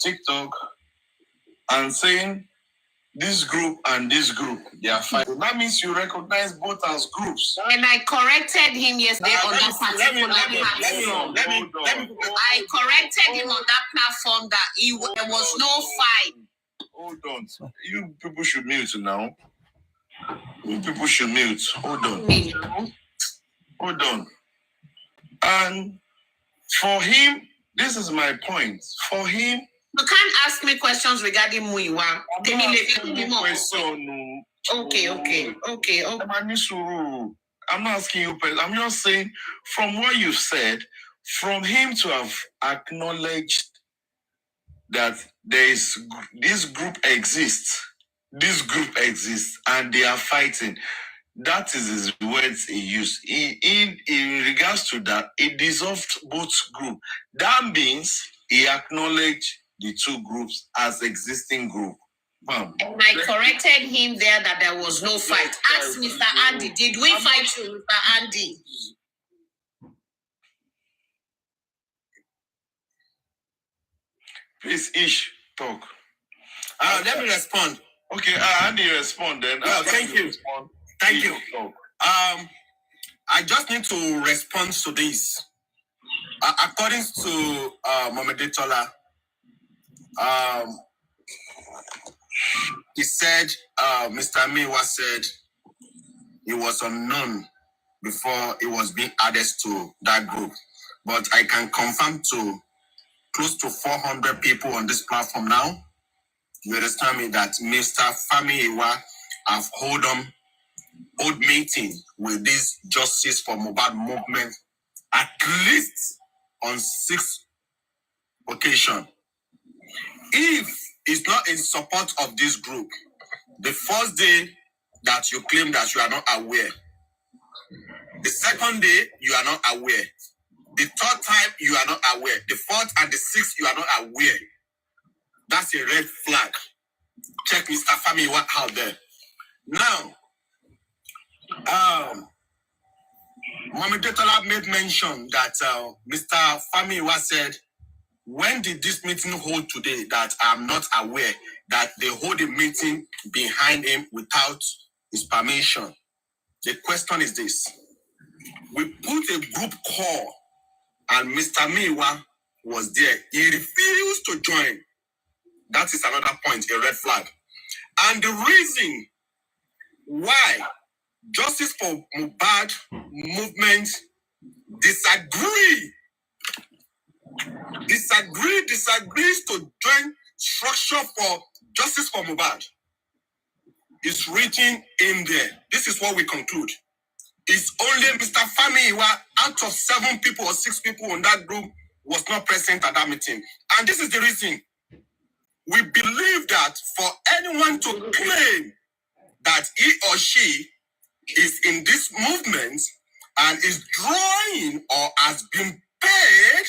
TikTok and saying this group and this group, they are fighting. That means you recognize both as groups. And I corrected him yesterday on that particular platform. I corrected him on that platform that there was no fight. Hold on. You people should mute now. You people should mute. Hold on. Hold on. And for him, this is my point. For him, you can't ask me questions regarding Muiwa. Okay. I'm not asking you, but I'm just saying, from what you've said, from him to have acknowledged that this group exists, and they are fighting. That is his words he used. In regards to that, it dissolved both groups. That means he acknowledged the two groups as existing group. And I corrected him there that there was no fight. Ask Mr. Andy, did we fight you, Mr. Andy? Please, Ish, talk. Let me respond. Okay, Andy, respond then. Thank you. Thank you. I just need to respond to this. According to Mohammed Tola, he said, Mr. Miwa said he was unknown before he was being added to that group. But I can confirm to close to 400 people on this platform now. You understand me that Mr. Fami Iwa have hold meeting with this Justice for Mohbad movement at least on 6 occasions. If it's not in support of this group, the first day that you claim that you are not aware, the second day you are not aware, the third time you are not aware, the fourth and the sixth you are not aware, that's a red flag. Check Mr. Famiwa out there. Now, Mohammed Tola made mention that Mr. Famiwa said, when did this meeting hold today that I'm not aware that they hold a meeting behind him without his permission? The question is this. We put a group call and Mr. Miwa was there. He refused to join. That is another point, a red flag. And the reason why Justice for Mohbad movement disagrees to join structure for Justice for Mohbad is written in there. This is what we conclude. It's only Mr. Famiwa out of 7 people or 6 people in that group was not present at that meeting. And this is the reason. We believe that for anyone to claim that he or she is in this movement and is drawing or has been paid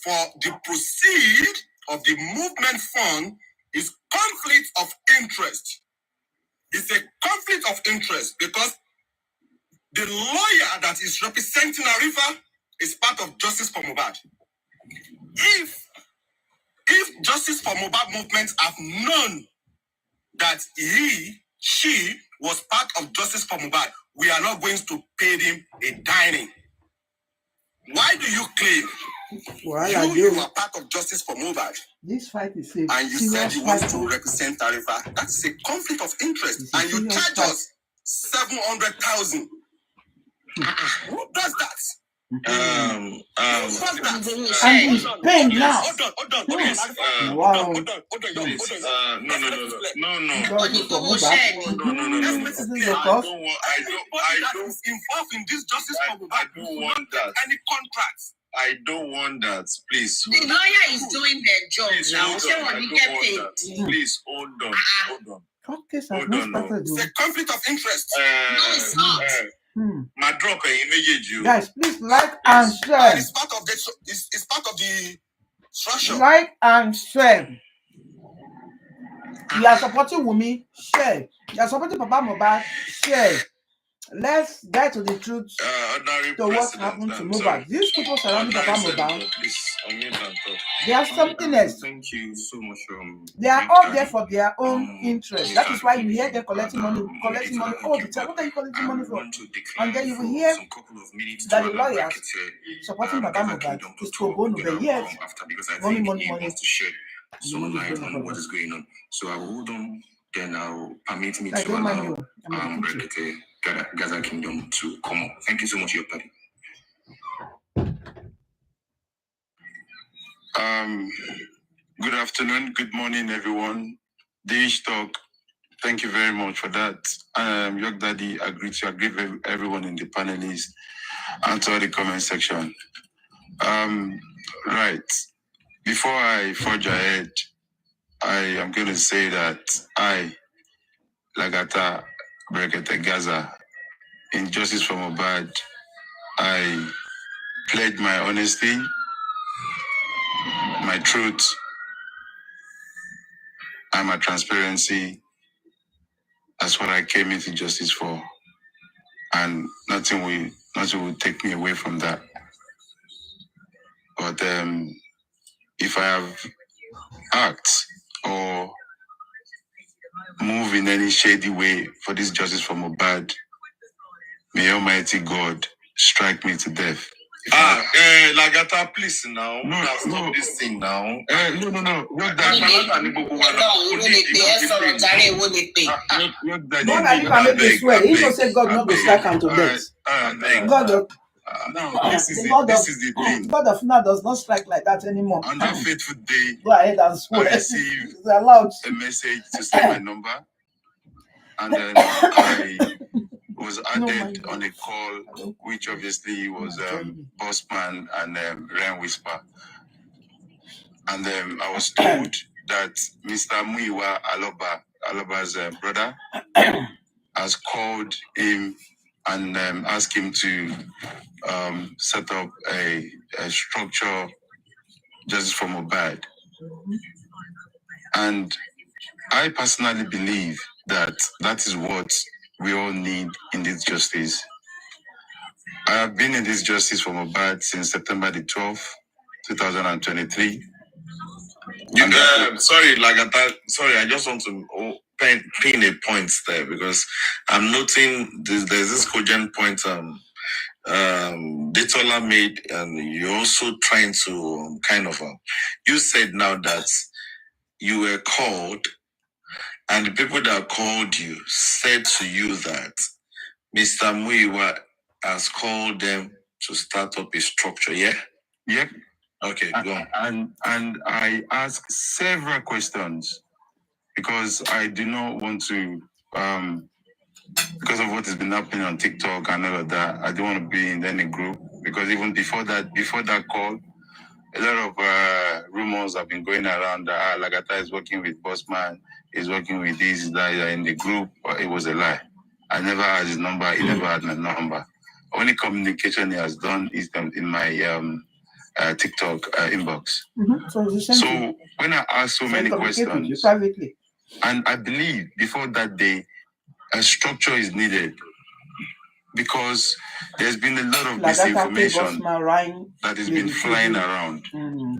for the proceed of the movement fund is conflict of interest. It's a conflict of interest because the lawyer that is representing Arifa is part of Justice for Mohbad. If Justice for Mohbad movement have known that she was part of Justice for Mohbad, we are not going to pay him a dining. Why do you claim you are part of Justice for Mohbad? This fight is and you said you want to represent Arifa? That's a conflict of interest. And you charge us 700,000. Who does that? And he's paying now. Wow. Involved in this Justice for Mohbad. I don't want that. Any contracts? I don't want that. Please. The lawyer is doing their job now. Please hold on. It's a conflict of interest. No, it's not. My drop guys, please like and share. It's part of the structure. Like and share. You are supporting Wumi, share. You are supporting Papa Mohbad, share. let's get to the truth to what happened to Mohbad. These people surrounding Papa Mohbad, they are something else. Thank you so much. They are all there for their own interest. That is why you hear them collecting money all the time. What are you collecting money for? And then you will hear that the lawyers supporting Papa Mohbad is pro bono, but yet money. What is going on? So I will hold on. Then I'll permit me to allow Gaza Kingdom to come up. Thank you so much, your party. Good afternoon, good morning, everyone. Dish Talk, thank you very much for that. York Daddy, I greet everyone in the panelists and to the comment section. Right. Before I forge ahead, I am going to say that I, Lagata Brekete Gaza, in Justice for Mohbad, I pledge my honesty, my truth, and my transparency. That's what I came into justice for, and nothing will take me away from that. But if I have acted or move in any shady way for this justice for Mohbad, may Almighty God strike me to death. Lagata, please now. Stop this thing now. No. This is the thing. God of now does not strike like that anymore. On that fateful day, go ahead and swear. I received a message to send my number, and then I was added on a call, which obviously was Bossman and Ren Whisper. And I was told that Mr. Muiwa Aloba's brother has called him and asked him to set up a structure justice for Mohbad. And I personally believe that is what we all need in this justice. I have been in this justice for Mohbad since September the 12th, 2023. Sorry, Lagata. Sorry, I just want to pin a point there because I'm noting there's this cogent point Detola made, and you're also trying to you said now that you were called, and the people that called you said to you that Mr. Muiwa has called them to start up a structure, yeah? Yep. Okay, go on. And I asked several questions because I do not want to, because of what has been happening on TikTok and all of that, I don't want to be in any group because even before that call, a lot of rumors have been going around that Lagata is working with Bossman, is working with this, that in the group, but it was a lie. I never had his number, he never had my number. Only communication he has done is in my TikTok inbox. So when I asked so many questions, and I believe before that day, a structure is needed because there's been a lot of misinformation that has been flying around.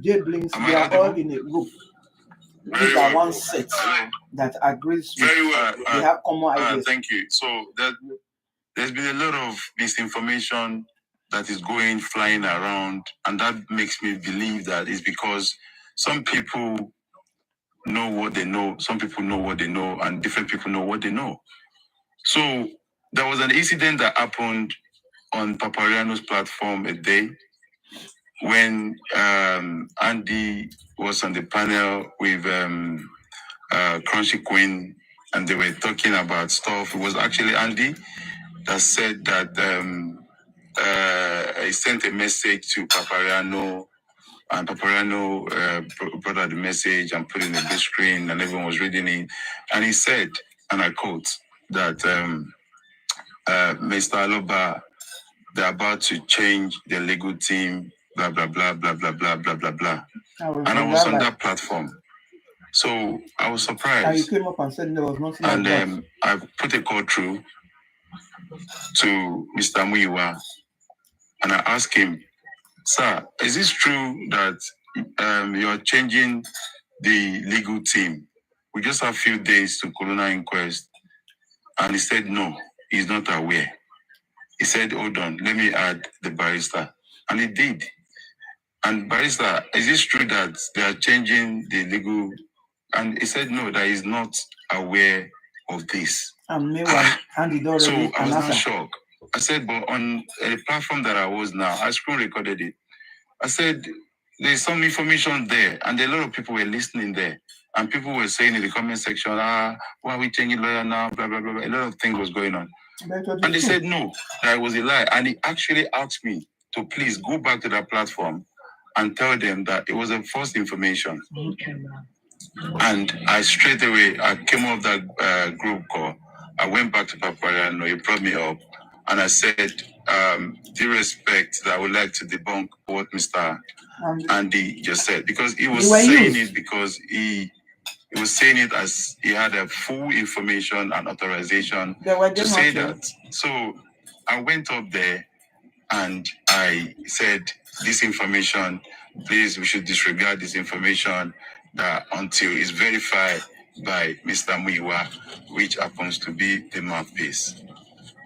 Jay Blinks, they are all in a group. These are one set that agrees with. Very well. They have common ideas. Thank you. So there's been a lot of misinformation that is flying around, and that makes me believe that it's because some people know what they know, some people know what they know, and different people know what they know. So there was an incident that happened on Papariano's platform a day when Andy was on the panel with Crunchy Queen, and they were talking about stuff. It was actually Andy that said that he sent a message to Papariano, and Papariano brought out the message and put it in the big screen, and everyone was reading it. And he said, and I quote, that Mr. Aloba, they're about to change the legal team, blah, blah, blah, blah, blah, blah, blah, blah, blah. And I was on that platform. So I was surprised. And you came up and said there was nothing. And I put a call through, to Mr. Muyiwa, and I asked him, "Sir, is this true that you're changing the legal team? We just have a few days to coroner inquest." And he said, "No, he's not aware." He said, "Hold on, let me add the barrister." And he did. And barrister, is it true that they are changing the legal? And he said, "No, that he's not aware of this." And meanwhile, Andy already So I was not answered. shocked. I said, but on a platform that I was now, I screen recorded it. I said, there's some information there, and a lot of people were listening there. And people were saying in the comment section, why are we changing lawyer now? Blah, blah, blah, blah. A lot of things was going on. And they said, no, that it was a lie. And he actually asked me to please go back to that platform and tell them that it was a false information. And I straight away, I came off that group call. I went back to Papariano, he brought me up, and I said, due respect, that I would like to debunk what Mr. Andy just said, because he was saying it because he was saying it as he had a full information and authorization to say that. So I went up there and I said, this information, please, we should disregard this information that until it's verified by Mr. Muyiwa, which happens to be the mouthpiece.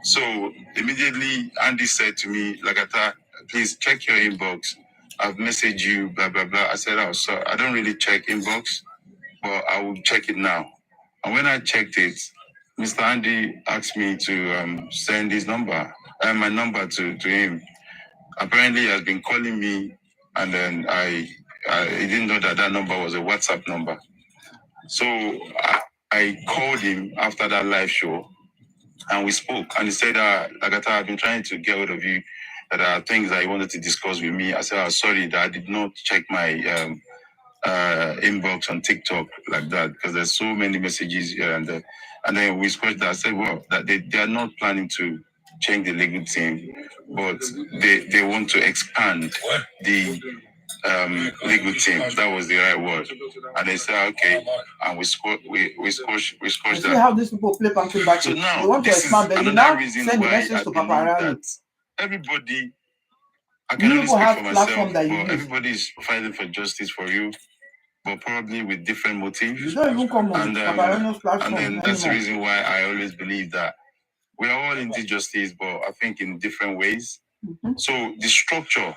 So immediately Andy said to me, Lagata, please check your inbox. I've messaged you, blah, blah, blah. I said, oh, so I don't really check inbox, but I will check it now. And when I checked it, Mr. Andy asked me to send his number, my number to him. Apparently, he has been calling me, and then I didn't know that number was a WhatsApp number. So I called him after that live show, and we spoke. And he said, Agatha, I've been trying to get hold of you. That there are things that he wanted to discuss with me. I said, I'm sorry that I did not check my inbox on TikTok like that, because there's so many messages here and there. And then we spoke that. I said, well, that they are not planning to change the legal team, but they want to expand the legal team. That was the right word. And they said, okay, and we squashed that. See how these people play pumpkin back. So now they want to expand, but you now send the message to Papa Arani. Everybody, I can only speak for myself, but everybody is fighting for justice for you, but probably with different motives. You don't even come on Papa Arani's platform. And then that's the reason why I always believe that we are all into justice, but I think in different ways. Mm-hmm. So the structure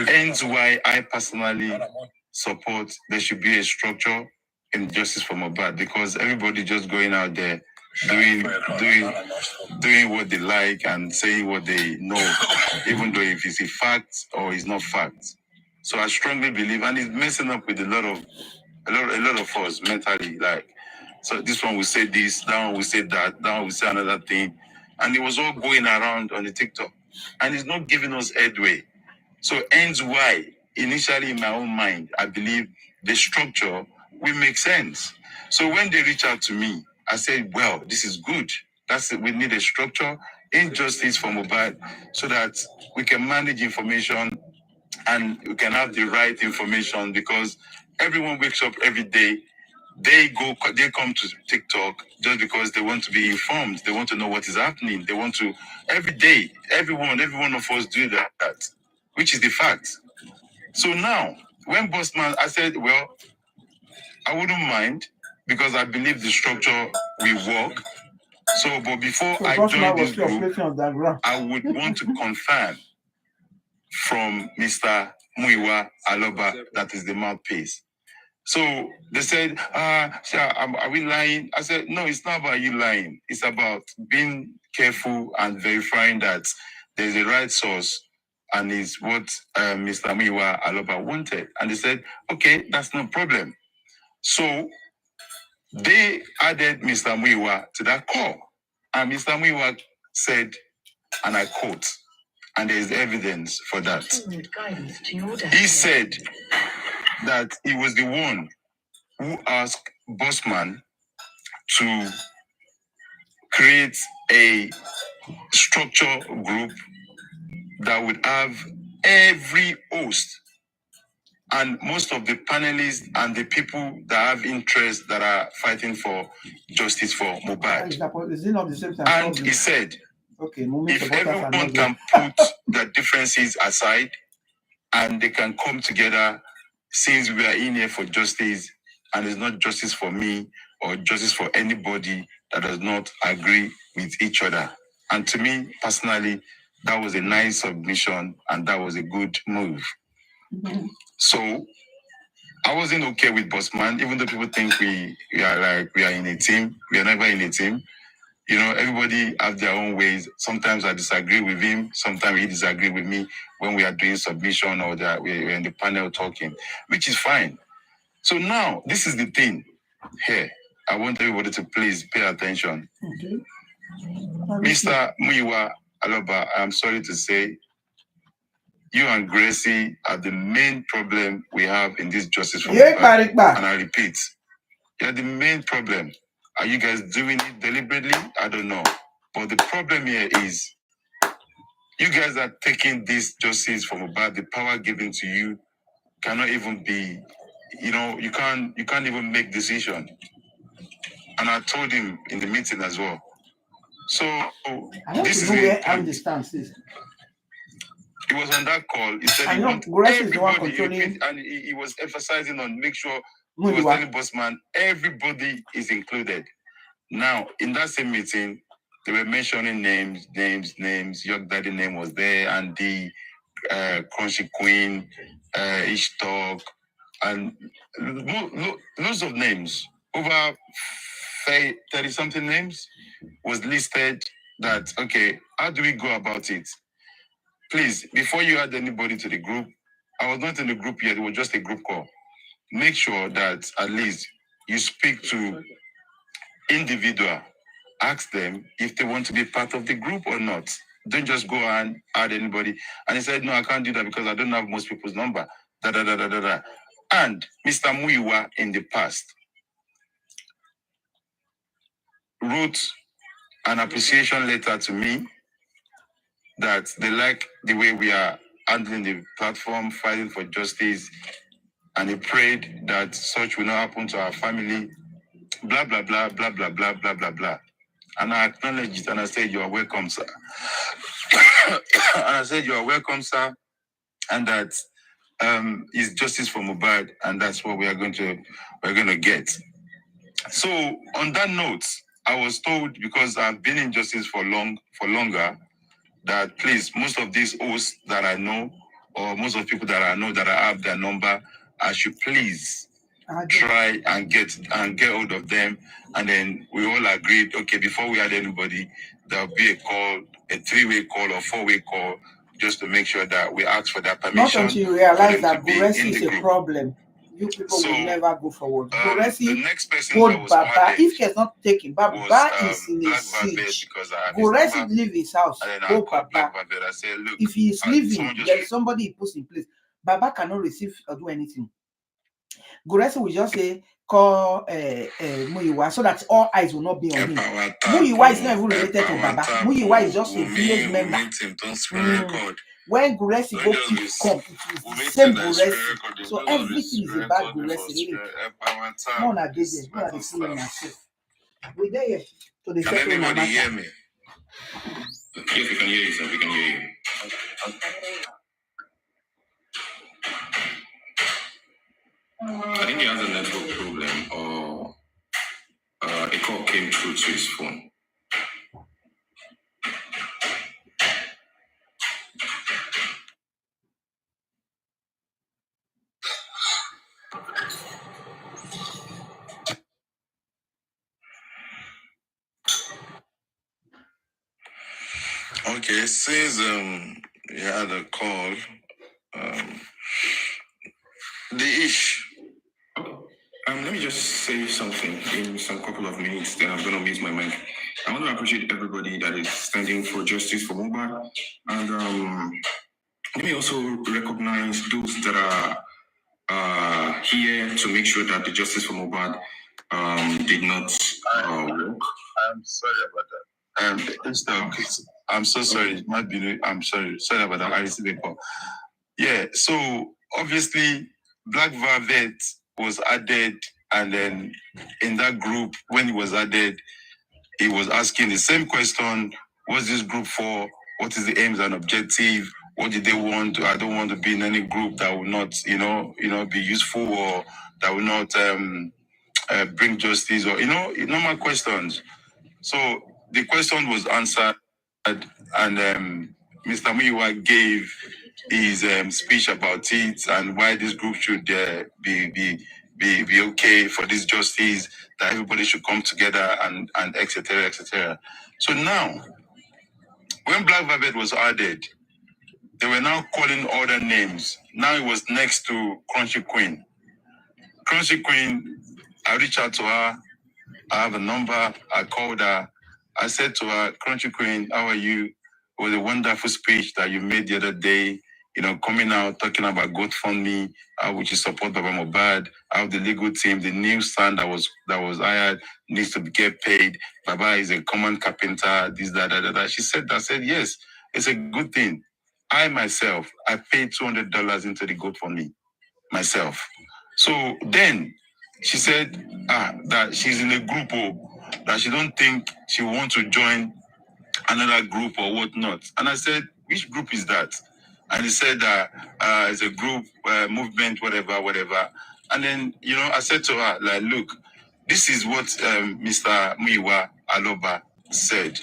ends why I personally support there should be a structure in justice for Mohbad, because everybody just going out there doing what they like and saying what they know, even though if it's a fact or it's not fact. So I strongly believe, and it's messing up with a lot of us mentally. Like, so this one will say this, that one will say that one will say another thing, and it was all going around on the TikTok, and it's not giving us headway. So ends why initially in my own mind I believe the structure will make sense. So when they reach out to me, I said, well, this is good. We need a structure in justice for Mohbad so that we can manage information and we can have the right information, because everyone wakes up every day. They come to TikTok just because they want to be informed. They want to know what is happening. They want to, every day, every one of us do that, which is the fact. So now, when Bossman, I said, well, I wouldn't mind, because I believe the structure will work. So, but before I join this group, I would want to confirm from Mr. Muyiwa Aloba that is the mouthpiece. So they said, are we lying? I said, no, it's not about you lying. It's about being careful and verifying that there's a right source and it's what Mr. Muyiwa Aloba wanted. And they said, okay, that's no problem. So they added Mr. Muyiwa to that call. And Mr. Muyiwa said, and I quote, and there is evidence for that. He said that he was the one who asked Bossman to create a structure group that would have every host and most of the panelists and the people that have interest that are fighting for justice for Mohbad. Is it not the same time? And he said, okay, if everyone can put their differences aside and they can come together, since we are in here for justice, and it's not justice for me or justice for anybody that does not agree with each other. And to me, personally, that was a nice submission and that was a good move. Mm-hmm. So I wasn't okay with Bossman, even though people think we are in a team. We are never in a team. You know, everybody has their own ways. Sometimes I disagree with him. Sometimes he disagrees with me when we are doing submission or that we're in the panel talking, which is fine. So now, this is the thing here. I want everybody to please pay attention. Okay. Mr. Muyiwa Aloba, I'm sorry to say, you and Gracie are the main problem we have in this justice for Mohbad. And I repeat, you're the main problem. Are you guys doing it deliberately? I don't know. But the problem here is you guys are taking this justice for Mohbad. The power given to you cannot even be, you can't even make decision. And I told him in the meeting as well. So this is where Andy stands. He was on that call. He said everybody, and he was emphasizing on make sure he was telling Bossman everybody is included. Now, in that same meeting, they were mentioning names. York Daddy name was there, and the Crunchy Queen, Ishtalk, and loads of names. Over 30-something names was listed that, okay, how do we go about it? Please, before you add anybody to the group, I was not in the group yet, it was just a group call. Make sure that at least you speak to individual, ask them if they want to be part of the group or not. Don't just go and add anybody. And he said, no, I can't do that because I don't have most people's number. And Mr. Muyiwa in the past wrote an appreciation letter to me that they like the way we are handling the platform, fighting for justice, and he prayed that such will not happen to our family, blah, blah, blah, blah, blah, blah, blah, blah, blah. And I acknowledged it and I said, you are welcome, sir. And I said, you are welcome, sir. And that is justice for Mohbad, and that's what we're going to get. So on that note, I was told, because I've been in justice for longer, that please, most of these hosts that I know, or most of the people that I know that I have their number, I should please try and get hold of them. And then we all agreed, okay, before we had anybody, there'll be a call, a 3-way call or 4-way call, just to make sure that we ask for that permission. Not until you realize that Guresi is a problem. You people will never go forward. Guresi hold Baba. If he has not taken, Baba is in a siege. Guresi leave his house. Go Baba. If he is leaving, there is somebody he puts in place. Baba cannot receive or do anything. Guresi will just say, call Muyiwa, so that all eyes will not be on him. Muyiwa is not even related to Baba. Muyiwa is just a village member. When Guresi go to come, it is the same Guresi. So everything is about Guresi. More than this, more than the myself. We there here to the second matter. Hear me? Yes, we can hear you, sir. We can hear you. I think he has a network problem, or a call came through to his phone. Okay, since you had a call, the ish. Let me just say something in some couple of minutes, then I'm going to mute my mic. I want to appreciate everybody that is standing for justice for Mohbad, and let me also recognize those that are here to make sure that the justice for Mohbad did not work. I'm sorry about that. I'm so sorry. I'm sorry. Sorry about that. I received a call. Yeah. So obviously, Black Velvet was added, and then in that group, when he was added, he was asking the same question: what's this group for? What is the aims and objective? What did they want? I don't want to be in any group that will not, be useful, or that will not bring justice, or normal questions. So the question was answered, and Mr. Muyiwa gave his speech about it and why this group should be okay for this justice, that everybody should come together and etc. etc. So now, when Black Velvet was added, they were now calling other names. Now it was next to Crunchy Queen. Crunchy Queen, I reached out to her. I have a number. I called her. I said to her, Crunchy Queen, how are you? It was a wonderful speech that you made the other day, coming out, talking about GoFundMe, which is support Baba Mohbad, how the legal team, the new son that was hired needs to get paid. Baba is a common carpenter, this, that. She said that. I said, yes, it's a good thing. I myself, I paid $200 into the GoFundMe myself. So then she said that she's in a group, that she don't think she wants to join another group or whatnot. And I said, which group is that? And he said that it's a group, movement, whatever. And then, I said to her, like, look, this is what Mr. Muyiwa Aloba said,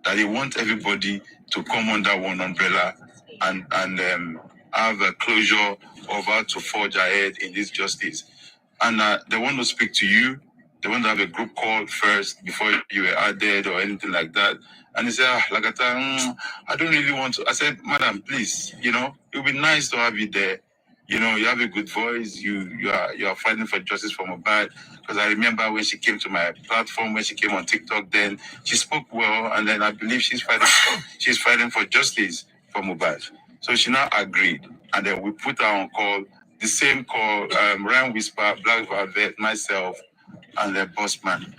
that he wants everybody to come under one umbrella and have a closure of how to forge ahead in this justice. And they want to speak to you. They want to have a group call first before you were added or anything like that. And he said, Lagata, I don't really want to. I said, madam, please, it would be nice to have you there. You have a good voice. You are fighting for justice for Mohbad. Because I remember when she came to my platform, when she came on TikTok, then she spoke well, and then I believe she's fighting for justice for Mohbad. So she now agreed, and then we put her on call. The same call, Ryan Whisper, Black Velvet, myself, and the boss man.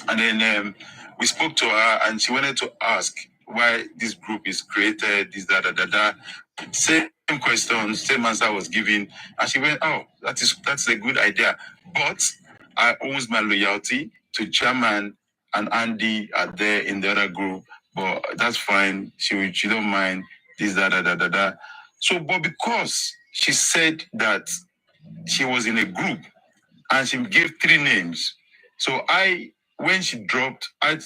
And then we spoke to her, and she wanted to ask why this group is created, this, that. Same questions, same answer I was given. And she went, oh, that's a good idea. But I owes my loyalty to Chairman and Andy are there in the other group. But that's fine. She don't mind this, that. So, but because she said that she was in a group and she gave 3 names. So when she dropped, I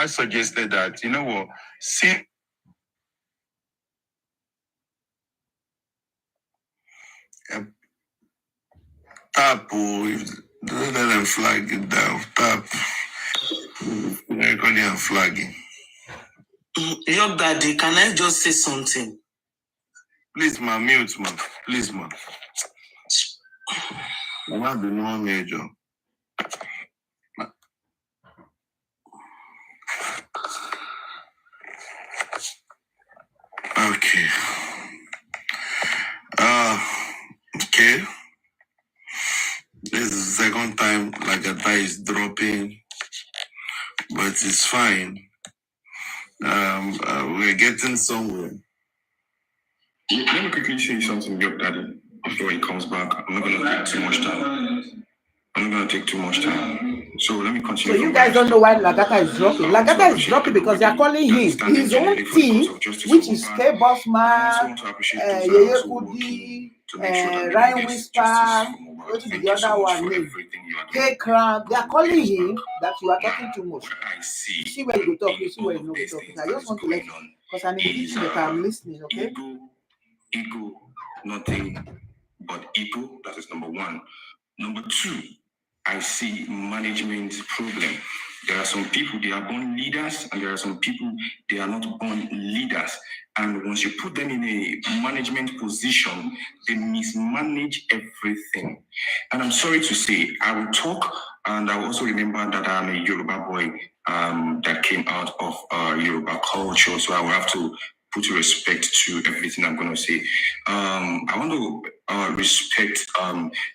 suggested that, see, tap, don't let them flag it down. Tap. They're calling and flagging. Your daddy, can I just say something? Please, ma, mute, ma. Please, ma. I'm not the normal major. Okay. Okay. This is the second time Lagata is dropping, but it's fine. We're getting somewhere. Let me quickly say something, your daddy, before he comes back. I'm not going to take too much time. So let me continue. So you guys don't know why Lagata is dropping. Lagata is dropping because they are calling him his own team, which is K-Boss Man, Yeye Kudi, Ryan Whisper, what is the other one name? K-Crown. They are calling him that you are talking too much. See where you go talk, you see where you know you talk. I just want to let you, because I'm in the kitchen that I'm listening, okay? Ego, nothing but ego. That is number 1. Number 2, I see management problem. There are some people, they are born leaders, and there are some people, they are not born leaders. And once you put them in a management position, they mismanage everything. And I'm sorry to say, I will talk, and I will also remember that I'm a Yoruba boy that came out of Yoruba culture, so I will have to put respect to everything I'm going to say. I want to respect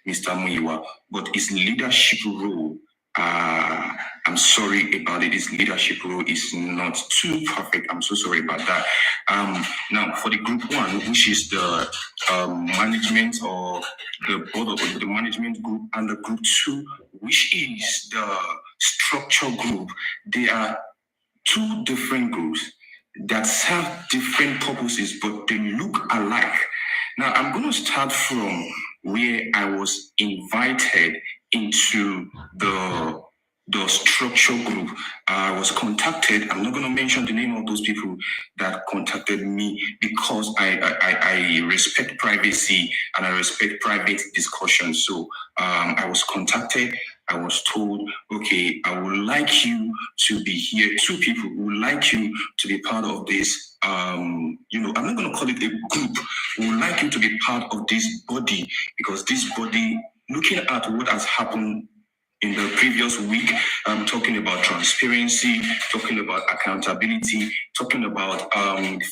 Mr. Muyiwa, but his leadership role I'm sorry about it. His leadership role is not too perfect. I'm so sorry about that. Now, for the group one, which is the management or the board of the management group, and the group two, which is the structure group, they are two different groups that serve different purposes, but they look alike. Now, I'm going to start from where I was invited into the structure group. I was contacted. I'm not going to mention the name of those people that contacted me because I respect privacy and I respect private discussion. So I was contacted. I was told, okay, I would like you to be here. Two people would like you to be part of this. I'm not going to call it a group. We would like you to be part of this body because this body, looking at what has happened in the previous week, I'm talking about transparency, talking about accountability, talking about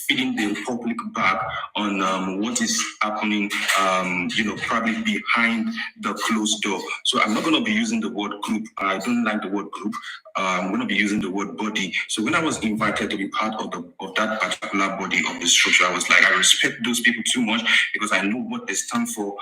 feeding the public back on what is happening, probably behind the closed door. So I'm not going to be using the word group. I don't like the word group. I'm going to be using the word body. So when I was invited to be part of that particular body of the structure, I was like, I respect those people too much because I know what they stand for,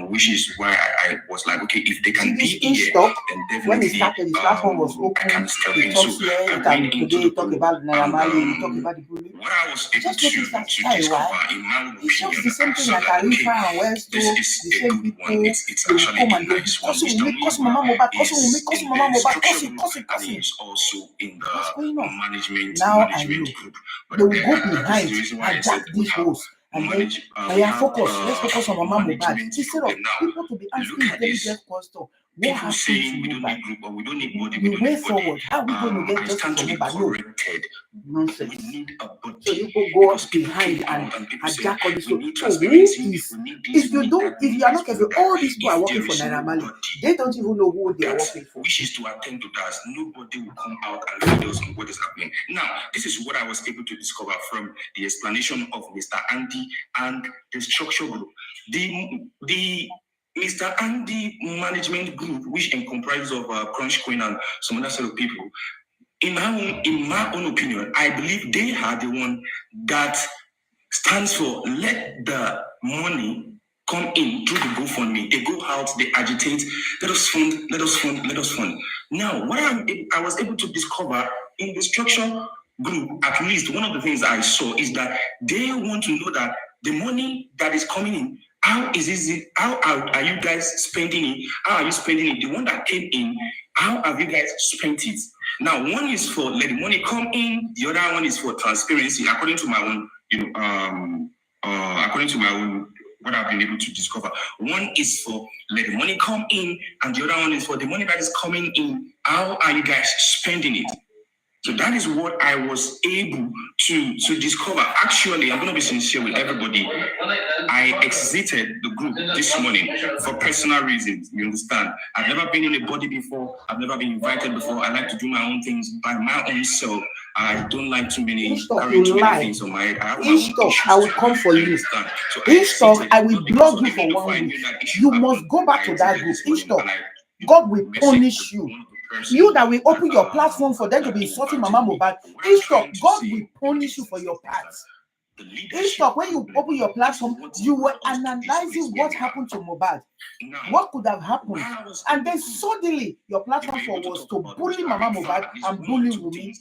which is why I was like, okay, if they can be here, then definitely when it started, his platform was open. I can step He in. talks So here, I went into the talk group, about Naira Marley, and, talk about the bully. what I was able Just to making that discover, in my own it's opinion, just the same I thing saw like that, okay, Arifa and Westo, this the is a same good people. one. It's They will actually come a and they'll nice one. cuss Mr. Mama Mohbad, cuss is in Mama the Mohbad, structure group cuss and he is also in What's going the on? management Now I know. group. They will go this is behind the reason why I and said jack these we have holes. And then let's focus on Mama Mohbad. Instead of people to be asking intelligent questions, what people happened saying we to don't Mohbad? need group or we don't need body, The way forward, how are we going to get I justice stand for to be Mohbad? No, corrected. nonsense. We need a body. So people go Because people behind came and out and people said, jack all this. we need So who transparency, is? we need this, If we you need don't, that, if you are not careful, all these people are If working there for is Naira Marley. nobody They don't even know who they are that working for. wishes to attend to that, nobody will come out and feed us on what is happening. Now, this is what I was able to discover from the explanation of Mr. Andy and the structure group. The Mr. Andy management group, which comprises of Crunch Queen and some other set of people, in my own opinion, I believe they are the one that stands for let the money come in through the GoFundMe. They go out, they agitate, let us fund, let us fund, let us fund. Now, what I was able to discover in the structure group, at least one of the things I saw is that they want to know that the money that is coming in, how are you guys spending it? How are you spending it? The one that came in, how have you guys spent it? Now, one is for let the money come in, the other one is for transparency, according to my own, according to my own, what I've been able to discover. One is for let the money come in, and the other one is for the money that is coming in, how are you guys spending it? So that is what I was able to discover. Actually, I'm going to be sincere with everybody. I exited the group this morning for personal reasons. You understand? I've never been in a body before. I've never been invited before. I like to do my own things by my own self. I don't like too many things on my head. I will come for you. I will blog you for 1 week. You must go back to that group. God will punish you. You that will open your platform for them to be insulting Mama Mohbad. God will punish you for your parts. When you open your platform, you were analyzing what happened to Mohbad. What could have happened? And then suddenly your platform was to bully Mama Mohbad and bully Wunmi.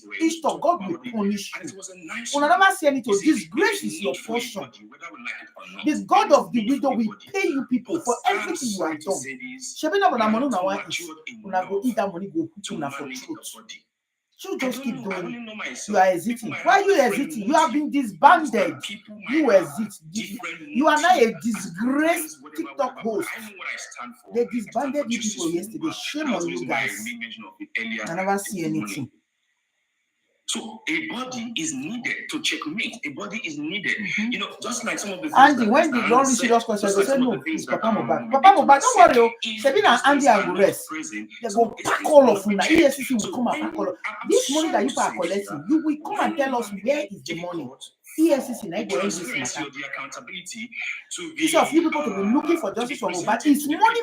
God will punish you. When I never see anything, disgrace is your portion. The God of the widow will pay you people for everything you have done. Shebina Bona Monu na wa eat. Una go eat that money, go put una for truth. You just keep doing it. You are exiting. Why are you exiting? You have been disbanded. You exit. You are now a disgraced TikTok host. They disbanded you people yesterday. Shame on you guys. I never see anything. So a body is needed to checkmate. A body is needed. You know, just like some of the things. Andy, when the Lord serious questions, they say no, it's Papa Mohbad. Papa Mohbad, don't worry. Sabina and Andy will rest. They go pack all of una. EFCC will come and pack all of this money that you are collecting. You will come and tell us where is the money. EFCC now go end this matter. Instead of you people to be looking for justice for Mohbad, it's money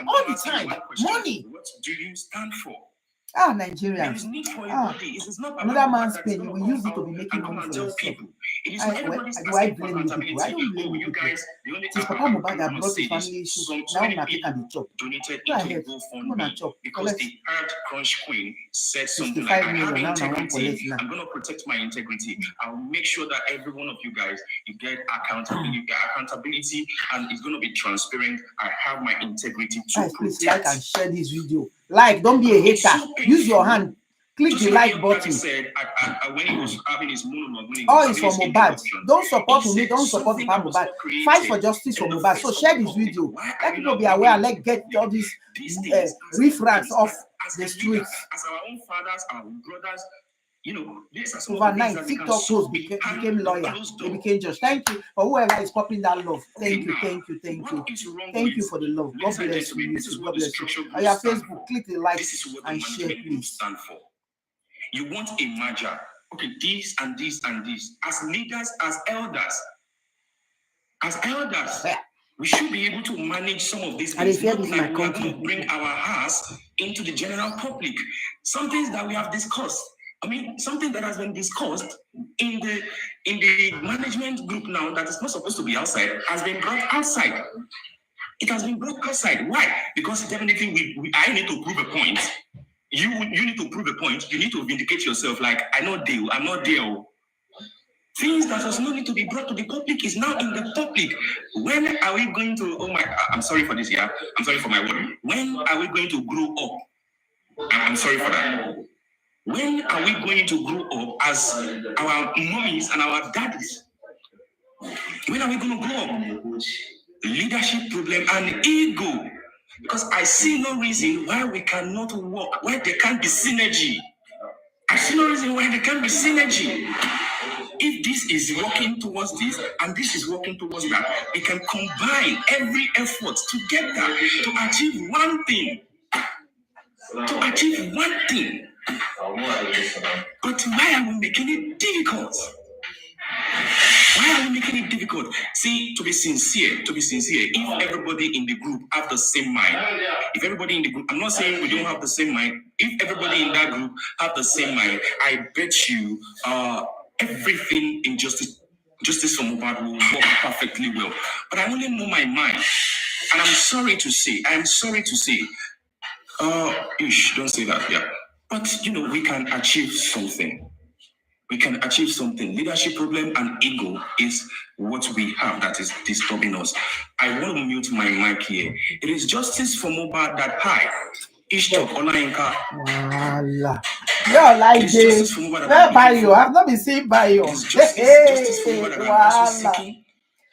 all the time. Money. What do you stand for? There Nigerians. is need for a body. It is not Another man's pain. We use it to be making money for yourself. people. It is Do everybody's I blame you people? I don't blame you you people. guys, the only Since Papa Mohbad that brought his family issues, so now many Natik people can chop. donated Go into ahead. the Come on and GoFundMe chop. because Collect. the heard Crunch Queen said something 65 like, I have million, now I want integrity. collect now. I'm going to protect my integrity. I'll make sure that every one of you guys, you get accountability, and it's going to be transparent. I have my integrity to Guys, please protect. like and share this video. Like, don't be a hater. Use your hand. Click Just the like button. Said, when he was having his monologue, All is for Mohbad. Don't support me. Don't support Papa Mohbad. Fight for justice for Mohbad. So share this video. Let people be aware and let's get all these riffraffs off the streets. As our own fathers, our brothers, you know, overnight, TikTok host became lawyer. They became judge. Thank you for whoever is popping that love. Thank you for the love. God bless you. God bless you. On your Facebook, click the like and share, please. You want a merger. Okay, this and this and this. As leaders, as elders, we should be able to manage some of these things. Not like we are going to bring our house into the general public. Some things that we have discussed. I mean, something that has been discussed in the management group now that is not supposed to be outside has been brought outside. It has been brought outside. Why? Because definitely I need to prove a point. You need to prove a point. You need to vindicate yourself. Like, I'm not there. Things that does not need to be brought to the public is now in the public. When are we going to? I'm sorry for this. Yeah, I'm sorry for my word. When are we going to grow up? I'm sorry for that. When are we going to grow up as our mommies and our daddies? When are we going to grow up? Leadership problem and ego. Because I see no reason why we cannot work, why there can't be synergy. I see no reason why there can't be synergy. If this is working towards this and this is working towards that, we can combine every effort together to achieve one thing. But why are we making it difficult? See, to be sincere, if everybody in the group have the same mind, I'm not saying we don't have the same mind. If everybody in that group have the same mind, I bet you everything in justice for Mohbad will work perfectly well. But I only know my mind. And I'm sorry to say, don't say that, yeah. But, we can achieve something. Leadership problem and ego is what we have that is disturbing us. I want to mute my mic here. It is justice for Mohbad that Ishtok Olayinka. Voila. You're like this. Where Bayo? I've not been seeing Bayo.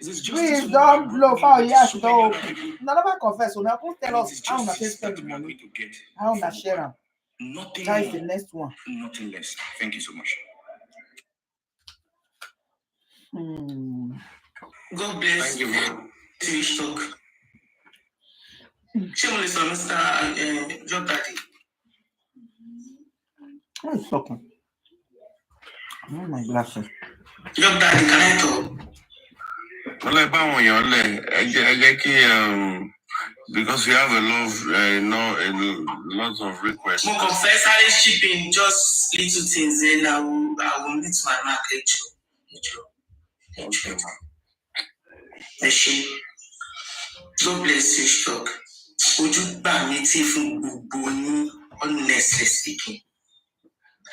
Please don't blow for years. None of us confess. So now tell us how to spend the money. How to share them. That is the next one. Nothing less. Thank you so much. God bless you. Ishtok. Shameless, Mr. Job Daddy. What is talking? Oh, my glasses. Job Daddy, can I talk? Because we have a lot of requests. More confess, I shipping just little things. Then I will meet my market. Okay. God bless you, Ishtok. Would you ban me from honestly speaking?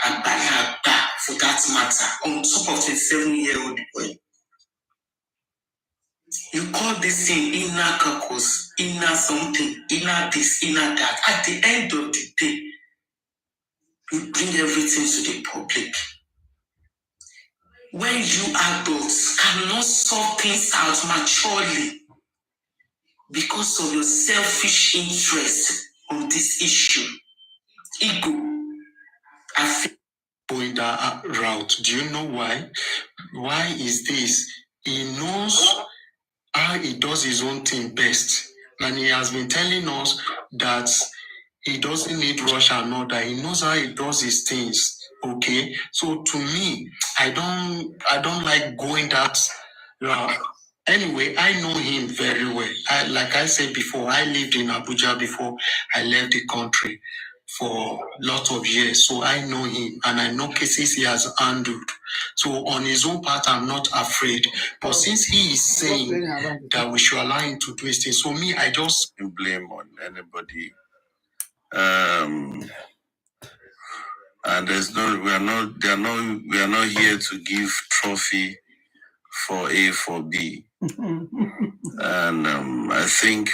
Abalaba for that matter, on top of a 7-year-old boy. You call this thing inner caucus, inner something, inner this, inner that. At the end of the day, you bring everything to the public. When you adults cannot sort things out maturely because of your selfish interest on this issue, ego, I feel going that route. Do you know why? Why is this? He knows how he does his own thing best. And he has been telling us that he doesn't need rush and all that. He knows how he does his things. Okay? So to me, I don't like going that route. Anyway, I know him very well. Like I said before, I lived in Abuja before I left the country for lots of years. So I know him and I know cases he has handled. So on his own part, I'm not afraid. But since he is saying that we should allow him to do his thing, so me, I just blame on anybody. And we are not here to give trophy for A for B. And I think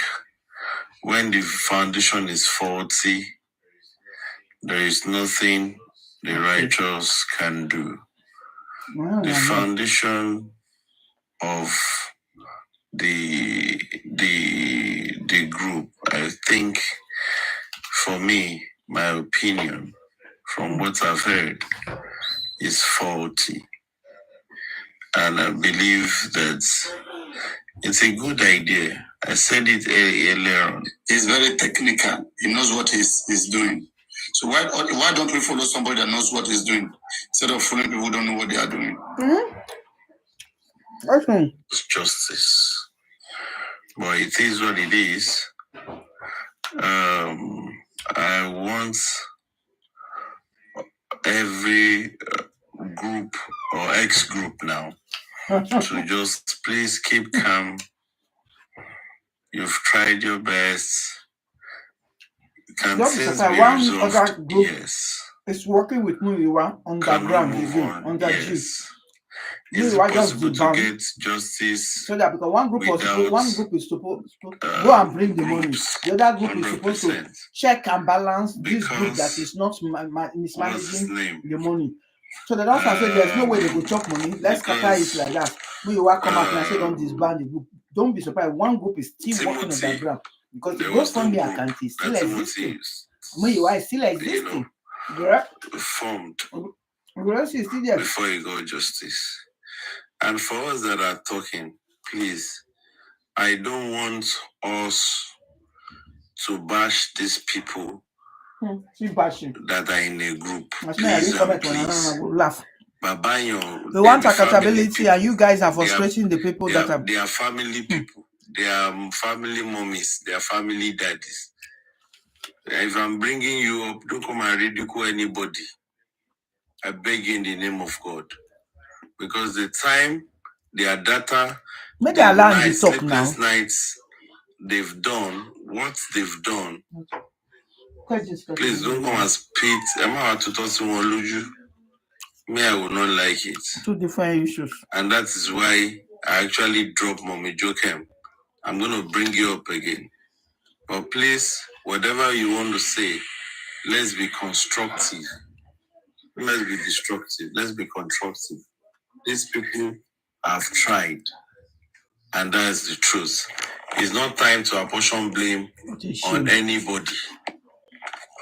when the foundation is faulty, there is nothing the righteous can do. The foundation of the group, I think, for me, my opinion, from what I've heard, is faulty. And I believe that it's a good idea. I said it earlier on. He's very technical. He knows what he's doing. So why don't we follow somebody that knows what he's doing instead of following people who don't know what they are doing? Okay. It's justice. But it is what it is. I want every group or ex-group now to just please keep calm. You've tried your best. You can sense one other group is working with Muyiwa on the ground on the G. Is it possible to get justice? So that because one group is supposed to go and bring the money. The other group is supposed to check and balance this group that is not mismanaging the money. So the last I said there's no way they go chop money. Let's scatter it like that. Muyiwa come out and say don't disband the group. Don't be surprised. One group is still working on the ground because the GoFundMe account is still existing. Muyiwa is still existing. Formed still before you got justice. And for us that are talking, please, I don't want us to bash these people that are in a group. Please. We want accountability, and you guys are frustrating the people that are. They are family people. They are family mommies. They are family daddies. If I'm bringing you up, don't come and ridicule anybody. I beg you in the name of God. Because the time, their data, maybe I learn to talk now. Nights they've done, what they've done. Please don't come and spit. I'm about to talk to Luju. Me, I will not like it. Two different issues. And that is why I actually dropped Mommy Jokem. I'm going to bring you up again. But please, whatever you want to say, let's be constructive. Let's be destructive. Let's be constructive. These people have tried, and that's the truth. It's not time to apportion blame on anybody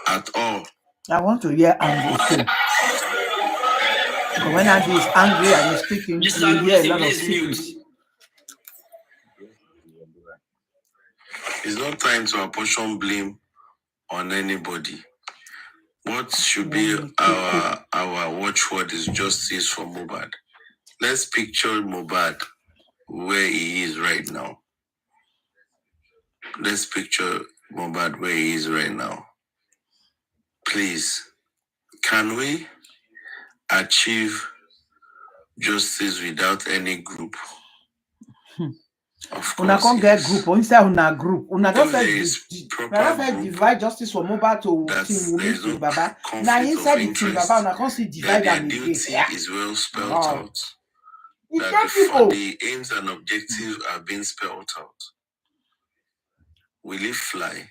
at all. I want to hear Andrew too. But when Andrew is angry and he's speaking, you hear a lot of secrets. It's not time to apportion blame on anybody. What should be our watchword is justice for Mohbad. Let's picture Mohbad where he is right now. Let's picture Mohbad where he is right now. Please, can we achieve justice without any group? Of course, una can't get group or inside una group. Una don't divide justice for Mohbad to Team Wunmi to Baba. Now inside the Team Baba, una can't see divide them again. Is well spelled out. That the aims and objectives are being spelled out. Will it fly?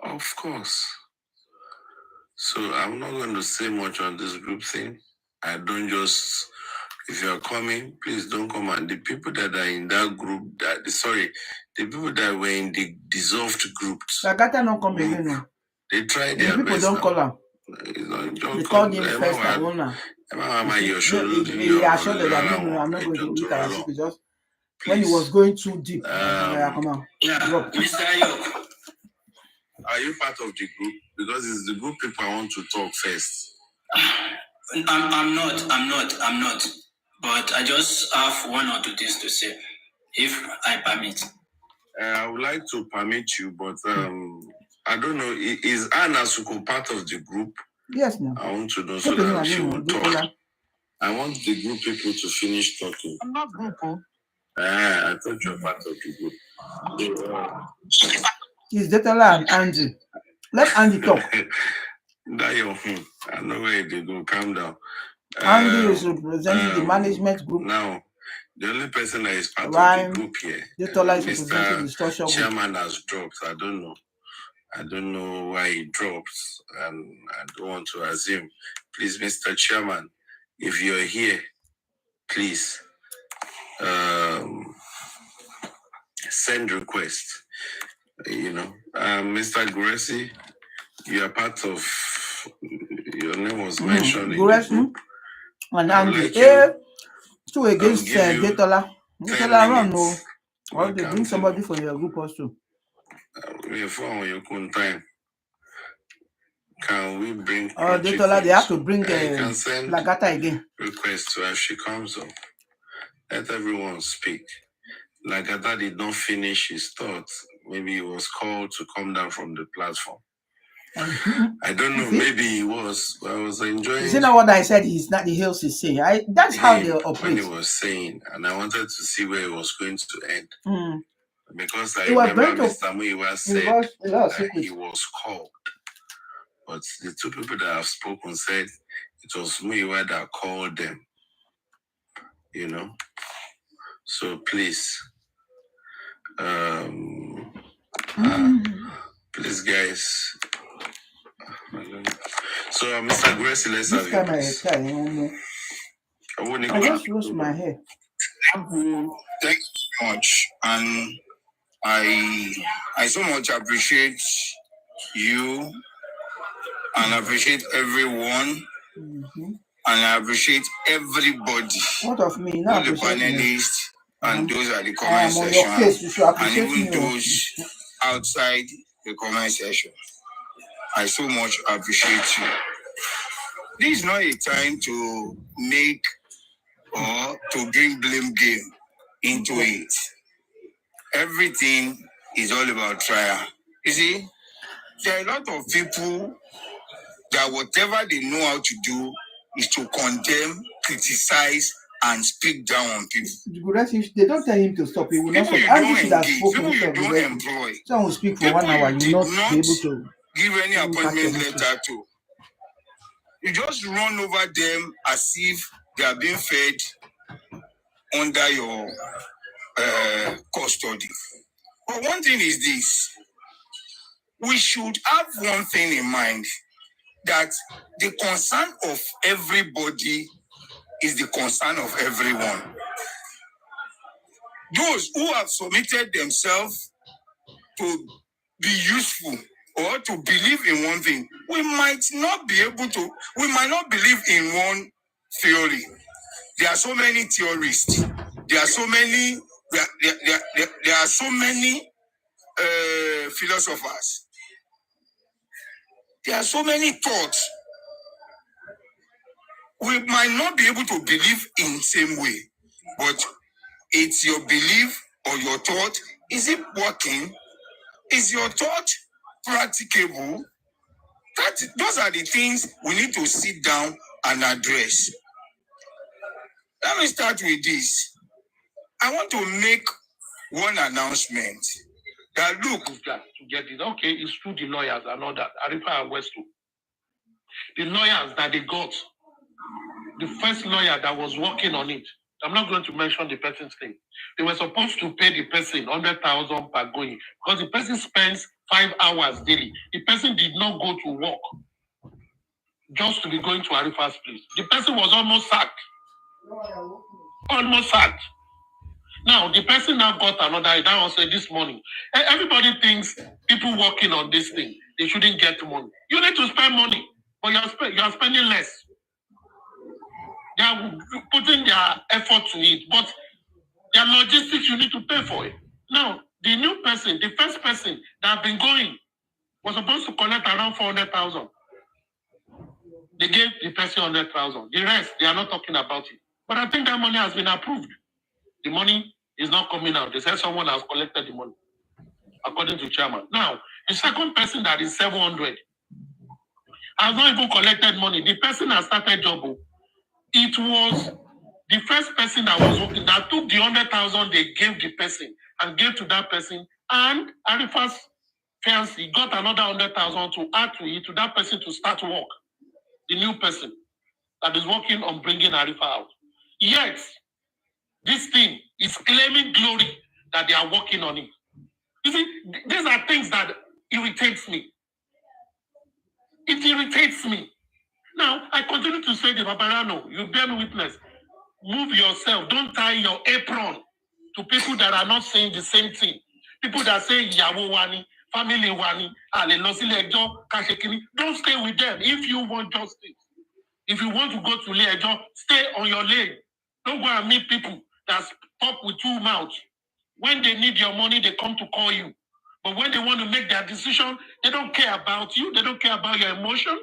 Of course. So I'm not going to say much on this group thing. I don't just. If you are coming, please don't come. And the people that are in that group, the people that were in the dissolved groups, Sagata not come again. They tried their people best. Don't call them. They call him first and owner. I'm not going to look at it because when he was going too deep. Come on. Mr. York. Are you part of the group? Because it's the group people I want to talk first. I'm not. But I just have one or two things to say. if I permit. I would like to permit you, but I don't know. Is Anna Suko part of the group? Yes, no. I want to know so that she will talk. I want the group people to finish talking. I'm not group. I thought you were part of the group. It's Detola and Andrew. Let Andy talk. I know where they go. Calm down. Andy is representing the management group. Now, the only person that is part of the group here, Detola is representing the structure group. Chairman has dropped. I don't know. I don't know why he drops, and I don't want to assume. Please, Mr. Chairman, if you're here, please send request. Mr. Guresi, you are part of. Your name was mentioned. Guresi and Andy. Two against Detola. Detola run no. Or they bring somebody for your group also. Time. Can we bring? Detola, they have to bring Lagata again. Request to her. She comes up. Let everyone speak. Lagata did not finish his thoughts. Maybe he was called to come down from the platform. I don't know. Maybe he was. I was enjoying. You know what I said? He's not the hills he's saying. That's how they operate. When he was saying, and I wanted to see where it was going to end. Because I remember Mr. Muiwa said that he was called. But the two people that have spoken said it was Muiwa that called them. So please, please, guys. So, Mr. Gracie, let's have you. I just lost my hair. Thank you so much, and I so much appreciate you, and appreciate everyone, and I appreciate everybody. What of me? Not the panelists and those at the comment section, and even those outside the comment section. I so much appreciate you. This is not a time to make or to bring blame game into it. Everything is all about trial. You see, there are a lot of people that whatever they know how to do is to condemn, criticize, and speak down on people. They don't tell him to stop. He will not stop. People you don't employ. Someone will speak for 1 hour. You will not be able to give any appointment letter to. You just run over them as if they are being fed under your custody. But one thing is this: we should have one thing in mind, that the concern of everybody is the concern of everyone. Those who have submitted themselves to be useful or to believe in one thing, we might not believe in one theory. There are so many theorists. There are so many philosophers. There are so many thoughts. We might not be able to believe in the same way, but it's your belief or your thought. Is it working? Is your thought practicable? Those are the things we need to sit down and address. Let me start with this. I want to make one announcement. That look, to get it. Okay, it's through the lawyers and all that. Arifa and Westo. The lawyers that they got, the first lawyer that was working on it, I'm not going to mention the person's name. They were supposed to pay the person 100,000 per going because the person spends 5 hours daily. The person did not go to work just to be going to Arifa's place. The person was almost sacked. Almost sacked. Now, the person now got another, that was this morning. Everybody thinks people working on this thing, they shouldn't get money. You need to spend money, but you are spending less. They are putting their effort to it, but their logistics, you need to pay for it. Now, the new person, the first person that have been going, was supposed to collect around 400,000. They gave the person 100,000. The rest, they are not talking about it. But I think that money has been approved. The money It's not coming out. They said someone has collected the money, according to chairman. Now, the second person that is 700 has not even collected money. The person has started job. It was the first person that was working that took the 100,000 they gave the person and gave to that person, and Arifa's fiancé got another 100,000 to add to it to that person to start work. The new person that is working on bringing Arifa out. Yet, this thing is claiming glory that they are working on it. You see, these are things that irritates me. It irritates me. Now, I continue to say to Babarano, you bear me witness. Move yourself. Don't tie your apron to people that are not saying the same thing. People that say, Yawo Wani, family Wani, don't stay with them if you want justice. If you want to go to Lejo, stay on your lane. Don't go and meet people that talk with two mouths. When they need your money, they come to call you. But when they want to make their decision, they don't care about you. They don't care about your emotion.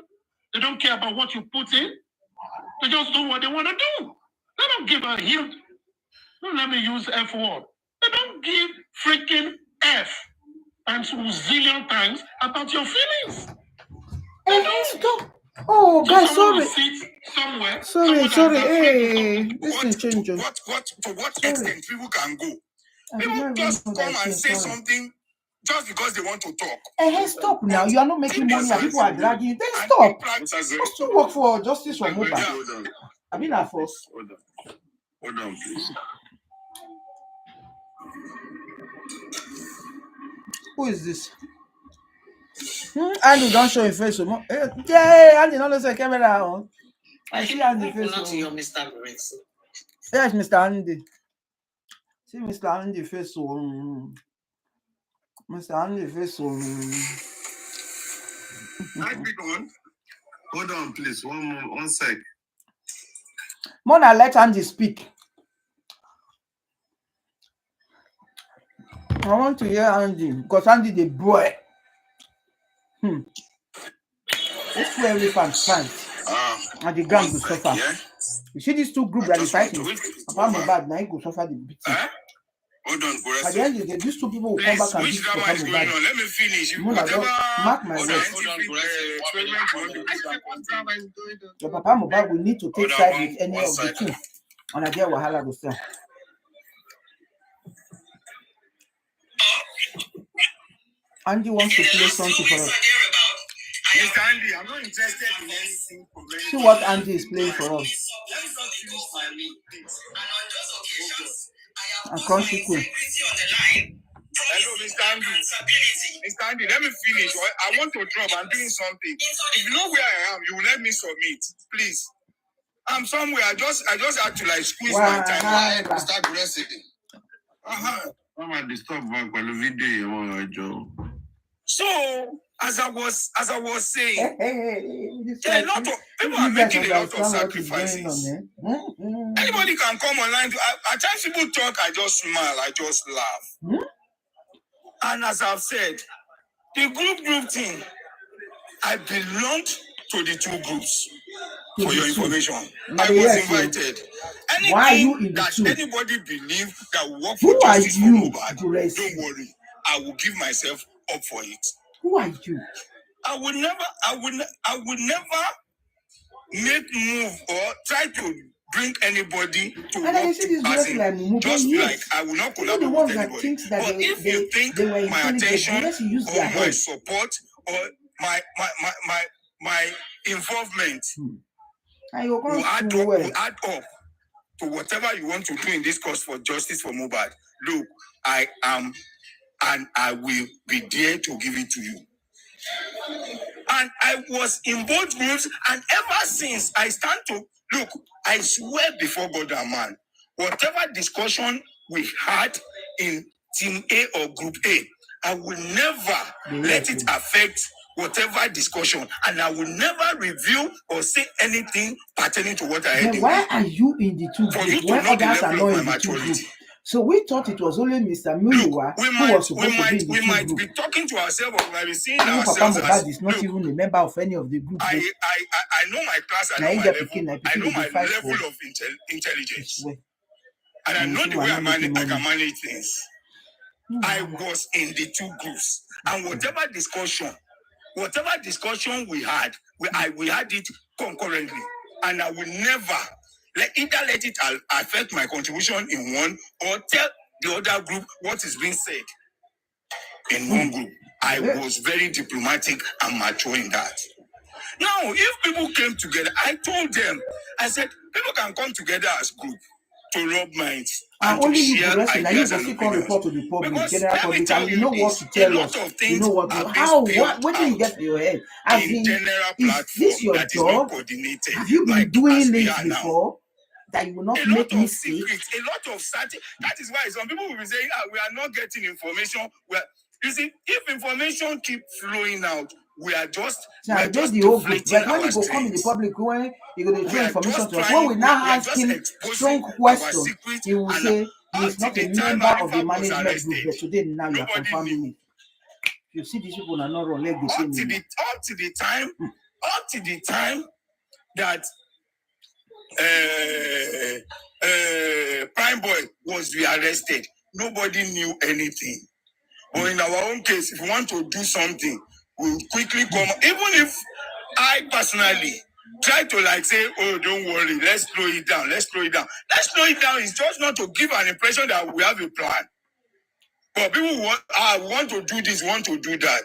They don't care about what you put in. They just do what they want to do. They don't give a hint. Don't let me use F word. They don't give freaking F times 1,000,000,000 times about your feelings. Hey, stop. Oh, So guys, someone will sorry. sit somewhere. Sorry. Someone that is afraid to Hey, talk. this is change. To what Sorry. extent people can go? I did People not even just know come that and thing. say Sorry. something just because they want to talk. Hey, stop now. You are not making money and people are dragging you. Then And stop. in practice, You still work for Justice for Mobile. Hold on. I mean, at first. Hold on, please. Who is this? Andy, don't show your face. Yeah, Andy, don't say camera on. I see Andy face. Not your Mr. Lorenzo. Yes, Mr. Andy. See Mr. Andy face. Mr. Andy face. Right, big one. Hold on, please. One sec. Mona, let Andy speak. I want to hear Andy because Andy the boy. This way every fan fight. And the gang will suffer. Yeah? You see these two groups I that are just want fighting. to- Papa Mohbad now he go suffer the beating. Hold on, At the Goresi. end of the day, these two people will come Please, back and which beat drama Papa is going Mohbad. on? Let me finish. Mona, Whatever mark my words. scientific experiment you want to do. Your Papa Mohbad will need to take Hold on, side with any one of the second. two. And I get Wahala go sell. Andy wants to play something for us. Mr. Andy, I'm not interested in anything. See what Andy is playing for us. Let me just finish my meal, please. And Crunchy Queen. Hello, Mr. Andy. Mr. Andy, let me finish. I want to drop. I'm doing something. If you know where I am, you will let me submit, please. I'm somewhere. I just had to like squeeze my time. Wahala. Start progressing. Mama, disturb back by the video. So, as I was saying, This there are a guy- lot of people are you guys making a lot of understand what is going on, sacrifices. eh? Anybody can come online. At times people talk, I just smile, I just laugh. And as I've said, the group thing, I belonged to the two groups. To For the your two. information, But I was yes, invited. Why are you Anything in the that two? anybody believe that will work Who for are justice for you, Mohbad, Grace? don't worry. I will give myself up for it. Who are you? I would never make move or try to bring anybody to And I work see this as Grace in, like Mumu, just yes. like I will not You know the collaborate ones with that anybody. thinks that But if you think they were my intelligent, attention unless you use or their my head. support or my involvement And you will can't add up to whatever you want to do in this cause for justice for Mohbad. Look, I am and I will be there to give it to you. And I was in both groups, and ever since I stand to look, I swear before God and man, whatever discussion we had in Team A or Group A, I will never let it affect whatever discussion, and I will never review or say anything pertaining to what I had. Then why are you in the two For you groups to when know the others are level not of in my the two maturity. groups? So we thought it was only Mr. Look, Muyiwa we who was supposed to be in the might two be groups. talking to ourselves, or we might be seeing Even Papa ourselves Mohbad as is not look. even a member of any of the groups. I know my class, I Now know you my get level, picking, I know they my fight level for of intelligence. this way. And I know the way I can manage things. I was in the two groups. And whatever discussion we had, we had it concurrently. And I will never let it affect my contribution in one or tell the other group what is being said in one group. I was very diplomatic and mature in that. Now, if people came together, I told them, I said, people can come together as group to rub minds and to share ideas and opinions. Report to the public, Because general let me public, tell and you you know what this, to tell a lot us. of things You know what? are How? being What? What do you out get to your head? As in general is platform this your that is not job? coordinated. Have you been like doing as we this are now. before? That you will not A make lot of mistakes. secrets, a lot of certain. That is why some people will be saying, we are not getting information. You see, if information keep flowing out, we are just the whole group. deflating But when our you go come in the strengths. public, when you go to We show are information just to us, trying, when we now we are ask just him exposing strong our question, secrets. he will And say he is up not to a the time member of the Arifa was management group, arrested, but today now you are nobody confirming knew. it. You see these people are not wrong, let the Up same to name. the time that Prime Boy was rearrested, nobody knew anything. But in our own case, if we want to do something, we'll quickly come. Even if I personally try to say, oh, don't worry, let's slow it down. Let's slow it down is just not to give an impression that we have a plan. But people want to do this, want to do that.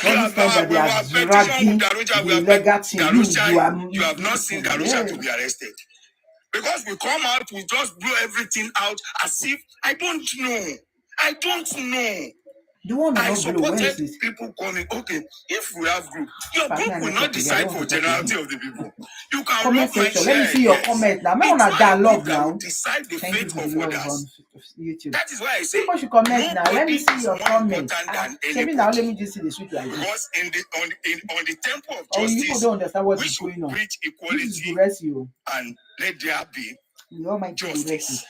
All this time that they are dragging the legal team, you have not seen Darusha to be arrested. Because we come out, we just blow everything out as if I don't know. I supported people coming. Okay, if we have group, your group will not decide for generality of the people. You can comment section. Let me see your comment now. I'm on a dialogue now. Decide the Thank you fate for of the love others. on YouTube. That is why I say people should comment now. Let me see your comment. Now let me just see the switch like this. Because on the temple of you people justice, don't understand what we is should going on. preach This equality is Buresi. and let there be The Almighty justice.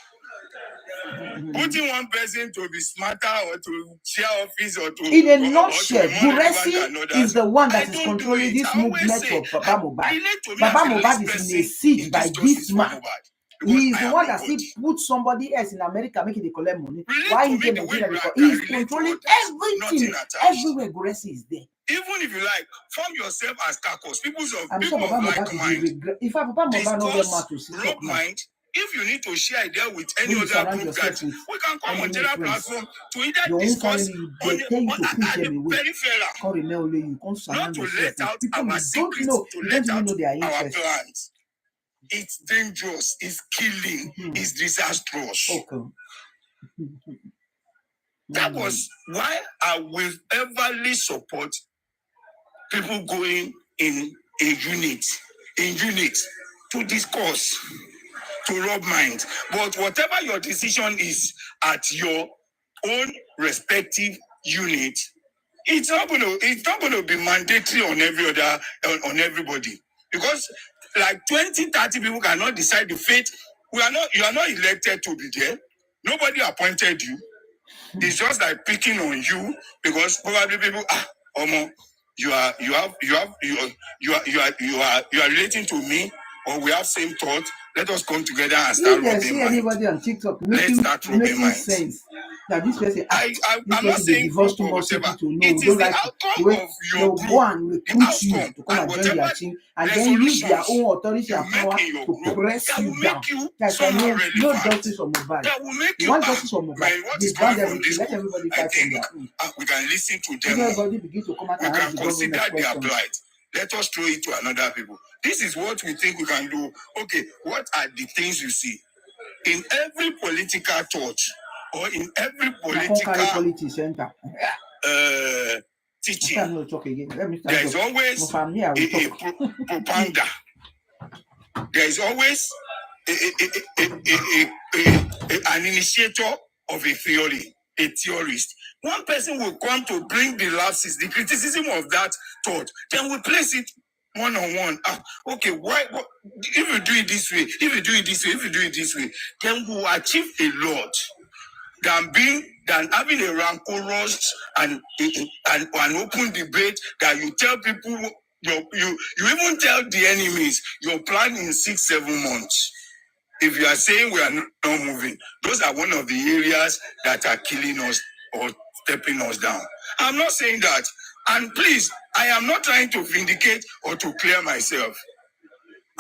Putting one person to be smarter or to share office or to in a nutshell, Buresi is the one that is controlling this movement for Baba Mohbad. Baba Mohbad is in a siege by this man. He is the one that still put somebody else in America making the collect money. Why is in Nigeria? Because he is controlling everything. Everywhere Buresi is there. Even if you like, form yourself as caucus. People I'm of sure Baba like Mohbad mind. will regret. If Baba Mohbad not get mad to sit up now. If you need to share idea with any other group that we can come on general platform to either discuss on the peripheral, not to let out our secrets, to let out our plans. It's dangerous, it's killing, it's disastrous. That was why I will everly support people going in a unit to discuss, to rub minds. But whatever your decision is at your own respective unit, it's not going to be mandatory on everybody. Because like 20, 30 people cannot decide the fate. You are not elected to be there. Nobody appointed you. It's just like picking on you because probably people you are relating to me, or we have same thought. Let us come together and start rubbing minds. Anybody on TikTok Let's start rubbing minds. Sense that this person, I'm not saying divorce too much people to know. It is the outcome of your group. Go and recruit you to come and join their team, and then use their own authority and power to press you down. That's no justice for Mohbad. That will make you want justice for Mohbad. They ban everything. Let everybody fight on their own. We can listen to them. Everybody begin to come out and ask the government questions. Let us throw it to another people. This is what we think we can do. Okay, what are the things you see in every political thought or in every political teaching? There is always a propaganda. There is always an initiator of a theory, a theorist. One person will come to bring the lapses, the criticism of that thought. Then we place it one-on-one. Okay, why? If you do it this way, if you do it this way, then we will achieve a lot than having a rancorous and an open debate that you tell people, you even tell the enemies your plan in 6-7 months. If you are saying we are not moving, those are one of the areas that are killing us or stepping us down. I'm not saying that. And please, I am not trying to vindicate or to clear myself.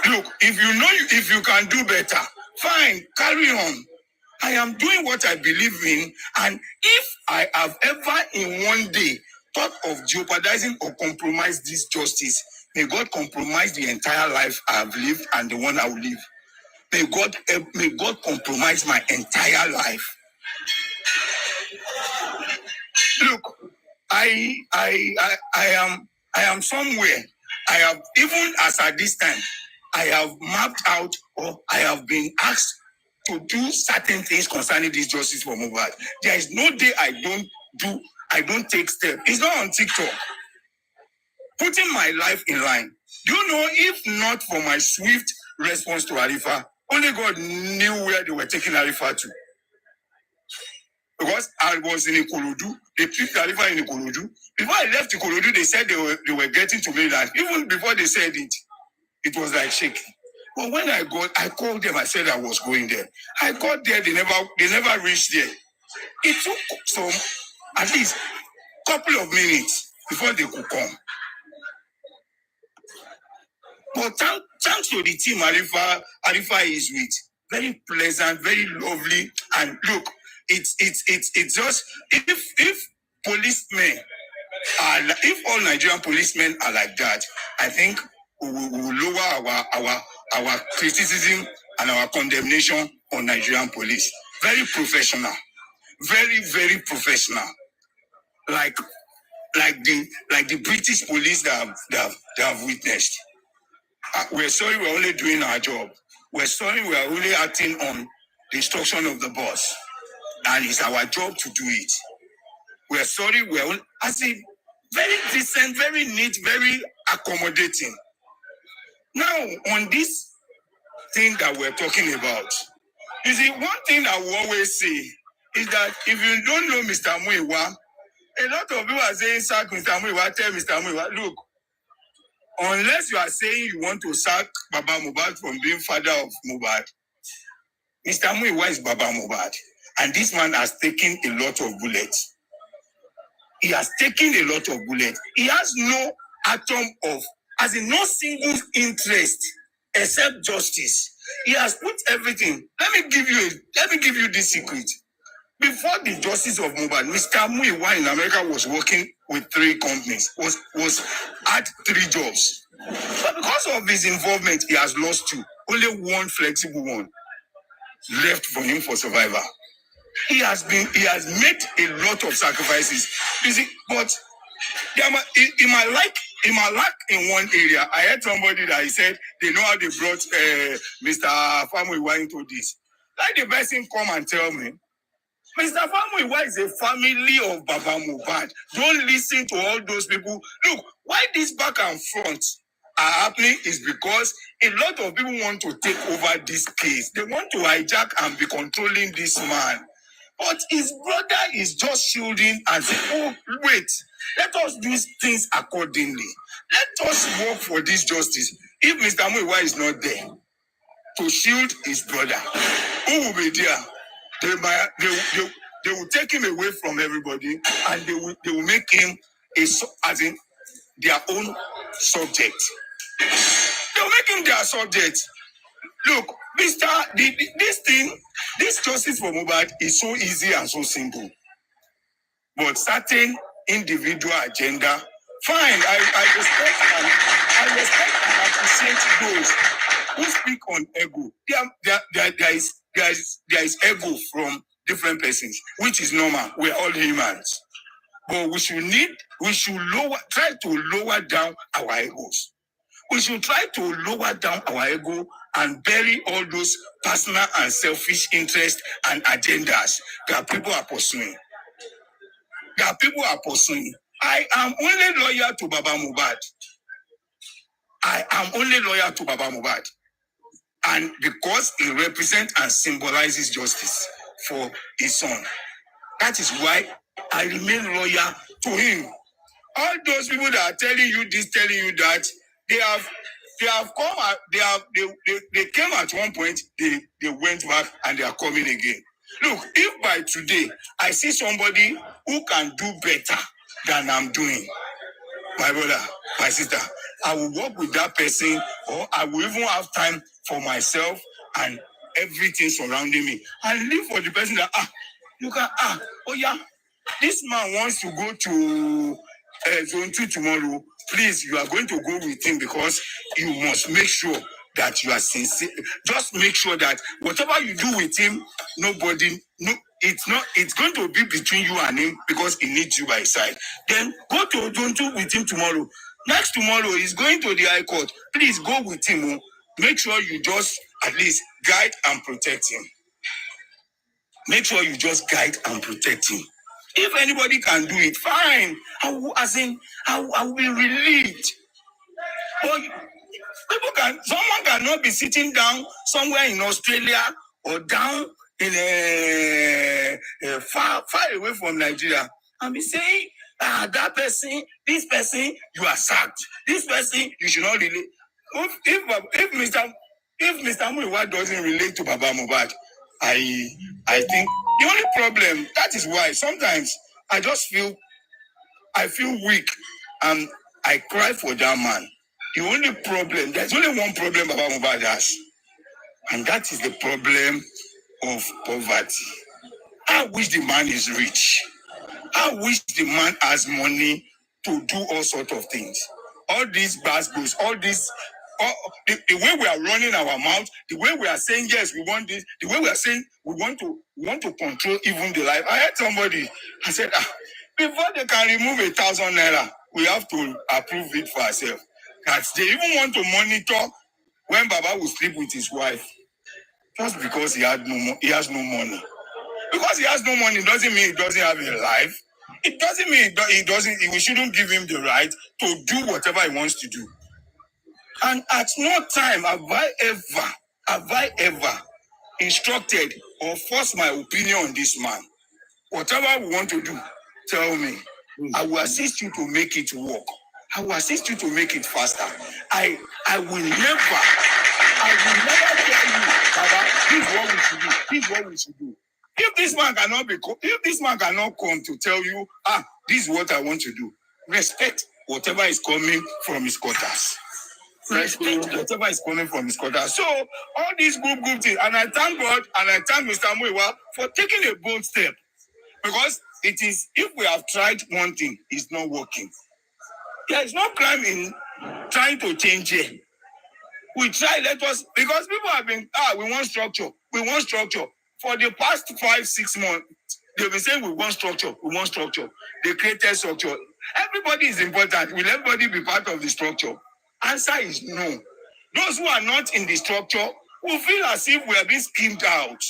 Look, if you can do better, fine, carry on. I am doing what I believe in, and if I have ever in one day thought of jeopardizing or compromise this justice, may God compromise the entire life I have lived and the one I will live. May God compromise my entire life. Look, I am somewhere. I have, even as at this time, I have mapped out or I have been asked to do certain things concerning this justice for Mohbad. There is no day I don't take steps. It's not on TikTok. Putting my life in line. Do you know, if not for my swift response to Arifa, only God knew where they were taking Arifa to. Because I was in Ikorodu, they picked Arifa in Ikorodu. Before I left Ikorodu, they said they were getting to Maryland. Even before they said it, it was like shaking. But when I called them, I said I was going there. I got there, they never reached there. It took some, at least, couple of minutes before they could come. But thanks to the team Arifa is with, very pleasant, very lovely, and look, it's just, if policemen are, if all Nigerian policemen are like that, I think we will lower our criticism and our condemnation on Nigerian police. Very professional, very, very professional, like the British police that have witnessed. We're sorry, we're only doing our job. We're sorry, we're only acting on the instruction of the boss, and it's our job to do it. We're sorry, we're only, as in, very decent, very neat, very accommodating. Now, on this thing that we're talking about, you see, one thing I will always say is that if you don't know Mr. Muiwa, a lot of people are saying, sack Mr. Muiwa, tell Mr. Muiwa, look, unless you are saying you want to sack Baba Mohbad from being father of Mohbad, Mr. Muiwa is Baba Mohbad. And this man has taken a lot of bullets. He has taken a lot of bullets. He has no atom of, as in no single interest except justice. He has put everything. Let me give you this secret. Before the justice of Mohbad, Mr. Muiwa in America was working with 3 companies, had 3 jobs. But because of his involvement, he has lost 2. Only one flexible one left for him for survival. He has made a lot of sacrifices. You see, but in my lack in one area, I heard somebody that he said they know how they brought Mr. Famuyiwa into this. Like the person come and tell me, Mr. Famuyiwa is a family of Baba Mohbad. Don't listen to all those people. Look, why this back and front are happening is because a lot of people want to take over this case. They want to hijack and be controlling this man. But his brother is just shielding and saying, oh, wait, let us do things accordingly. Let us work for this justice. If Mr. Muiwa is not there to shield his brother, who will be there? They will take him away from everybody, and they will make him as in their own subject. They will make him their subject. Look, this justice for Mohbad is so easy and so simple. But certain individual agenda, fine, I respect and appreciate those who speak on ego. There is ego from different persons, which is normal. We're all humans. But we should try to lower down our egos. We should try to lower down our ego and bury all those personal and selfish interests and agendas that people are pursuing. I am only loyal to Baba Mohbad. And because he represents and symbolizes justice for his son. That is why I remain loyal to him. All those people that are telling you this, telling you that, they have they have come. They came at one point. They went back and they are coming again. Look, if by today I see somebody who can do better than I'm doing, my brother, my sister, I will work with that person, or I will even have time for myself and everything surrounding me, and live for the person that you can oh yeah, this man wants to go to zone 2 tomorrow. Please, you are going to go with him because you must make sure that you are sincere. Just make sure that whatever you do with him, it's going to be between you and him because he needs you by his side. Then go to zone 2 with him tomorrow. Next tomorrow, he's going to the high court. Please go with him. Make sure you just at least guide and protect him. Make sure you just guide and protect him. If anybody can do it, fine. I will be relieved. But someone cannot be sitting down somewhere in Australia or down in far away from Nigeria and be saying, that person, this person, you are sacked. This person, you should not relate. If Mr. Muiwa doesn't relate to Baba Mohbad, I think the only problem, that is why sometimes I feel weak and I cry for that man. The only problem, there's only one problem Baba Mohbad has, and that is the problem of poverty. I wish the man is rich. I wish the man has money to do all sorts of things. All these baskets, the way we are running our mouth, the way we are saying yes, we want this, the way we are saying we want to control even the life. I heard somebody, I said, before they can remove 1,000 naira, we have to approve it for ourselves. That they even want to monitor when Baba will sleep with his wife, just because he has no money. Because he has no money doesn't mean he doesn't have a life. It doesn't mean we shouldn't give him the right to do whatever he wants to do. And at no time have I ever instructed or forced my opinion on this man. Whatever we want to do, tell me. I will assist you to make it work. I will assist you to make it faster. I will never tell you, Baba, this is what we should do. This is what we should do. If this man cannot come to tell you, this is what I want to do, respect whatever is coming from his quarters. Respect whatever is coming from his quarters. So all these good things, and I thank God and I thank Mr. Muiwa for taking a bold step, because it is, if we have tried one thing, it's not working. There is no crime in trying to change it. We try, because people have been, we want structure. For the past 5-6 months, they've been saying we want structure. They created structure. Everybody is important. Will everybody be part of the structure? Answer is no. Those who are not in the structure will feel as if we are being schemed out.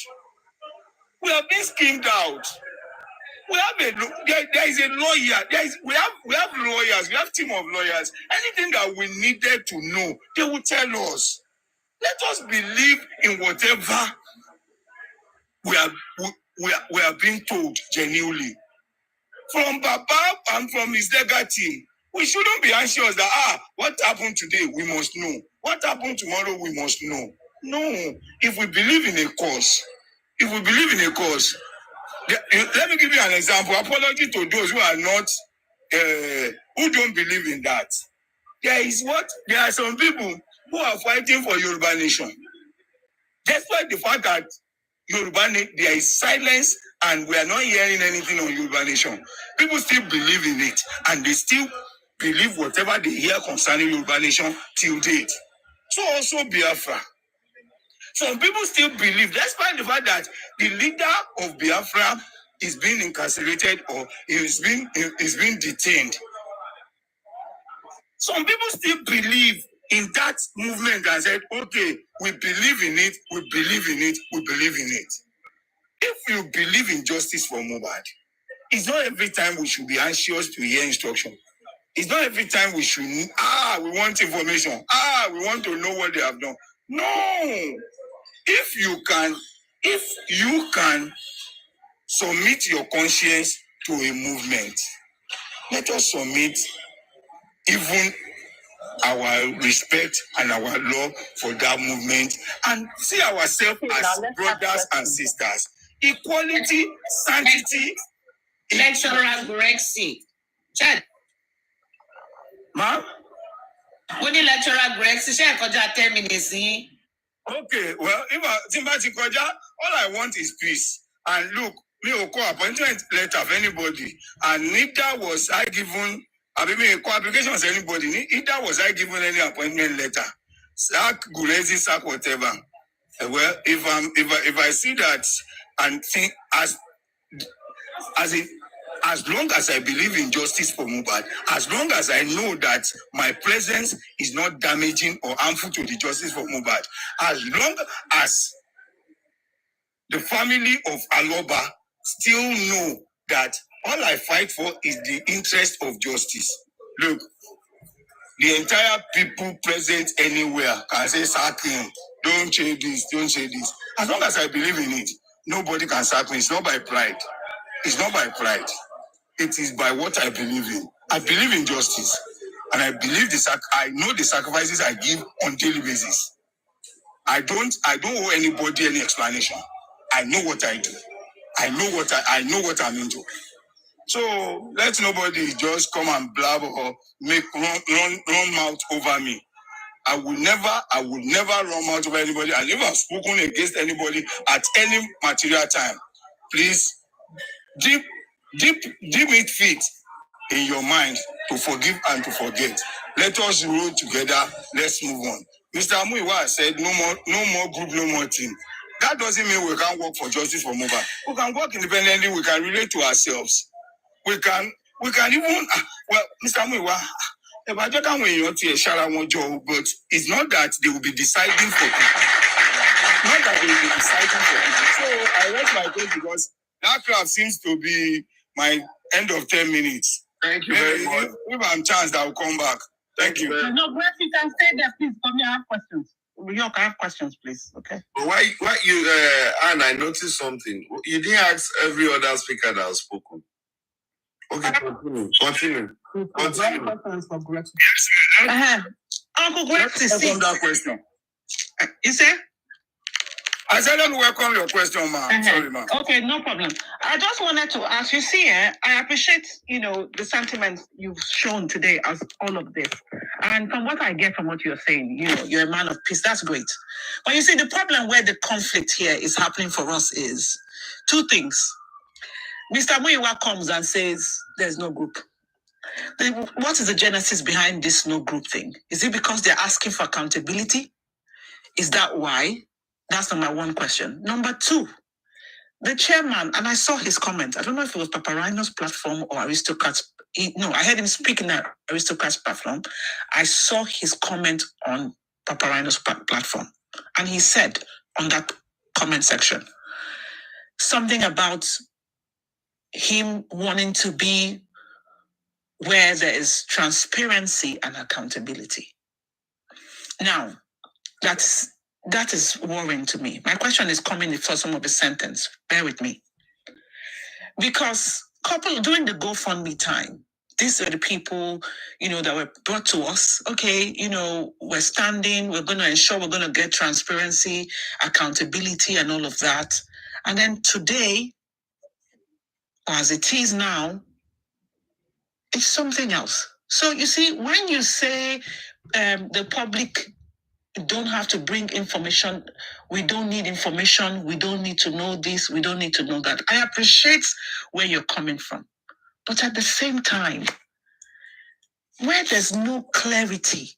We have there is a lawyer. We have lawyers. We have team of lawyers. Anything that we needed to know, they will tell us. Let us believe in whatever we are being told genuinely. From Baba and from his legal team, we shouldn't be anxious that, what happened today, we must know. What happened tomorrow, we must know. No. If we believe in a cause, let me give you an example. Apology to those who are not, who don't believe in that. There are some people who are fighting for Yoruba nation. Despite the fact that there is silence and we are not hearing anything on Yoruba nation, people still believe in it, and they still believe whatever they hear concerning Yoruba nation till date. So also Biafra. Some people still believe, despite the fact that the leader of Biafra is being incarcerated or is being detained. Some people still believe in that movement and said, okay, we believe in it. If you believe in justice for Mohbad, it's not every time we should be anxious to hear instruction. It's not every time we should, we want information. We want to know what they have done. No. If you can submit your conscience to a movement, let us submit even our respect and our love for that movement and see ourselves as brothers and sisters. Equality, sanctity. Lecturer Grexy. Chad. Ma'am? What the lecturer Grexy? Share 10 minutes. Okay, well, if Timbati Koja, all I want is peace. And look, me oko appointment letter of anybody, and neither was I given. I mean, co-application was anybody. Neither was I given any appointment letter. Sack, Gulezi, sack, whatever. Well, if I see that and think as long as I believe in justice for Mohbad, as long as I know that my presence is not damaging or harmful to the justice for Mohbad, as long as the family of Aloba still know that all I fight for is the interest of justice. Look, the entire people present anywhere can say, sack him, don't change this, don't change this. As long as I believe in it, nobody can sack me. It's not by pride. It's not by pride. It is by what I believe in. I believe in justice. And I believe I know the sacrifices I give on daily basis. I don't owe anybody any explanation. I know what I do. I know what I'm into. So let nobody just come and blab or make run mouth over me. I will never run mouth over anybody. I never have spoken against anybody at any material time. Please deep it fit in your mind to forgive and to forget. Let us roll together. Let's move on. Mr. Muiwa said, no more group, no more team. That doesn't mean we can't work for justice for Mohbad. We can work independently. We can relate to ourselves. We can even, well, Mr. Muiwa, but it's not that they will be deciding for people. Not that they will be deciding for people. So I rest my case because that crowd seems to be my end of 10 minutes. Thank you very much. If I'm chance, I'll come back. Thank you. No, Greg, you can stay there, please. Come here, I have questions. You can have questions, please. Okay. But why you, Anne, I noticed something. You didn't ask every other speaker that has spoken. Okay, continue. For Greg. Uncle Greg, Welcome that question. You said? I said, let me welcome your question, ma'am. Sorry, ma'am. Okay, no problem. I just wanted to ask you, see, I appreciate, the sentiments you've shown today as all of this. And from what I get from what you're saying, you're a man of peace. That's great. But you see, the problem where the conflict here is happening for us is two things. Mr. Muiwa comes and says, there's no group. What is the genesis behind this no group thing? Is it because they're asking for accountability? Is that why? That's number one question. Number two, the chairman, and I saw his comment. I don't know if it was Papa Rhino's platform or Aristocrats. I heard him speak in the Aristocrats platform. I saw his comment on Papa Rhino's platform. And he said on that comment section, something about him wanting to be where there is transparency and accountability. Now, that is worrying to me. My question is coming before some of the sentence. Bear with me. Because during the GoFundMe time, these are the people, that were brought to us. Okay, we're standing, we're going to ensure we're going to get transparency, accountability, and all of that. And then today, as it is now, it's something else. So you see, when you say the public don't have to bring information, we don't need information, we don't need to know this, we don't need to know that. I appreciate where you're coming from. But at the same time, where there's no clarity,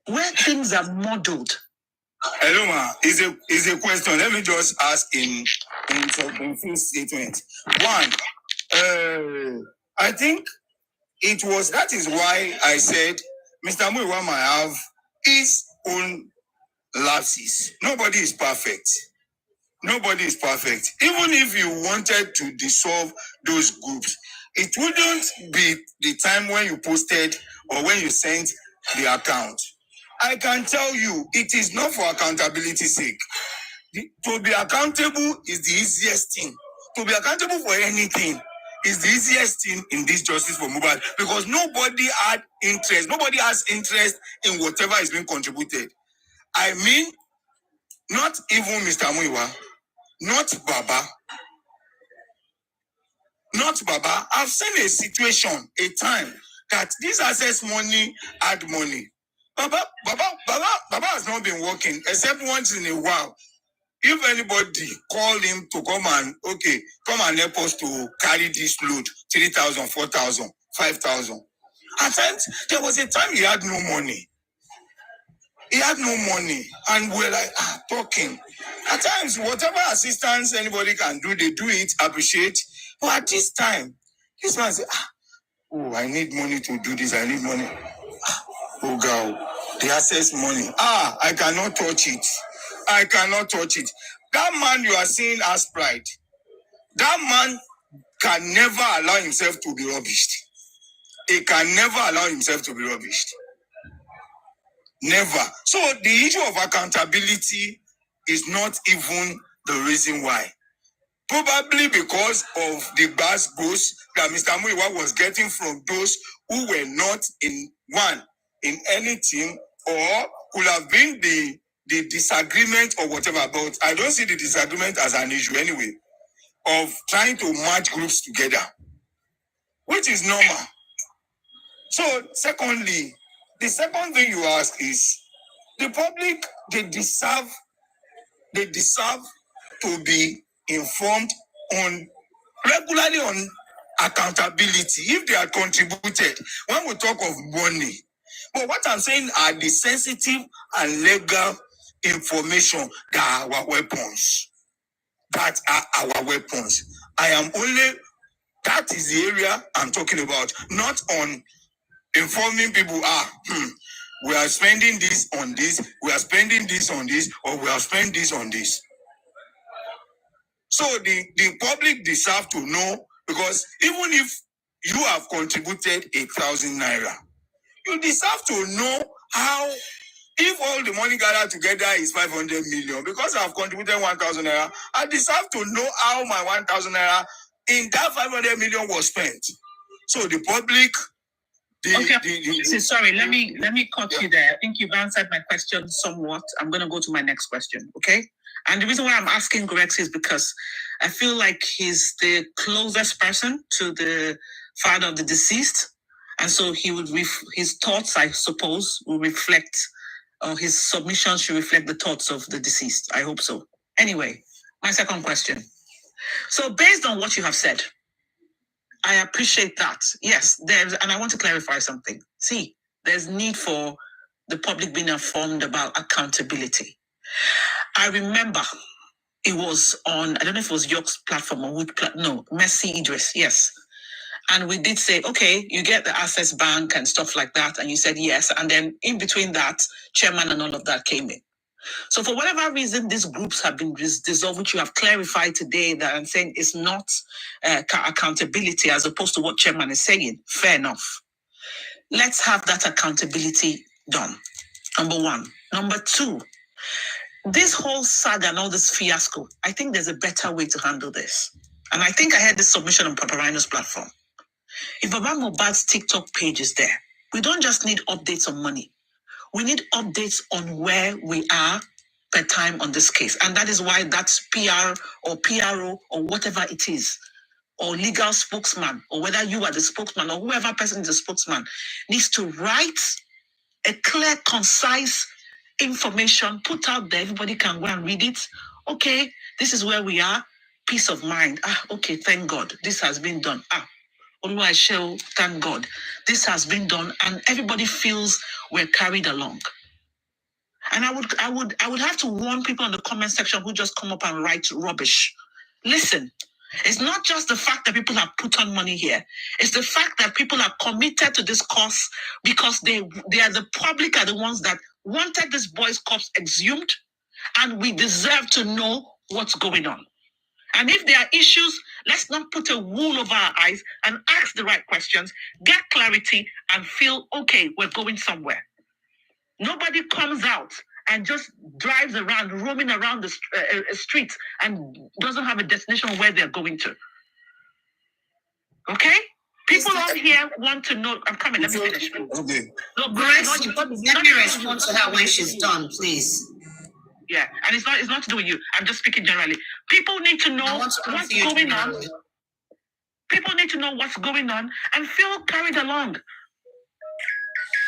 where things are muddled. Hello, ma. Is a question. Let me just ask in few statements. One, I think that is why I said Mr. Muiwa might have his own lapses. Nobody is perfect. Nobody is perfect. Even if you wanted to dissolve those groups, it wouldn't be the time when you posted or when you sent the account. I can tell you, it is not for accountability's sake. To be accountable is the easiest thing. To be accountable for anything is the easiest thing in this justice for Mohbad because nobody had interest. Nobody has interest in whatever is being contributed. I mean, not even Mr. Muiwa, not Baba. Not Baba. I've seen a situation, a time that this access money had money. Baba has not been working except once in a while. If anybody call him to come and help us to carry this load, 3,000, 4,000, 5,000. At times, there was a time he had no money. He had no money. And we're like, talking. At times, whatever assistance anybody can do, they do it, appreciate. But at this time, this man said, I need money to do this. I need money. Oh, God, the access money. I cannot touch it. I cannot touch it. That man you are seeing has pride. That man can never allow himself to be rubbished. He can never allow himself to be rubbished. Never. So the issue of accountability is not even the reason why. Probably because of the bass goes that Mr. Muiwa was getting from those who were not in any team, or could have been the disagreement or whatever. But I don't see the disagreement as an issue anyway, of trying to match groups together, which is normal. So, secondly, the second thing you ask is, the public, they deserve to be informed regularly on accountability if they are contributed. When we talk of money, but what I'm saying are the sensitive and legal information that are our weapons. That are our weapons. That is the area I'm talking about, not on informing people, we are spending this on this, we are spending this on this, or we are spending this on this. So the public deserve to know, because even if you have contributed 1,000 naira, you deserve to know how, if all the money gathered together is 500 million, because I've contributed 1,000 naira, I deserve to know how my 1,000 naira in that 500 million was spent. So the public, sorry, let me cut you there. I think you've answered my question somewhat. I'm going to go to my next question, okay? And the reason why I'm asking Grex is because I feel like he's the closest person to the father of the deceased. And so he would his thoughts, I suppose, will reflect, or his submission should reflect the thoughts of the deceased. I hope so. Anyway, my second question. So based on what you have said, I appreciate that. Yes, and I want to clarify something. See, there's need for the public being informed about accountability. I remember it was on, I don't know if it was York's platform or which Mercy Idris, yes. And we did say, okay, you get the Access Bank and stuff like that. And you said yes. And then in between that, chairman and all of that came in. So for whatever reason, these groups have been dissolved, which you have clarified today that I'm saying is not accountability as opposed to what chairman is saying. Fair enough. Let's have that accountability done. Number one. Number two, this whole saga and all this fiasco, I think there's a better way to handle this. And I think I had this submission on Papa Rhino's platform. If Baba Mohbad's TikTok page is there, we don't just need updates on money. We need updates on where we are per time on this case. And that is why that's PR or PRO or whatever it is, or legal spokesman, or whether you are the spokesman or whoever person is the spokesman, needs to write a clear, concise information, put out there, everybody can go and read it. Okay, this is where we are. Peace of mind. Okay, thank God. This has been done. Thank God. This has been done, and everybody feels we're carried along. And I would have to warn people in the comment section who just come up and write rubbish. Listen, it's not just the fact that people have put on money here. It's the fact that people are committed to this cause because they are the public, are the ones that wanted this boy's corpse exhumed, and we deserve to know what's going on. And if there are issues, let's not put a wool over our eyes and ask the right questions, get clarity, and feel, okay, we're going somewhere. Nobody comes out and just drives around, roaming around the streets and doesn't have a destination where they're going to. Okay? People out here want to know. I'm coming. Let me finish. Okay. No, Grace, let me respond to her when she's done, please. Yeah, and it's not to do with you. I'm just speaking generally. People need to know what's going on. People need to know what's going on and feel carried along.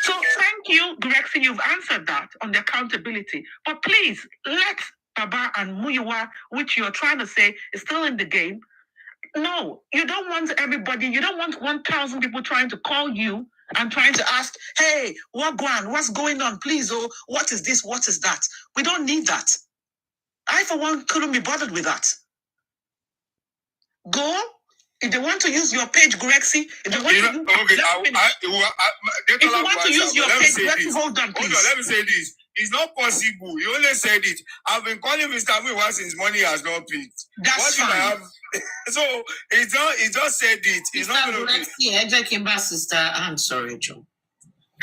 So thank you, Grexy. You've answered that on the accountability. But please, let Baba and Muyiwa, which you're trying to say is still in the game. No, you don't want everybody, you don't want 1,000 people trying to call you and trying to ask, hey, what's going on? Please, oh, what is this? What is that? We don't need that. I, for one, couldn't be bothered with that. Go. If they want to use your page, Grexy, if they want to use your page, Grexy, hold on, please. Hold on, let me say this. It's not possible. You only said it. I've been calling Mr. Muyiwa since money has not paid. That's fine. So he just said it. It's not going to be. Sister, I'm sorry, Joe.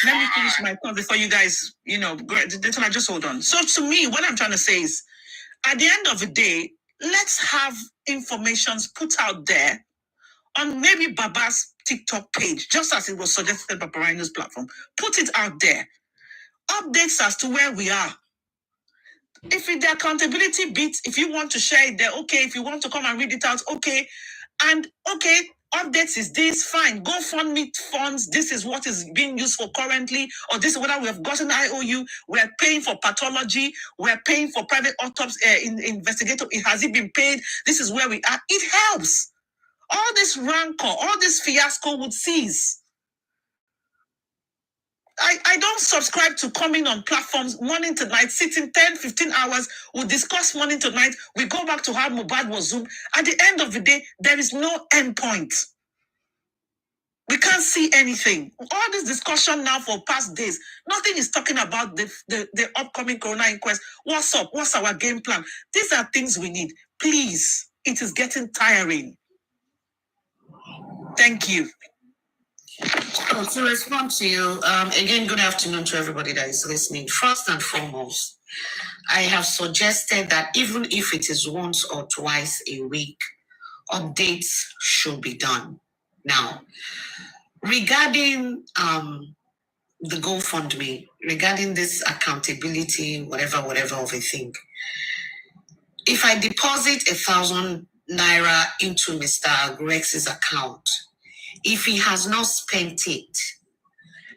Let me finish my point before you guys, just hold on. So to me, what I'm trying to say is, at the end of the day, let's have information put out there on maybe Baba's TikTok page, just as it was suggested by Barino's platform. Put it out there. Updates as to where we are. If the accountability bit, if you want to share it there, okay. If you want to come and read it out, okay. And okay, updates is this, fine. GoFundMe funds, this is what is being used for currently, or this is whether we have gotten IOU, we're paying for pathology, we're paying for private autopsy, investigator, has it been paid? This is where we are. It helps. All this rancor, all this fiasco would cease. I don't subscribe to coming on platforms morning to night, sitting 10, 15 hours. We'll discuss morning to night. We go back to how Mohbad was Zoom. At the end of the day, there is no end point. We can't see anything. All this discussion now for past days, nothing is talking about the upcoming corona inquest. What's up? What's our game plan? These are things we need. Please, it is getting tiring. Thank you. So to respond to you, again, good afternoon to everybody that is listening. First and foremost, I have suggested that even if it is once or twice a week, updates should be done. Now, regarding the GoFundMe, regarding this accountability, whatever of a thing, if I deposit 1,000 naira into Mr. Grex's account, if he has not spent it,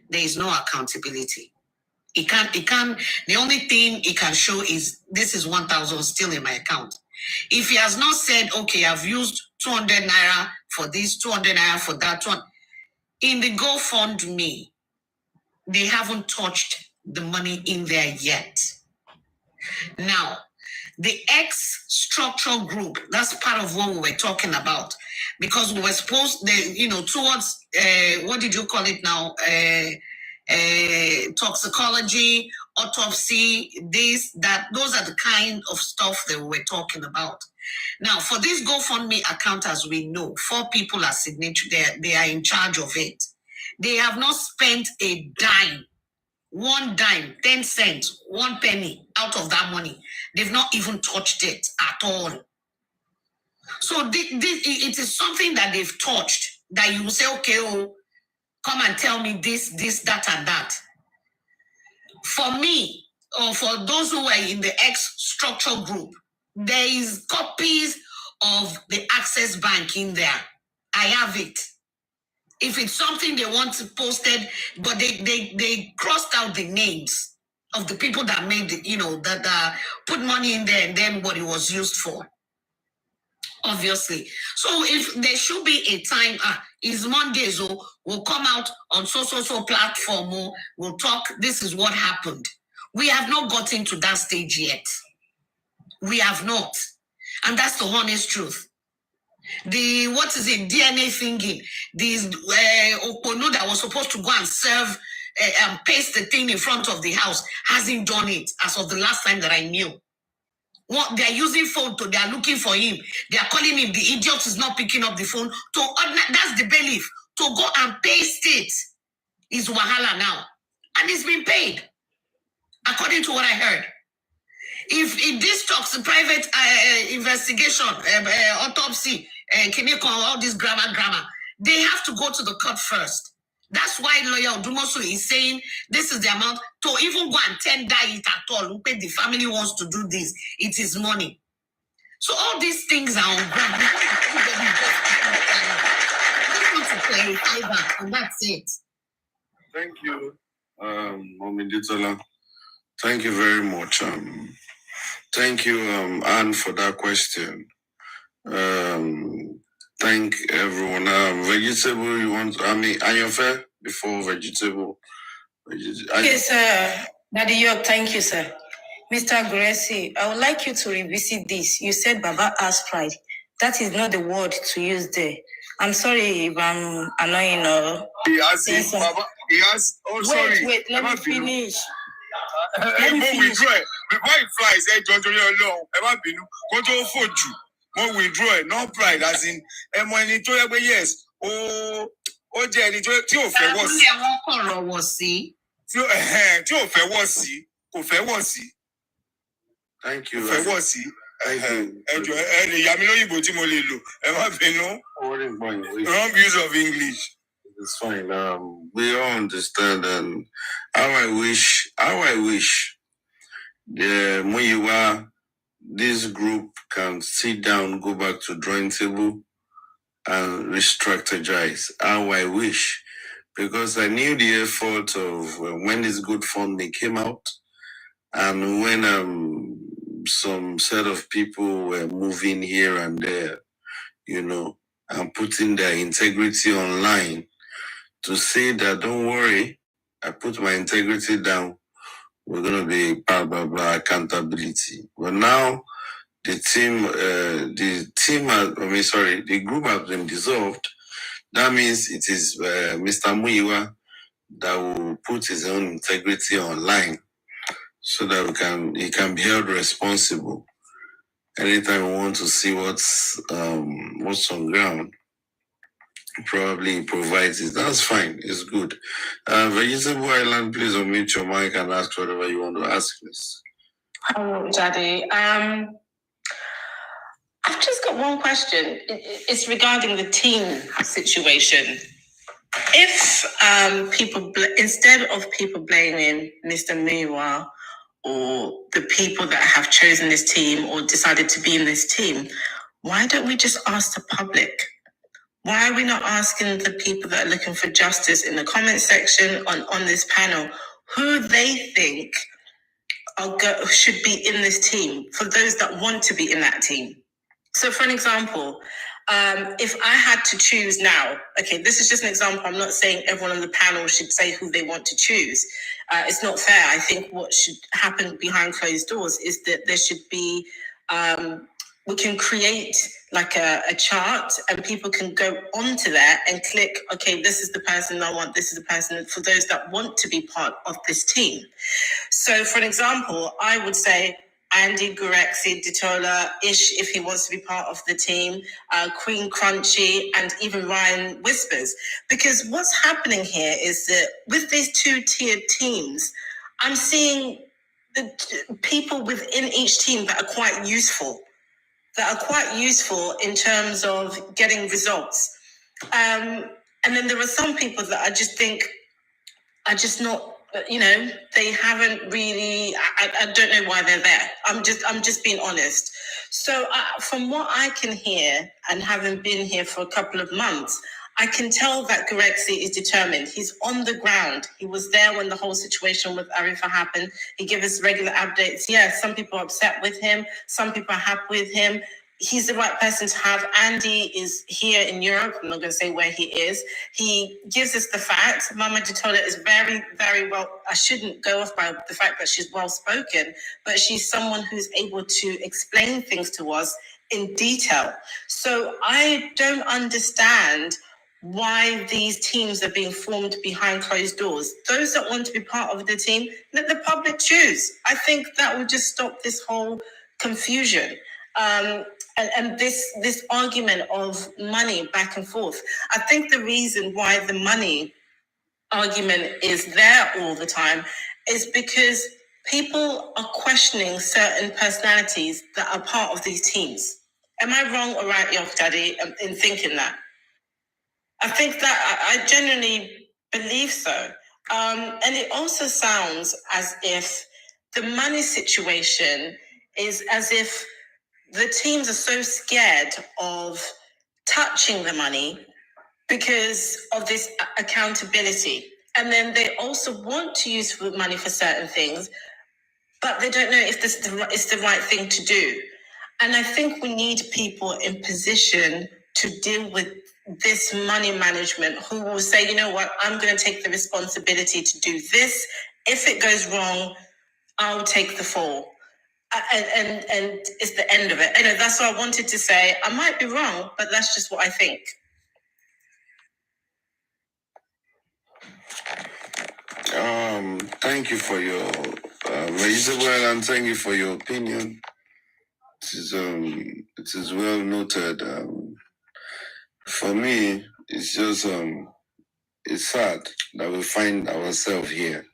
there is no accountability. He can't, the only thing he can show is this is 1,000 still in my account. If he has not said, okay, I've used 200 naira for this, 200 naira for that one, in the GoFundMe, they haven't touched the money in there yet. Now, the X structural group, that's part of what we were talking about. Because we were supposed, towards, what did you call it now? Toxicology, autopsy, this, that, those are the kind of stuff that we were talking about. Now, for this GoFundMe account, as we know, 4 people are signature, they are in charge of it. They have not spent a dime, 1 dime, 10 cents, 1 penny out of that money. They've not even touched it at all. So it is something that they've touched that you will say, okay, come and tell me this, that, and that. For me, or for those who are in the X structural group, there is copies of the Access Bank in there. I have it. If it's something they want to post it, but they crossed out the names of the people that made it, that put money in there and then what it was used for. Obviously. So if there should be a time, it's Monday, so we'll come out on so platform, we'll talk, this is what happened. We have not gotten to that stage yet. We have not. And that's the honest truth. DNA thinking, Opono that was supposed to go and serve and paste the thing in front of the house hasn't done it as of the last time that I knew. What they're using phone to, they're looking for him. They're calling him, the idiot is not picking up the phone. That's the belief. To go and paste it is wahala now. And it's been paid, according to what I heard. If this talks private investigation, autopsy, all this grammar, they have to go to the court first. That's why lawyer Odumosu is saying this is the amount to even go and tender it at all. The family wants to do this. It is money. So all these things are on ground. I just want to clarify that, and that's it. Thank you, Mommy Ditola. Thank you very much. Thank you, Anne, for that question. Thank everyone. Vegetable, you want? Ayofe before vegetable. Yes, sir. Daddy York, thank you, sir. Mr. Gracie, I would like you to revisit this. You said Baba has pride. That is not the word to use there. I'm sorry if I'm annoying or... He has Baba. He has... Oh, sorry. Wait, let me finish. Let me finish. Before it flies, John, go to food. More withdraw, no pride, as in, yes. Jenny, thank you. Wrong use of English. It's fine. We all understand, and how I wish the Muyiwa, this group can sit down, go back to drawing table, and re-strategize. How I wish, because I knew the effort of when this good funding came out, and when some set of people were moving here and there, and putting their integrity online to say that, don't worry, I put my integrity down, we're going to be blah, blah, blah, accountability. But now the group has been dissolved. That means it is Mr. Muyiwa that will put his own integrity online so that he can be held responsible. Anytime we want to see what's on ground, probably he provides it. That's fine. It's good. Vegetable Island, please unmute your mic and ask whatever you want to ask, please. Hello, Daddy. I've just got one question. It's regarding the team situation. If instead of people blaming Mr. Muyiwa or the people that have chosen this team or decided to be in this team, why don't we just ask the public? Why are we not asking the people that are looking for justice in the comment section on this panel who they think should be in this team, for those that want to be in that team? So for an example, if I had to choose now, okay, this is just an example. I'm not saying everyone on the panel should say who they want to choose. It's not fair. I think what should happen behind closed doors is that there should be, we can create like a chart and people can go onto that and click, okay, this is the person I want, this is the person for those that want to be part of this team. So for an example, I would say Andy Gurexi, Ditola, Ish, if he wants to be part of the team, Queen Crunchy, and even Ryan Whispers. Because what's happening here is that with these two-tiered teams, I'm seeing the people within each team that are quite useful in terms of getting results. And then there are some people that I just think are just not, they haven't really, I don't know why they're there. I'm just being honest. So from what I can hear, and having been here for a couple of months, I can tell that Gurexi is determined. He's on the ground. He was there when the whole situation with Arifa happened. He gives us regular updates. Yeah, some people are upset with him. Some people are happy with him. He's the right person to have. Andy is here in Europe. I'm not going to say where he is. He gives us the facts. Mama Ditola is very, very well. I shouldn't go off by the fact that she's well-spoken, but she's someone who's able to explain things to us in detail. So I don't understand why these teams are being formed behind closed doors. Those that want to be part of the team, let the public choose. I think that will just stop this whole confusion. And this argument of money back and forth. I think the reason why the money argument is there all the time is because people are questioning certain personalities that are part of these teams. Am I wrong or right, Yof Daddy, in thinking that? I think that I genuinely believe so. And it also sounds as if the money situation is as if the teams are so scared of touching the money because of this accountability. And then they also want to use the money for certain things, but they don't know if this is the right thing to do. And I think we need people in position to deal with this money management who will say, you know what, I'm going to take the responsibility to do this. If it goes wrong, I'll take the fall. And it's the end of it. Anyway, that's what I wanted to say. I might be wrong, but that's just what I think. Thank you for your Isabel, and thank you for your opinion. It is well noted. For me, it's just it's sad that we find ourselves here.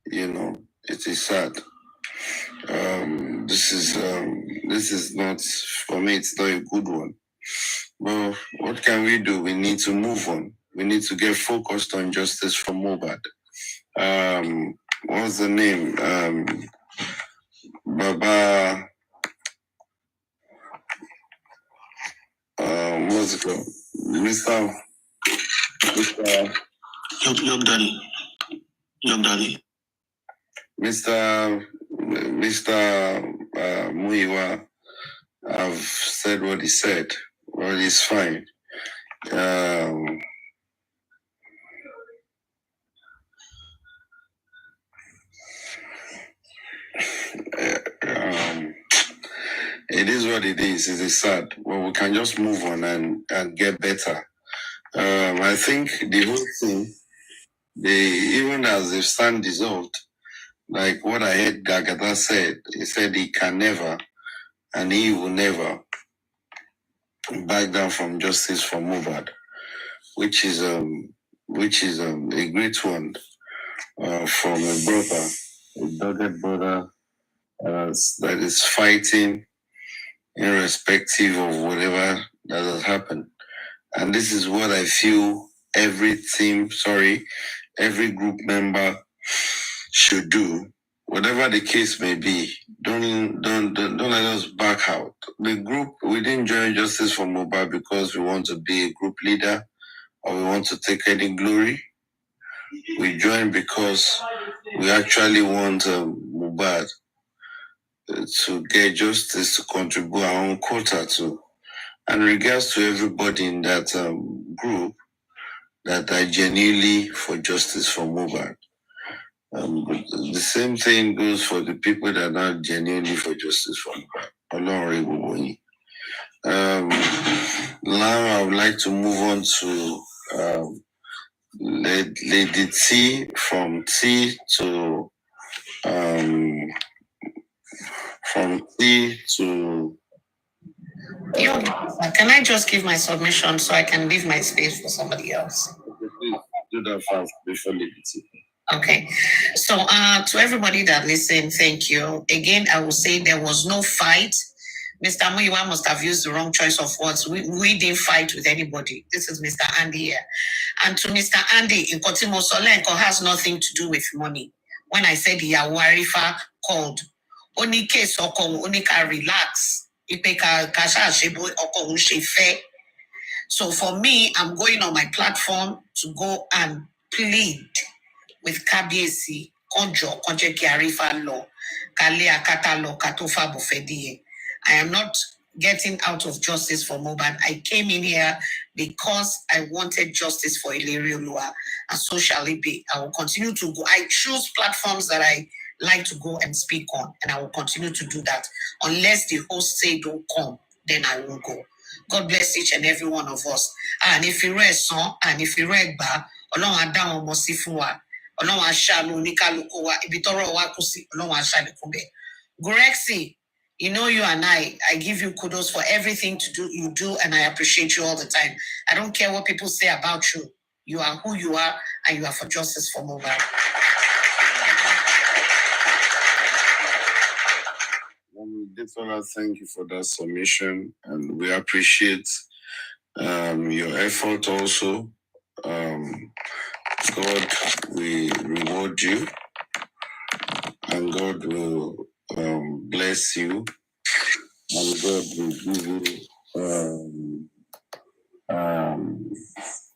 You know, it is sad. This is not, for me, it's not a good one. Well, what can we do? We need to move on. We need to get focused on justice for Mohbad. What's the name? Baba. What's it called? Mr. Young Daddy. Mr. Muiwa have said what he said. Well, it's fine. It is what it is. It is sad. Well, we can just move on and get better. I think the whole thing, even as they stand dissolved, like what I heard Gagata said, he said he can never and he will never back down from justice for Mohbad, which is a great one from a brother, a dogged brother that is fighting irrespective of whatever that has happened. And this is what I feel every group member should do. Whatever the case may be, don't let us back out. The group, we didn't join Justice for Mohbad because we want to be a group leader or we want to take any glory. We joined because we actually want Mohbad to get justice, to contribute our own quota to. And regards to everybody in that group that are genuinely for justice for Mohbad. The same thing goes for the people that are not genuinely for justice for Mohbad. Now I would like to move on to Lady T, from T to Can I just give my submission so I can leave my space for somebody else? Do that fast before Lady T. Okay. So to everybody that listened, thank you. Again, I will say there was no fight. Mr. Muiwa must have used the wrong choice of words. We didn't fight with anybody. This is Mr. Andy here. And to Mr. Andy, Nkotimo Solenko has nothing to do with money. When I said the Awarifa called, only case only can relax. So for me, I'm going on my platform to go and plead with KBC, Konjo Kiarifa law, Kalea Kata law, Katofa Bofedie. I am not getting out of justice for Mohbad. I came in here because I wanted justice for Illyrio Lua, and so shall it be. I will continue to go. I choose platforms that I like to go and speak on, and I will continue to do that. Unless the host say don't come, then I won't go. God bless each and every one of us. And if you read song, and if you read ba, Ọlọ́run á dá wọn mọ̀ sí fún wa. Ọlọ́run á ṣàánú oníkálukú wa. Ibi tọ́rọ̀ wa kù sí, Ọlọ́run á ṣàlékún bẹ̀. Gorexy, you know you and I give you kudos for everything you do, and I appreciate you all the time. I don't care what people say about you. You are who you are, and you are for justice for Mohbad. Thank you for that submission, and we appreciate your effort also. God will reward you, and God will bless you, and God will give you.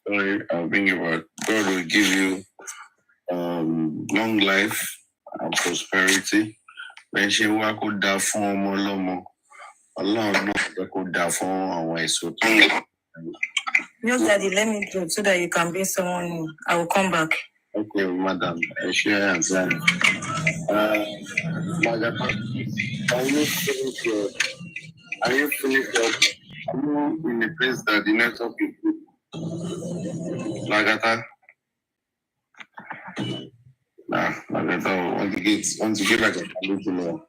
Sorry, I'll bring you back. God will give you long life and prosperity. When she work with that form or lomo, Allah knows could that form and why so. Just daddy, let me do so that you can bring someone in. I will come back. Okay, madam. I share answer. Madam, are you finished your? Are you finished your? Are you in the place that the network is good? Lagata. Nah, Lagata. Want to get like a little.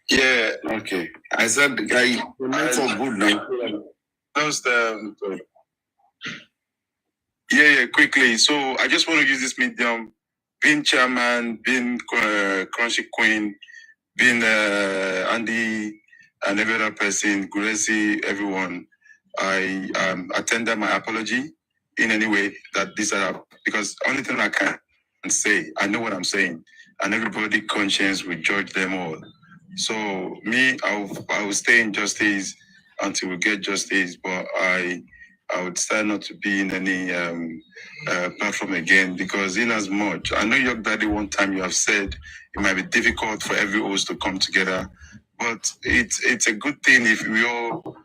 Yeah. Okay. I said the guy network good now. Just yeah, quickly. So I just want to use this medium, being chairman, being Crunchy Queen, being Andy and every other person, Guresi, everyone. I attended my apology in any way that these are, because only thing I can say, I know what I'm saying, and everybody conscience will judge them all. So me, I will stay in justice until we get justice, but I would start not to be in any platform again, because in as much, I know your daddy one time you have said it might be difficult for every host to come together, but it's a good thing if we all,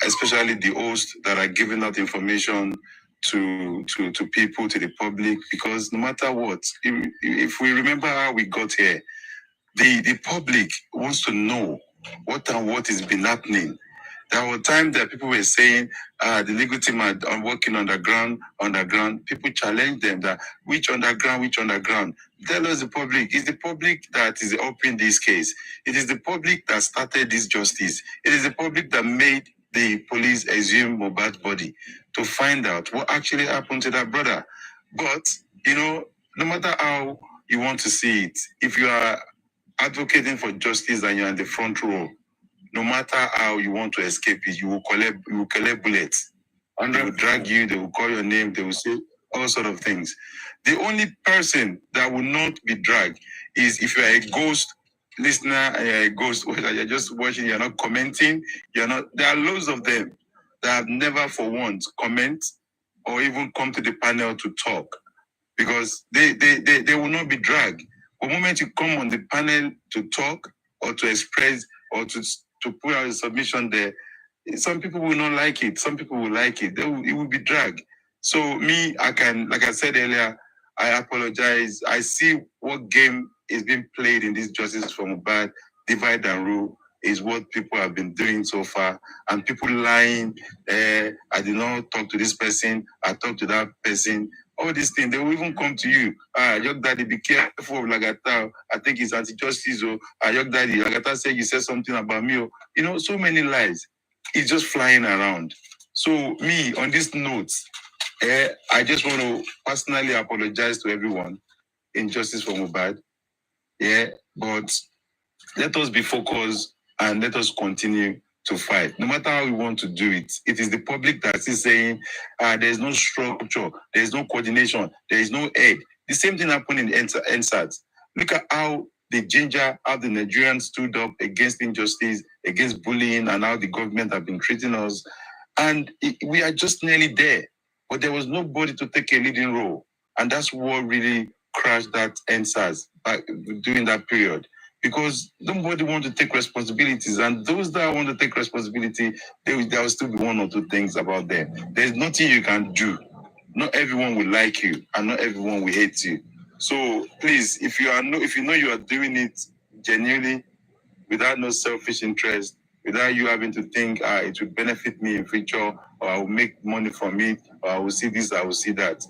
especially the hosts that are giving out information to people, to the public, because no matter what, if we remember how we got here, the public wants to know what has been happening. There were times that people were saying, the legal team are working underground. People challenge them that which underground? Tell us the public. It's the public that is opening this case. It is the public that started this justice. It is the public that made the police exhume Mohbad's body to find out what actually happened to that brother. But, no matter how you want to see it, if you are advocating for justice and you're in the front row, no matter how you want to escape it, you will collect bullets. And they will drag you, they will call your name, they will say all sort of things. The only person that will not be dragged is if you are a ghost listener, a ghost watcher, you're just watching, you're not commenting, there are loads of them that have never for once comment or even come to the panel to talk, because they will not be dragged. The moment you come on the panel to talk or to express or to put out a submission there, some people will not like it. Some people will like it. It will be dragged. So me, like I said earlier, I apologize. I see what game is being played in this justice for Mohbad, divide and rule, is what people have been doing so far. And people lying, I did not talk to this person, I talked to that person. All these things, they will even come to you. Your daddy, be careful of Lagata. I think it's anti-justice. Your daddy, Lagata said you said something about me. So many lies. It's just flying around. So me, on this note, I just want to personally apologize to everyone in Justice for Mohbad. But let us be focused and let us continue to fight. No matter how we want to do it, it is the public that is saying there's no structure, there's no coordination, there is no aid. The same thing happened in NSAT. Look at how the Nigerians stood up against injustice, against bullying, and how the government have been treating us. And we are just nearly there. But there was nobody to take a leading role. And that's what really crashed that NSAS during that period. Because nobody want to take responsibilities, and those that want to take responsibility, there will still be one or two things about them. There's nothing you can do. Not everyone will like you, and not everyone will hate you. So please, if you know you are doing it genuinely, without no selfish interest, without you having to think it will benefit me in future, or I will make money from it, or I will see this, I will see that,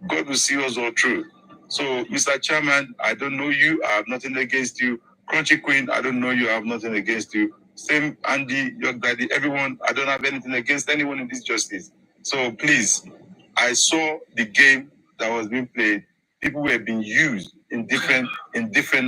God will see us all through. So, Mr. Chairman, I don't know you, I have nothing against you. Crunchy Queen, I don't know you, I have nothing against you. Same Andy, your daddy, everyone, I don't have anything against anyone in this justice. So please, I saw the game that was being played. People were being used in different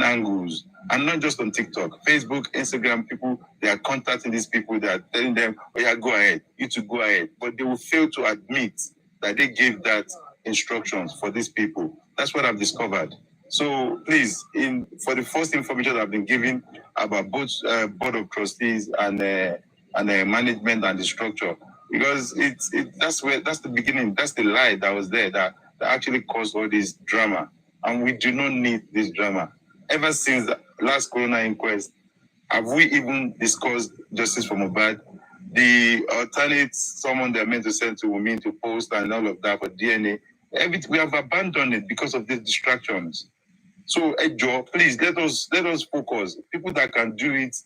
angles, And not just on TikTok, Facebook, Instagram, people, they are contacting these people, they are telling them, oh yeah, go ahead, you to go ahead. But they will fail to admit that they gave that instructions for these people. That's what I've discovered. So please, for the first information I've been given about both board of trustees and management and the structure, because that's the beginning, that's the lie that was there that actually caused all this drama, and we do not need this drama. Ever since the last Corona inquest, have we even discussed justice for Mohbad? The alternate, someone they're meant to send to Wunmi to post and all of that for DNA, we have abandoned it because of these distractions. So, Joe, please let us focus. People that can do it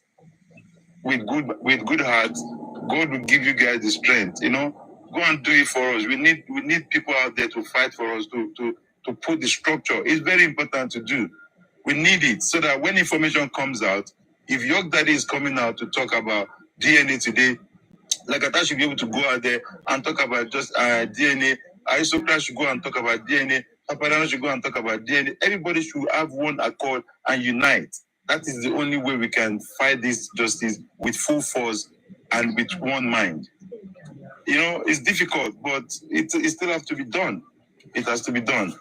with good hearts, God will give you guys the strength. Go and do it for us. We need people out there to fight for us to put the structure. It's very important to do. We need it so that when information comes out, if York Daddy is coming out to talk about DNA today, Lakata should be able to go out there and talk about just DNA. Isocrat should go and talk about DNA. Papadano should go and talk about DNA. Everybody should have one accord and unite. That is the only way we can fight this justice with full force and with one mind. It's difficult, but it still has to be done. It has to be done.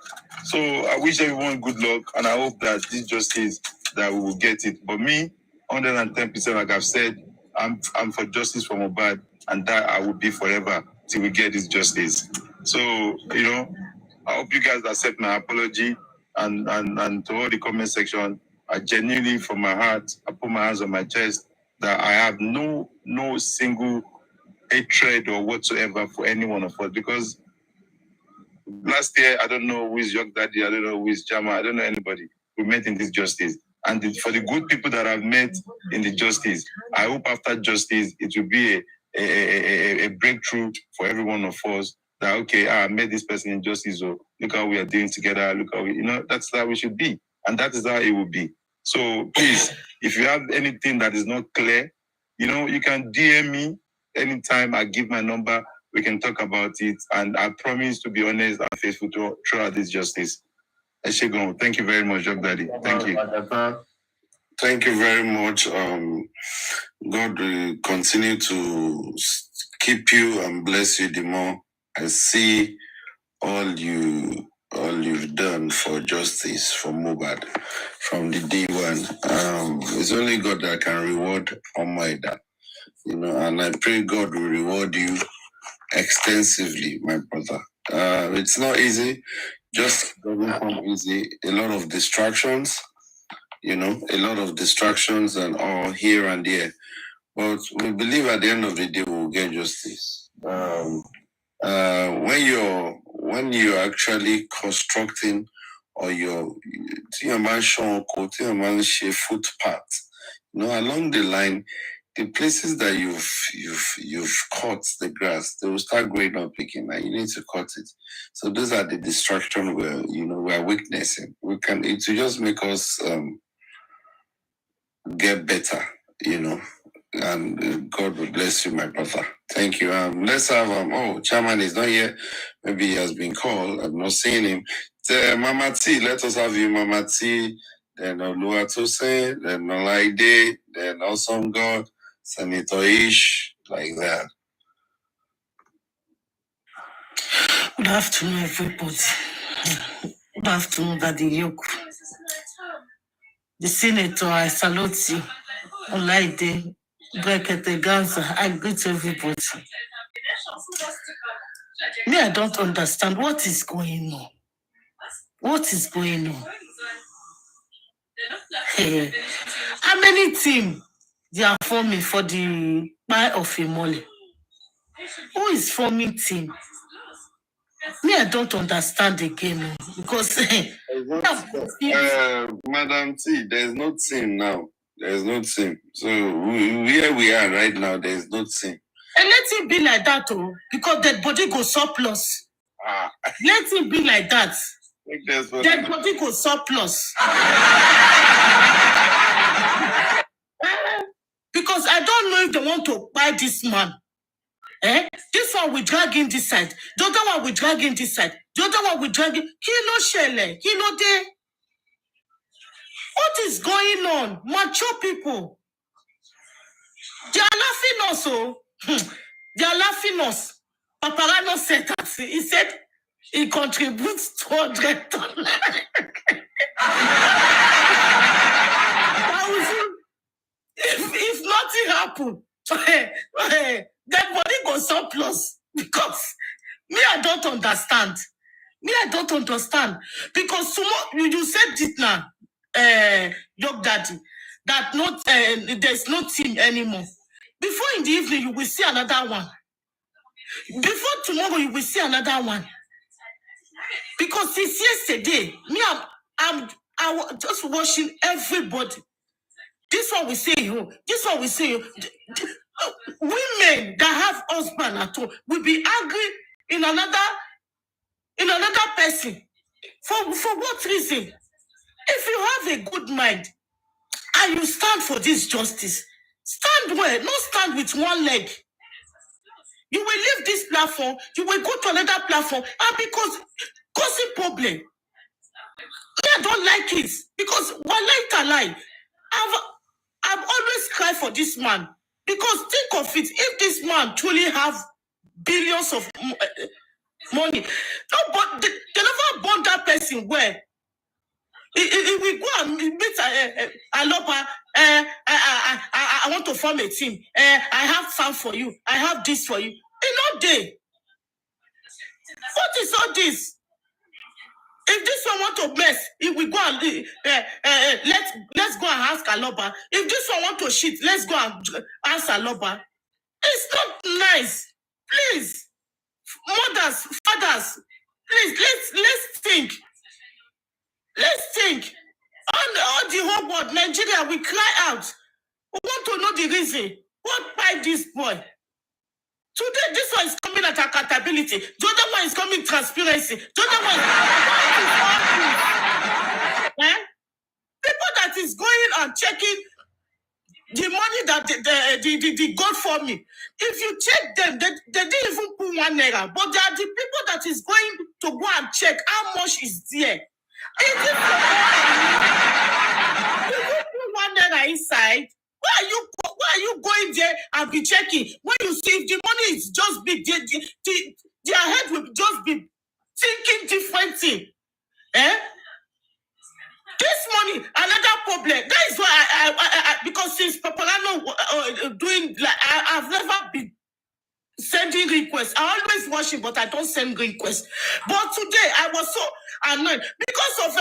So I wish everyone good luck, and I hope that this justice, that we will get it. But me, 110%, like I've said, I'm for justice for Mohbad, and that I will be forever till we get this justice. So, I hope you guys accept my apology, and to all the comment section, I genuinely, from my heart, I put my hands on my chest that I have no single hatred or whatsoever for any one of us, because last year, I don't know who is York Daddy, I don't know who is Chama, I don't know anybody who met in this justice. And for the good people that I've met in the justice, I hope after justice, it will be a breakthrough for every one of us that, okay, I met this person in justice, so look how we are doing together, look how that's how we should be. And that is how it will be. So please, if you have anything that is not clear, you can DM me anytime. I give my number. We can talk about it. And I promise to be honest and faithful throughout this justice. Eshegon, thank you very much, York Daddy. Thank you. Thank you very much. God will continue to keep you and bless you the more. I see all you've done for justice, for Mohbad, from the day one. It's only God that can reward Almighty, and I pray God will reward you extensively, my brother. It's not easy. Just doesn't come easy. A lot of distractions, a lot of distractions and all here and there. But we believe at the end of the day we'll get justice. When you're actually constructing or your footpath, along the line, the places that you've cut the grass, they will start growing up again, and you need to cut it. So those are the distractions we're witnessing. It will just make us get better, and God will bless you, my brother. Thank you. Let's have Chairman is not here. Maybe he has been called. I've not seen him. Mama T, let us have you, Mama T. Then Oluwatose, then Olaide, then Awesome God, Senator Ish, like that. Good afternoon, everybody. Good afternoon, Daddy Yoke. The Senator, I salute you. Olaide, Brekete Gaza, I greet everybody. Me, I don't understand what is going on. What is going on? Hey, how many teams they are forming for the buy of Imole? Who is forming team? Me, I don't understand the game because Madam T, there's no team now. There's no team. So where we are right now, there's no team. And let it be like that, because that body goes surplus. Let it be like that. That body goes surplus. Because I don't know if they want to buy this man. This one we drag in this side. The other one we drag in this side. The other one we drag in. He no shele. He no de. What is going on? Mature people. They are laughing us, oh. They are laughing us. Paparano said that. He said he contributes $200. If nothing happen, that body go surplus. Because me, I don't understand. Because you said it now, Dog Daddy, that there's no team anymore. Before in the evening, you will see another one. Before tomorrow, you will see another one. Because since yesterday, me, I'm just watching everybody. This one we say you. This one we say you. Women that have husband at home will be angry in another person. For what reason? If you have a good mind and you stand for this justice, stand well, not stand with one leg. You will leave this platform, you will go to another platform, and because causing problem. I don't like it because wallahi, I've always cried for this man because think of it, if this man truly have billions of money, no, but they never born that person well. If we go and meet Aloba, I want to form a team. I have farm for you. I have this for you. No day. What is all this? If this one want to mess, if we go and let's go and ask Aloba. If this one want to shit, let's go and ask Aloba. It's not nice. Please, mothers, fathers, please let's think. Let's think. On the whole world, Nigeria, we cry out. We want to know the reason. What by this boy? Today, this one is coming at accountability. The other one is coming transparency. The other one is people that is going and checking the money that the GoFundMe. If you check them, they didn't even put $1, but they are the people that is going to go and check how much is there. If you put $1 inside, why are you going there and be checking? When you see if the money is just big, their head will just be thinking different thing. This money, another problem. That is why I because since Paparano doing like I've never been sending requests. I always watch it, but I don't send requests. But today I was so annoyed because of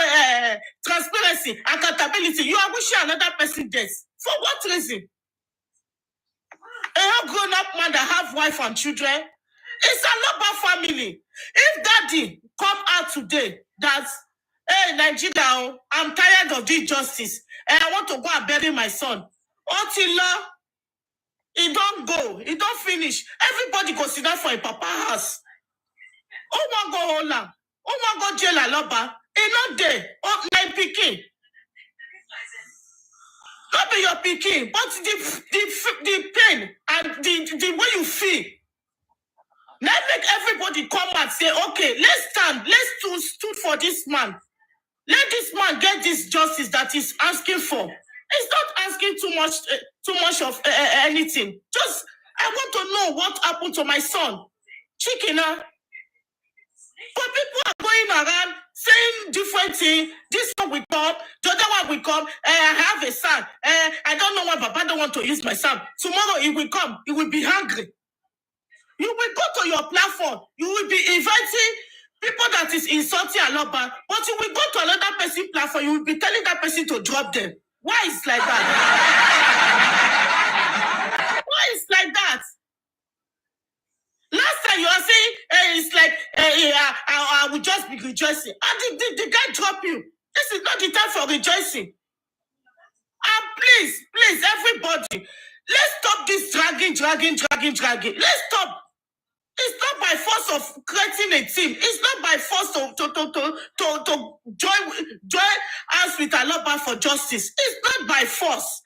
transparency, accountability. You are wishing another person death. For what reason? A grown-up man that have wife and children. It's a Aloba family. If daddy come out today that, hey, Nigeria, I'm tired of this justice and I want to go and bury my son. Otila, he don't go. He don't finish. Everybody go sit down for a papa house. Who want go Holland? Who want go jail Aloba? He not there. Oh, my pikin. Not be your pikin, but the pain and the way you feel. Now make everybody come and say, okay, let's stand. Let's stood for this man. Let this man get this justice that he's asking for. He's not asking too much of anything. Just, I want to know what happened to my son. Chicken, but people are going around saying different things. This one will come, the other one will come. I have a son. I don't know why Baba don't want to use my son. Tomorrow he will come. He will be hungry. You will go to your platform. You will be inviting people that is insulting Aloba, but you will go to another person's platform. You will be telling that person to drop them. Why is like that? Why is like that? Last time you are saying it's like I will just be rejoicing. And the guy drop you. This is not the time for rejoicing. And please, everybody, let's stop this dragging. Let's stop. It's not by force of creating a team. It's not by force to join us with Aloba for justice. It's not by force.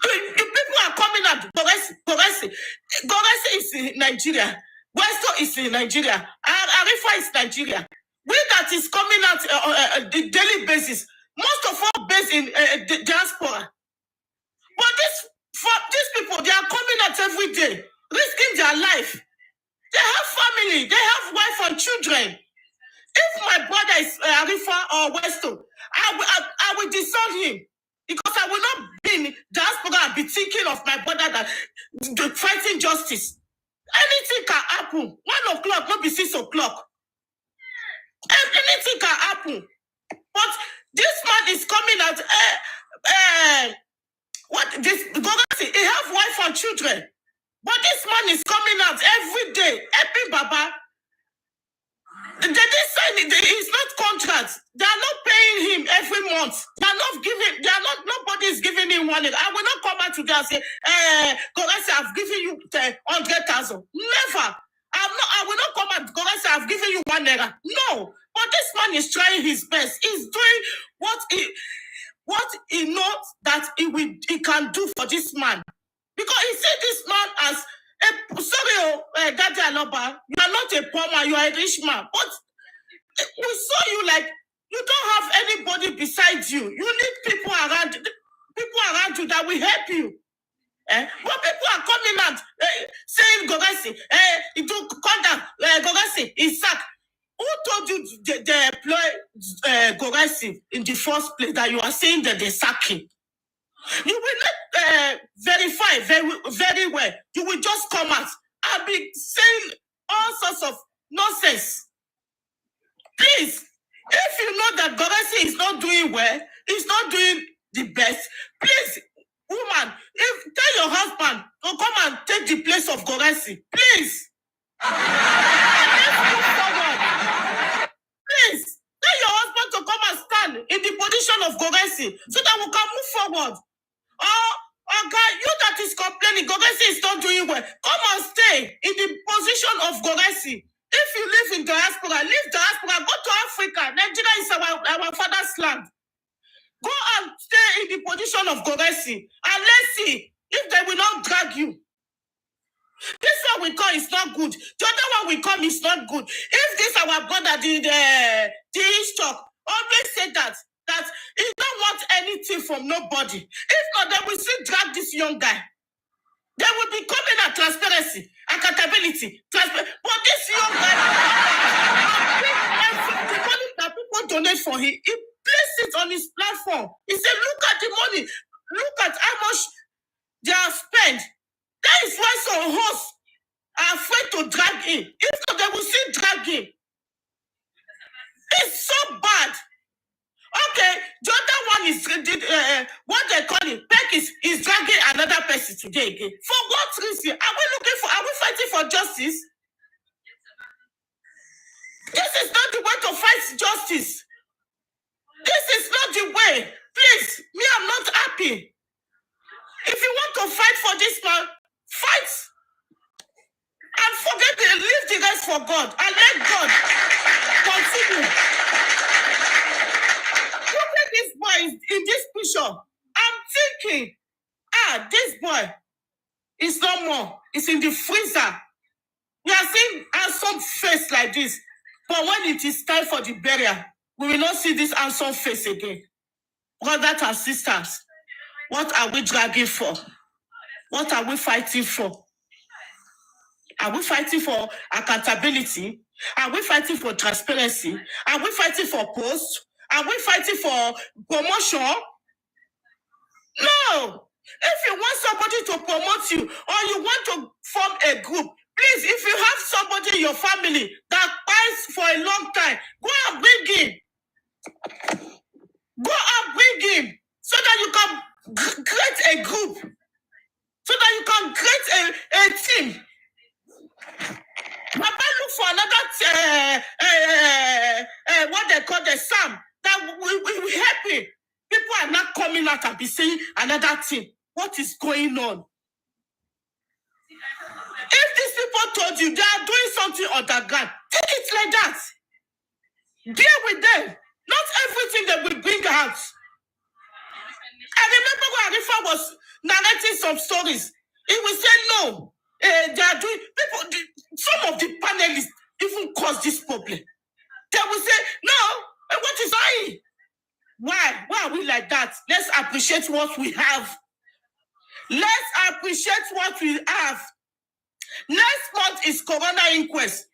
The people are coming at Goresi is in Nigeria. Westo is in Nigeria. Arifa is Nigeria. We that is coming out on a daily basis. most of all based in the diaspora. But these people, they are coming out every day, risking their life. They have family, they have wife and children. If my brother is Arifa or Westo, I will disown him. Because I will not be in diaspora and be thinking of my brother that fighting justice. Anything can happen. 1 o'clock, not be 6 o'clock. Anything can happen. But this man is coming out. Gogasi, he have wife and children. But this man is coming out every day, helping Baba. They didn't sign it. It's not contracts. They are not paying him every month. Nobody is giving him money. I will not come back today and say, Gogasi, I've given you 100,000. Never. I will not come back. Gogasi, I've given you 1 naira. No. But this man is trying his best. He's doing what he knows that he can do for this man. Because he said this man as Daddy Aloba, you are not a poor man, you are a rich man. But we saw you like you don't have anybody beside you. You need people around you that will help you. But people are coming out saying Gogasi, do contact Gogasi is sacked. Who told you they employ Gogasi in the first place that you are saying that they're sacking? You will not verify very well. You will just come out and be saying all sorts of nonsense. Please, if you know that Gogasi is not doing well, he's not doing the best, please, woman, tell your husband to come and take the place of Gogasi. Please. Let's move forward. Please, tell your husband to come and stand in the position of Gogasi so that we can move forward. Oh, God, you that is complaining, Gogasi is not doing well. Come and stay in the position of Gogasi. If you live in diaspora, leave diaspora, go to Africa. Nigeria is our father's land. Go and stay in the position of Gogasi. And let's see if they will not drag you. This one we call is not good. The other one we come is not good. If this our brother did the talk, always say that he don't want anything from nobody. If not, they will still drag this young guy. They will be coming at transparency, accountability, But this young guy, the money that people donate for him, he placed it on his platform. He said, look at the money. Look at how much they have spent. That is why some hosts are afraid to drag him. If not, they will still drag him. It's so bad. Okay, the other one is what they call it. Peck is dragging another person today again. For what reason? Are we fighting for justice? This is not the way to fight justice. This is not the way. Please, me, I'm not happy. If you want to fight for this man, fight. And forget leave the rest for God. And let God continue. Look at this boy in this picture. I'm thinking, this boy is no more. It's in the freezer. We are seeing handsome face like this. But when it is time for the burial, we will not see this handsome face again. Brothers and sisters, what are we dragging for? What are we fighting for? Are we fighting for accountability? Are we fighting for transparency? Are we fighting for posts? Are we fighting for promotion? No. If you want somebody to promote you or you want to form a group, please, if you have somebody in your family that fights for a long time, go and bring him. Go and bring him so that you can create a group, so that you can create a team. Papa look for another, what they call the Sam, that will help him. People are not coming out and be saying another thing. What is going on? If these people told you they are doing something on the ground, take it like that. Deal with them. Not everything they will bring out. I remember when Arifa was narrating some stories. He will say no. They are doing people. Some of the panelists even cause this problem. They will say no. What is I? Why? Why are we like that? Let's appreciate what we have. Let's appreciate what we have. Next month is Corona inquest.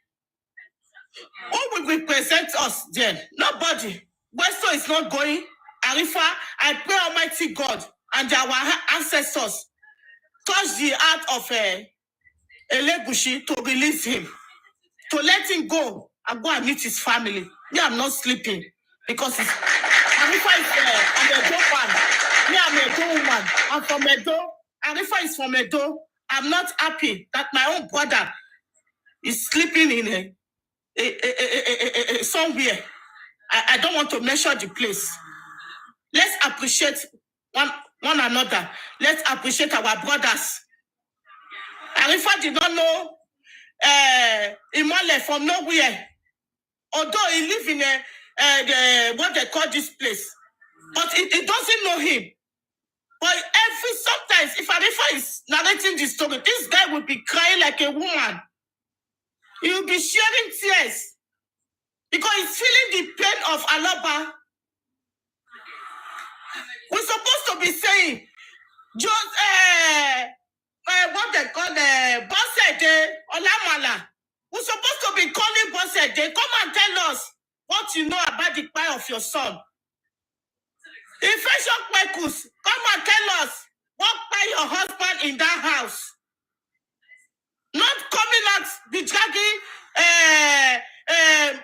Who will represent us then? Nobody. Westo is not going. Arifa, I pray Almighty God and our ancestors touch the heart of Elegushi to release him, to let him go and go and meet his family. Me, I'm not sleeping because Arifa is I'm a Edo man. Me, I'm a Edo woman. I'm from Edo. Arifa is from Edo. I'm not happy that my own brother is sleeping in somewhere. I don't want to measure the place. Let's appreciate one another. Let's appreciate our brothers. Arifa did not know Imole from nowhere. Although he lives in what they call this place. But it doesn't know him. But sometimes, if Arifa is narrating the story, this guy will be crying like a woman. He will be shedding tears. Because he's feeling the pain of Alaba. We're supposed to be saying, just what they call Bosede Olamala. We're supposed to be calling Bosede. Come and tell us what you know about the cry of your son. Infection Kwekus, come and tell us what by your husband in that house. Not coming at the dragging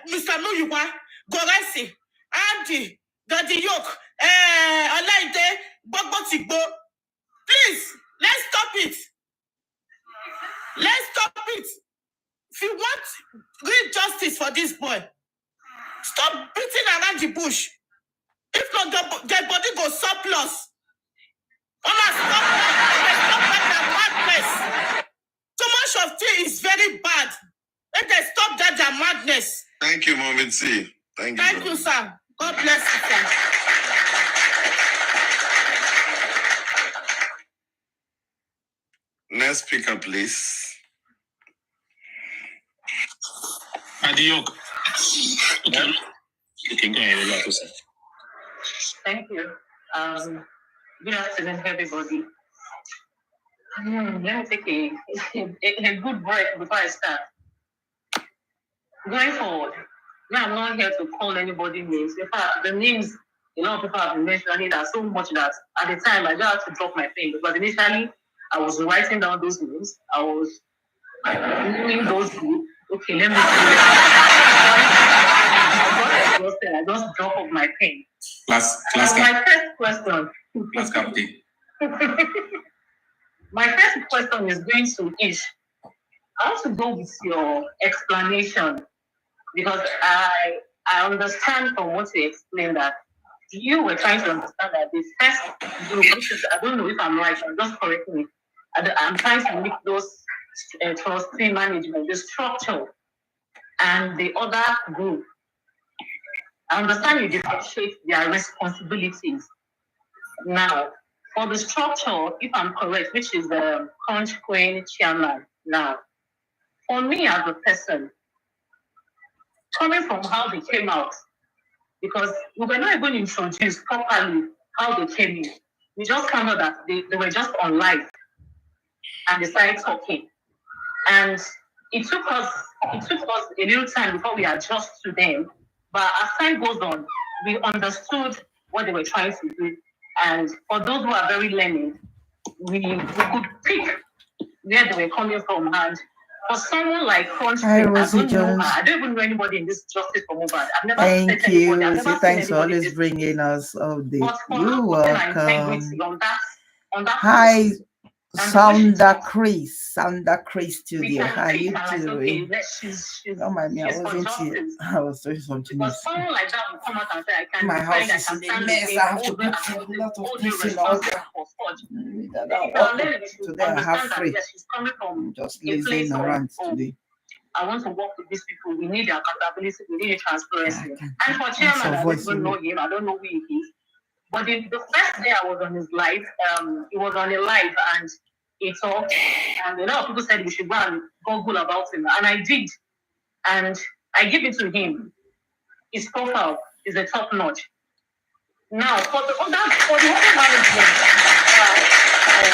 Mr. Nuyuwa, Goresi, Andy, Daddy Yoke, Olaide, Bobotigbo. Please, let's stop it. Let's stop it. If you want real justice for this boy, stop beating around the bush. If not, their body goes surplus. Stop that madness. So much of tea is very bad. Let them stop that their madness. Thank you, Mom C. Thank you. Thank you, sir. God bless you, sir. Next speaker, please. Adiok. Okay. You can go ahead. Thank you. Good afternoon, everybody. Let me take a good break before I start. Going forward, I'm not here to call anybody names. In fact, the names a lot of people have been mentioning are so much that at the time I just had to drop my pen because initially I was writing down those names. I was naming those groups. Okay, let me see. I just dropped off my pen. My first question. Class captain. My first question is going to Ish. I want to go with your explanation because I understand from what you explained that you were trying to understand that the first group, which is, I don't know if I'm right, just correct me. I'm trying to make those trustee management, the structure, and the other group. I understand you differentiate their responsibilities. Now, for the structure, if I'm correct, which is the Crunch Queen chairman now, for me as a person, coming from how they came out, because we were not even introduced properly how they came in. We just found out that they were just on live and they started talking. And it took us a little time before we adjust to them. But as time goes on, we understood what they were trying to do. And for those who are very learned, we could pick where they were coming from. And for someone like Crunch, I don't even know anybody in this justice for Mobile. I've never Thank you. Thanks for always bringing us updates. You're welcome. Hi, Sounder Chris Studio. How you doing? Oh my me, I wasn't here. I was doing something else. Someone like that will come out and say, I can My house is in a mess. I have to put a lot of things in order. Today I have free. I'm just lazing around today. I want to work with these people. We need accountability. We need transparency. And for chairman, I don't even know him. I don't know who he is. But the first day I was on his live, he was on a live and he talked. And a lot of people said we should go and Google about him. And I did. And I give it to him. His profile is a top notch. Now, for the other management,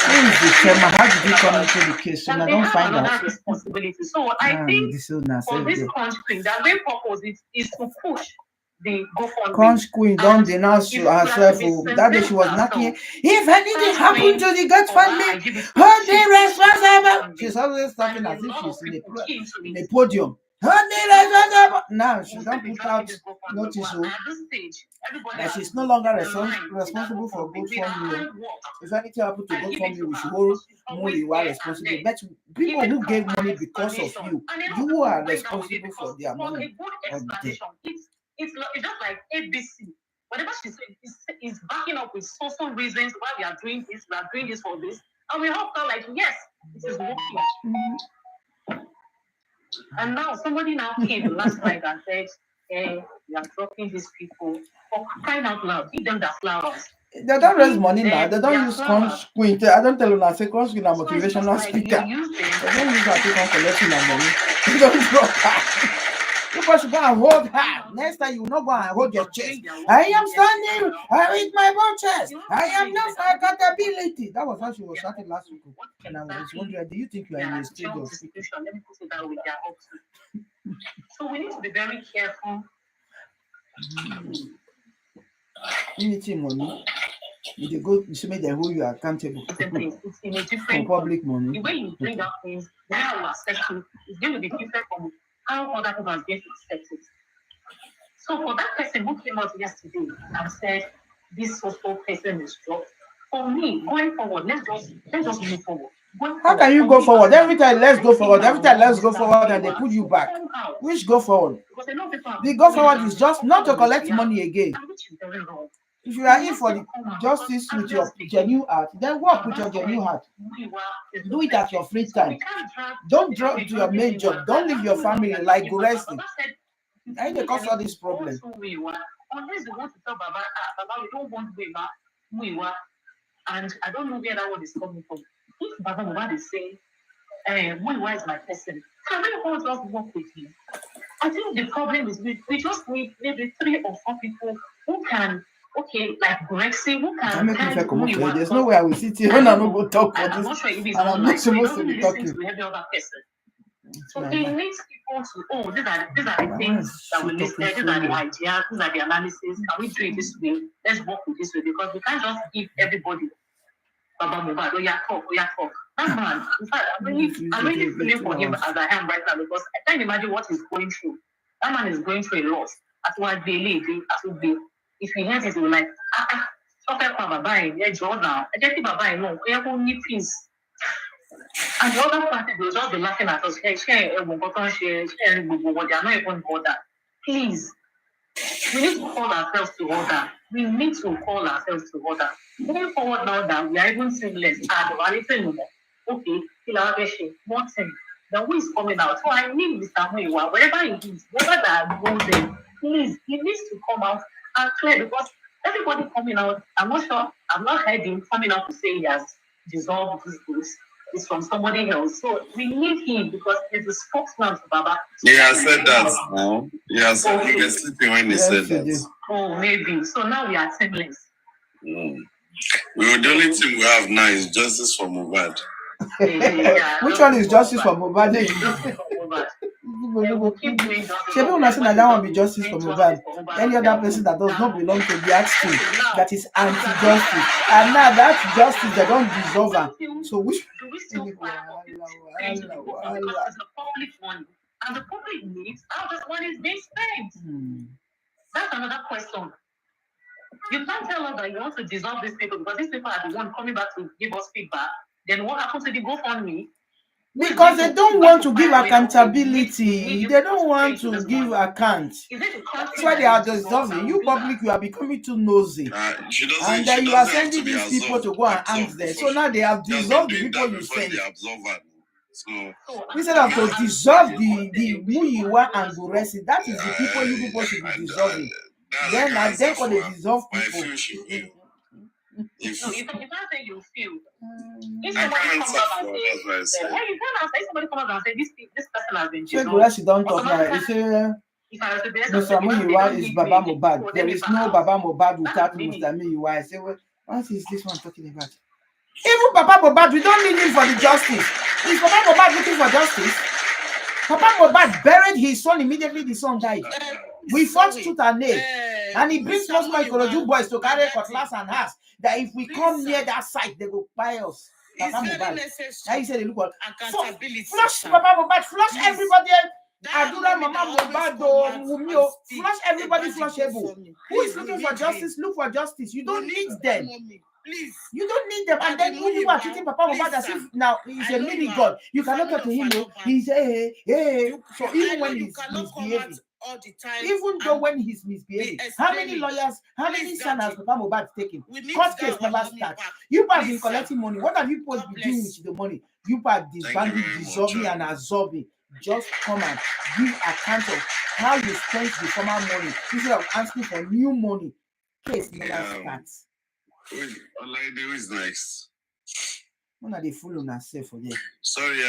Who is the chairman? How did you come into the case? So I they don't have find another out. responsibility. So I think This is not for this so country, the main purpose is to push the GoFundMe. Conch Queen don't And denounce if we are to herself. be That day she was sincere knocking. ourselves, If anything Conch happened Queen to the or GoFundMe, IGBC hold the chief responsible. GoFundMe, She's always talking and as a if lot she's of in people keen to a it. podium. Hold the responsible. Now she We'll don't still be put trusting out this GoFundMe. notice But at this stage, everybody that has she's no longer aligned with that responsible for GoFundMe. With GoFundMe. hard work, If anything happened to I give it GoFundMe, to we her should hold because she's always Muyiwa there and responsible. there. But people Giving who gave proper money because of explanation. you, And a lot you of people are went down with it responsible because for it their was a money. good Or death. explanation. It's just like ABC. Whatever she said is backing up with social reasons why we are doing this for this. And we all felt like, yes, this is working. And now somebody now came last night and said, hey, we are dropping these people for crying out loud. Give them their flowers. They don't raise money now. They don't use Conch Queen. I don't tell you now. Say Conch Queen a motivational speaker. They don't use her to come collecting her money. They don't drop her. People should go and hold her. Next time you will not go and hold your chest. I am standing with my own chest. I am not for accountability. That was how she was shouting last week. And I was wondering, do you think you are in a stage of speaking? Let me put it that way. They are up to. So we need to be very careful. Anything money. If you go, you should make them hold you accountable It's in a for different public money. The way you bring up things, the way you accept it, is going to be different from how other people are going to accept it. So for that person who came out yesterday and said this social person is dropped, for me, going forward, let's just move forward. How can you go forward? Every time let's go forward. Every time let's go forward, and they put you back. Which go forward? The go forward is just not to collect money again. If you are in for the justice with your genuine heart, then work with your genuine heart. Do it at your free time. Don't drop to your main job. Don't leave your family like Guresi. I think they cause all this problem. Unless they want to tell Baba, we don't want Muyiwa, and I don't know where that one is coming from. If Baba Mohbad is saying, Muyiwa is my person, can we all just work with him? I think the problem is we just need maybe 3 or 4 people who can, like Grexy, who can. There's no way I will sit here and I'm not going to talk for this. I'm not sure if it's and I'm not supposed to be talking. To every other person. So he needs people to, these are the things that we listed, these are the ideas, these are the analysis. Can we do it this way? Let's work with this way, because we can't just give everybody Baba Mohbad, talk. That man, in fact, I'm really feeling for him as I am right now, because I can't imagine what he's going through. That man is going through a lot. At one daily, if he hears it, he'll be like, stop that Baba buying, now. I just think Baba, no, we have only peace. And the other party will just be laughing at us. They are not even bothered. Please, we need to call ourselves to order. Moving forward now that we are even seamless. Okay, one thing. Then who is coming out? So I need Mr. Muyiwa, wherever he is, wherever that goes in, please, he needs to come out and clear, because everybody coming out, I'm not sure, I've not heard him coming out to say he has dissolved this groups. It's from somebody else. So we need him because he's the spokesman for Baba. He has said that now. He has said he was sleeping when he said that. Oh, maybe. So now we are seamless. The only thing we have now is justice for Mohbad. Which one is justice for Mohbad? Shebi una say that one be justice for Mohbad. Any other person that does not belong to the act team, that is anti-justice, and now that justice they don't deserve her. So which? Do we still fight for people? Because it's the public money, and the public needs how this money is being spent. That's another question. You can't tell us that you want to dissolve these people because these people are the ones coming back to give us feedback. Then what happens to the GoFundMe? Because they don't want to give accountability. They don't want to give account. That's why they are dissolving. You public, you are becoming too nosy. And then you are sending these people to go and ask them. So now they have dissolved the people you send. So instead of to dissolve the Muyiwa and Guresi, that is the people you people should be dissolving. Then I think when they dissolve people. No, you can't say you feel. If somebody comes up and says, hey, you can't say somebody comes up and say this person has been jailed. Guresi don't talk now. If I was to be Mr. Muyiwa is Baba Mohbad. There is no Baba Mohbad without Mr. Muyiwa. I say, what is this one talking about? Even Papa Mohbad, we don't need him for the justice. Is Papa Mohbad looking for justice? Papa Mohbad buried his son immediately the son died. We fought tooth and nail. And he brings most my Ikorodu boys to carry cutlass and ass that if we come near that site, they will buy us. Papa Mohbad. Now he said, look what? Flush Papa Mohbad, flush everybody. Adura Mama Mohbad, Wumio, flush everybody, flush Ebu. Who is looking for justice? Look for justice. You don't need them. Please. You don't need them. And then you are treating Papa Mohbad as if now he's a mini god. You cannot talk to him. He's hey. So even when he's misbehaving, all the time, even though when he's misbehaving, how many lawyers, how many sons has Papa Mohbad taken? Court case never starts. You have been collecting money. What have you supposed to be doing with the money? You have disbanding, dissolving, and absorbing. Just come and give account of how you spent the former money instead of asking for new money. Case never starts. Olaide is next. When are they full on ourselves for them? Sorry,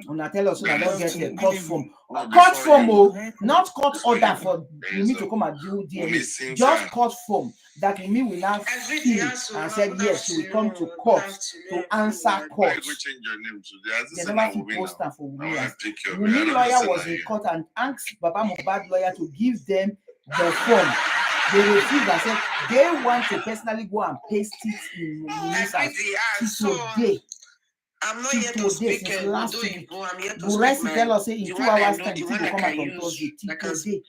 Una tell us I don't get a court form. Court form, oh, not court order for me to come and do DNA. Just court form that me will now fill and said yes, she will come to court to answer court. They never fit post her for Wumi. Wumi lawyer was in court and asked Baba Mohbad lawyer to give them the form. They refused and said they want to personally go and paste it in today. I'm not here to speak last week. I'm here to Buresi speak tell us say in 2 hours time, it will come out on Thursday.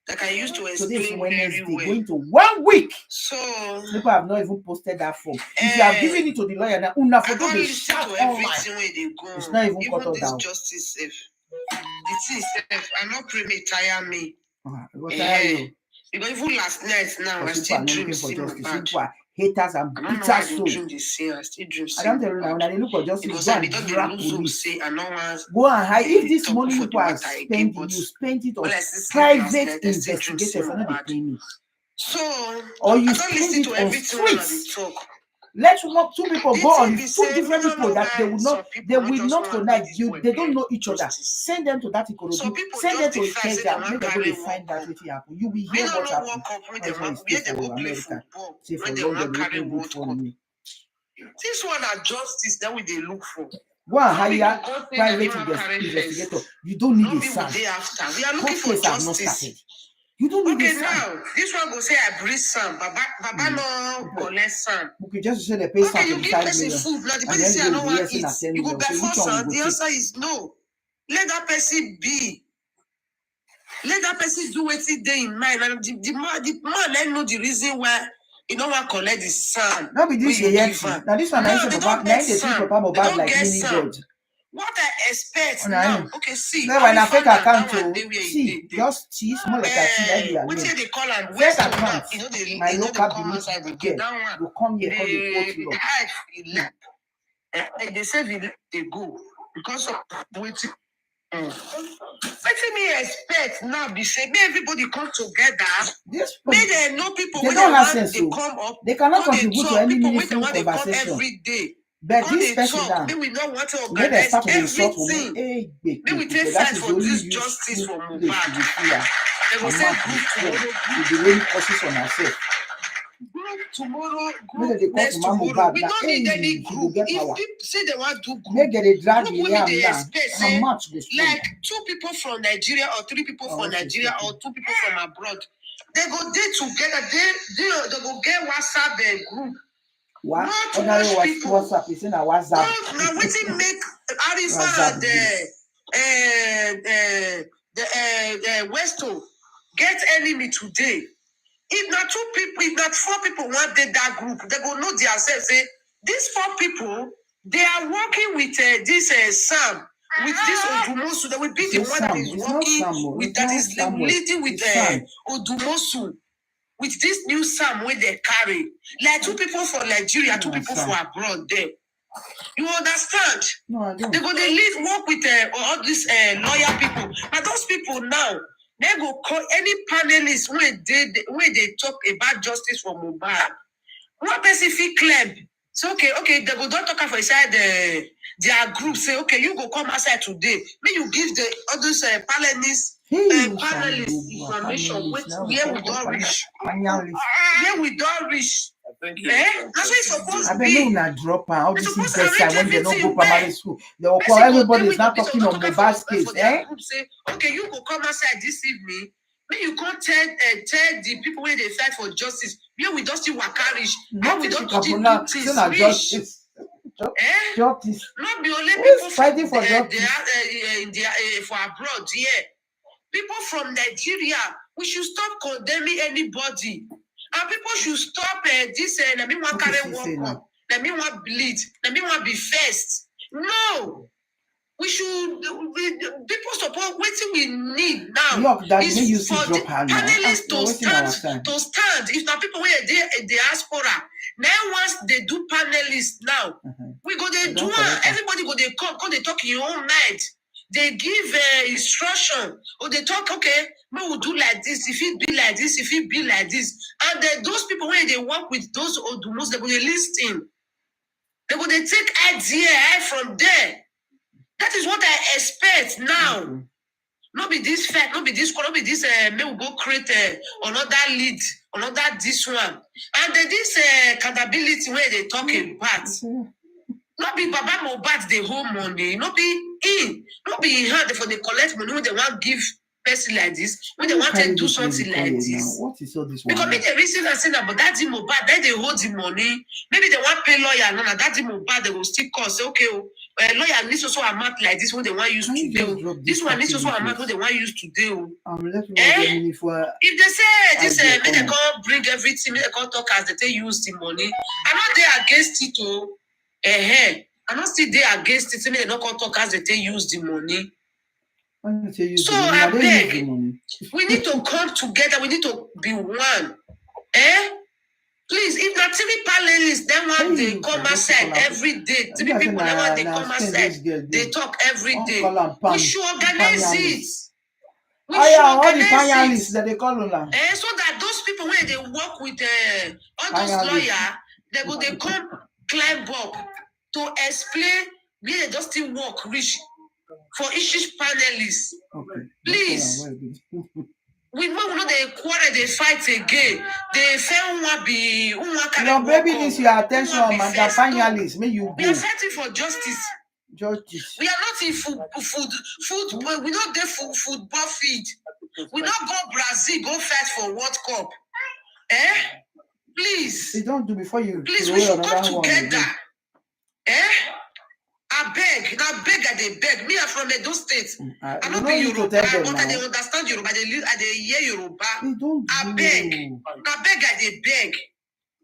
Like I used to Today is explain Wednesday, very well. going to 1 week. So People have not even posted that form. If you have given it to the lawyer now, una I for don't they listen shout to online. everything where they go. It's not even cut this down. justice safe. The thing safe. I'm not pray me tire me. What tell you? Because even last night now, I People still are not dream looking for see justice. Mohbad. People are haters and I don't know bitter why they souls. dream this say. I still dream I see don't tell you now, Mohbad. when they look for justice, Because go I and don't drag lose police. say I know once Go and hide. If this talk money for you the are matter again, spending, but you spend it on when I see sleep last private night, I still dream see investigators, not they Mohbad. pay me. So Or you I don't spend listen it to on everything when they streets. talk. Let two people The go thing on be two say, different we don't people know that they why will some not people not just want connect. this You boy they don't get know each other. justice. Send them to that Some Ikorodu. people Send them just to decide say they Ikeja. want Make them go carry to find that work which happen. You will Me hear no what know happened. World Cup when they That's why you want stay where they for go play America. football Say when for they London, want they carry open good World for Cup. me. This one are justice that we they look for. Go and Some people hire go say that they private want carry investigator. first. You don't need No a people SAN. day after. We are looking Court for case have not justice. started. You don't need Okay, a SAN. now this one go say I breathe some. Baba no collect some. You could just say the pay Okay, SAN you give 25 person million. food. Now the And person then say I you don't will be want here eat. at 10 You go million. back Say for which one some. we The go answer take? is no. Let that person be. Let that person do what they in mind. And the man let know the reason why he don't want to collect the son. No be this you yet. give am. Now this one, No, I they say don't Papa, now get they treat son. Papa They Mohbad don't like get mini son. God. What I expect Oh, nah, now, okay, see, no, when I fake found out account, that one oh, day where see, they just see, small like a see, I be what alone. they call am Fake waste now. account, my They local come belief outside again. girl, That one, you come here, call the quote they law. hide the lap. They say they go because of waiting. Wetin me expect now be say make everybody come together. This Make them know people they when don't they have want sense, they so come up. they cannot Come they contribute to talk. any People when they meaningful want they come conversation. every day. But Come this they person talk. now, Maybe we don't want to when they organize start to insult women, everything. hey, Maybe we take that fight is the for only this useful justice for place to be Mohbad. here. They will And say mark the group strength tomorrow, to the rain causes on herself. group tomorrow, Make group they call next to Mama tomorrow. Mohbad We now, don't hey, need any she go group. get If power. people say they want to do Make group, they drag group the women yam they now. expect How say much go strong? like 2 people from Nigeria or 3 people Oh, from okay, Nigeria okay. or 2 people from abroad. They go there together. They go get WhatsApp group. What? Not Ordinary much people. WhatsApp is in a WhatsApp. Now waiting make Arifa WhatsApp the Westo get enemy today. If not 2 people, if not 4 people want that group, they go know themselves. Say these 4 people, they are working with this Sam, with this Odumosu. They will be the It's one Sam. that is It's not working Samuel. with It's that not is Samuel. leading with It's Sam. Odumosu. With this new Sam where they carry, like 2 people for Nigeria, 2 people for abroad there. You understand? No, I don't. They go they leave work with all these lawyer people. And those people now, they go call any panelists when they talk about justice for Mohbad. One specific claim. So okay, they go don't talk for inside their group. Say, okay, you go come outside today. May you give the all those panelists panelists information where we don't reach. Where we don't reach. That's what it's supposed to I be. mean, not drop all They're this supposed is to best arrange when they don't go everything primary well. school. They will call everybody is not talking on the Mohbad's case, eh? group say, okay, you go come outside this evening. Maybe you can't tell the people where they fight for justice. Where we don't see Wakarish. Where we don't see justice. Justice. Not be only Who people is fighting for for abroad, yeah. People from Nigeria, we should stop condemning anybody. And people should stop this. Let me want carry walk up. Let me want bleed. Let me want be first. No. We should. People support what we need now. Is for the panelists to stand. If not people where they diaspora. Now once they do panelists now, we go they do one. Everybody go they come they talk in your own mind. They give instruction or they talk, okay, we will do like this, if it be like this, if it be like this. And then those people, when they work with those Odumos, they go they listen. They go they take idea from there. That is what I expect now. Not be this fact, not be this, may we go create another lead, another this one. And then this accountability where they talk about. Not be Baba Mohbad the whole money, not be hand for the collect money when they want give person like this, when they want to do something like this. What is all this? Because maybe the reason I say that, but that Mohbad, then they hold the money. Maybe they want pay lawyer, no, that Mohbad they will still call say, okay, lawyer needs also amount like this when they want use today. This one needs also amount when they want use today. If they say this, make they can't bring everything, make they can't talk as they use the money. I'm not there against it, oh. I'm not still there against it. They don't talk as they use the money. So I beg, we need to come together. We need to be one. Please, if not TV panelists, then one they come outside every day. TV people, then one they come outside. They talk every day. We should organize it. We should organize it. That they call them. So that those people when they work with all those lawyers, they come climb up to explain where they just still work reach for each panelist. Okay. Please. We know they quarrel, they fight again. They fail one be no, baby needs your attention, man. The panelists, may you go. We are fighting for justice. Justice. We are not in food. We not there for football feed. We not go Brazil, go fight for World Cup. Please. They don't do before you. Please, we should come together. I beg, I they beg. Me, I'm from Edo State. I don't be Yoruba, but I they understand Yoruba. I they hear Yoruba. I beg, I they beg.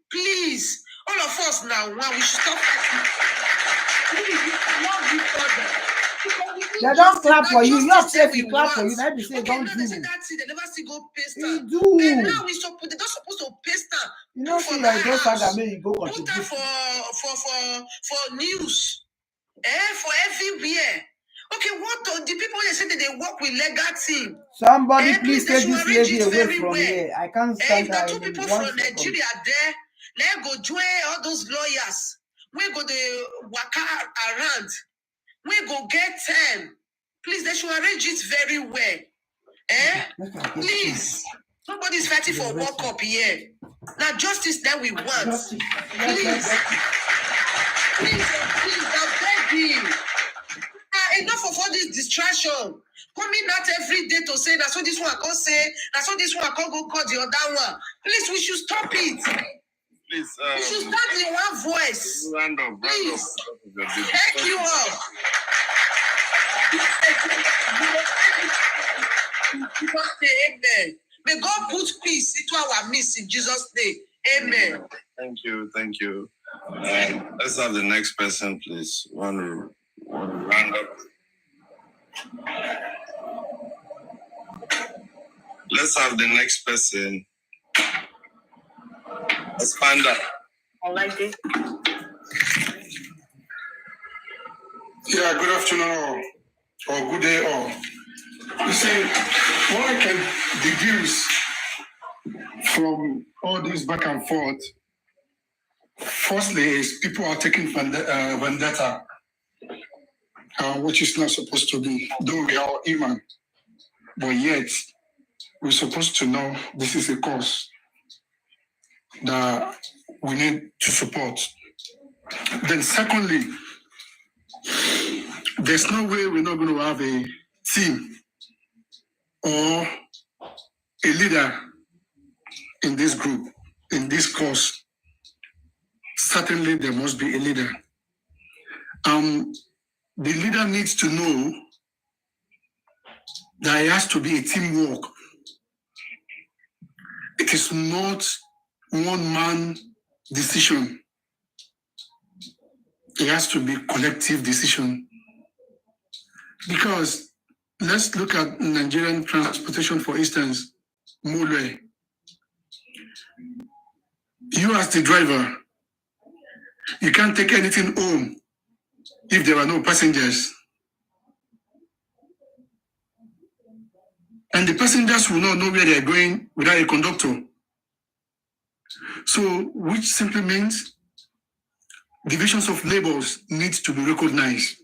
Please, all of us now, we should stop fighting. Love each other. They don't clap for you. You have said we clap for you. Let me say, don't do. They say that's it. They never see go paste them. Do. And now they're not supposed to paste them. You know, see, like those that may you go contribute. Put them for news. For everywhere. Okay, what the people they say that they work with legal team? Somebody please take this lady away from here. I can't stand that. Two people from Nigeria there, let go join all those lawyers. We go the waka around. We go get them. Please, they should arrange it very well. Please. Nobody's fighting for World Cup here. Now justice that we want. Please. Please, I'm begging. Enough of all this distraction. Coming out every day to say that's what this one I can't say, that's what this one I can't go call the other one. Please, we should stop it. Please, we should start in one voice. Please. Thank you all. Amen. May God put peace into our midst in Jesus' name. Amen. Thank you. Let's have the next person, please. Want to round up. Let's have the next person. Expanda. I like it. Yeah, good afternoon all, or good day all. You see, what I can deduce from all this back and forth, firstly, is people are taking vendetta, which is not supposed to be, though we are human. but yet we're supposed to know this is a cause that we need to support. Then secondly, there's no way we're not going to have a team or a leader in this group, in this cause. Certainly there must be a leader. The leader needs to know that it has to be a teamwork. It is not one man decision. It has to be collective decision. Because let's look at Nigerian transportation, for instance, Mule. You as the driver, you can't take anything home if there are no passengers. And the passengers will not know where they are going without a conductor. So, which simply means divisions of labors need to be recognized.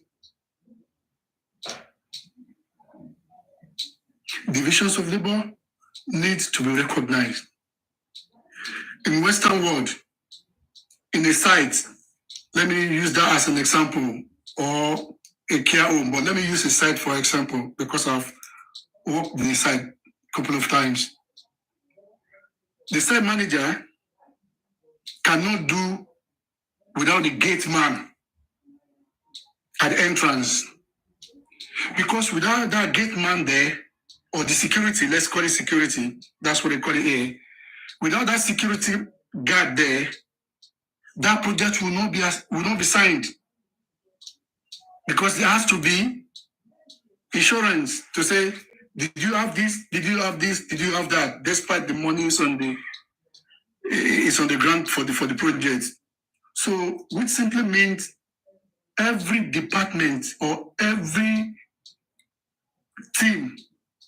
Divisions of labor need to be recognized. In Western world, in a site, let me use that as an example, or a care home, but let me use a site for example, because I've worked in a site a couple of times. The site manager cannot do without the gate man at the entrance. Because without that gate man there, or the security, let's call it security, that's what they call it here. Without that security guard there, that project will not be signed. Because there has to be insurance to say, did you have this? Did you have this? Did you have that? Despite the money is on the grant for the project. So, which simply means every department or every team,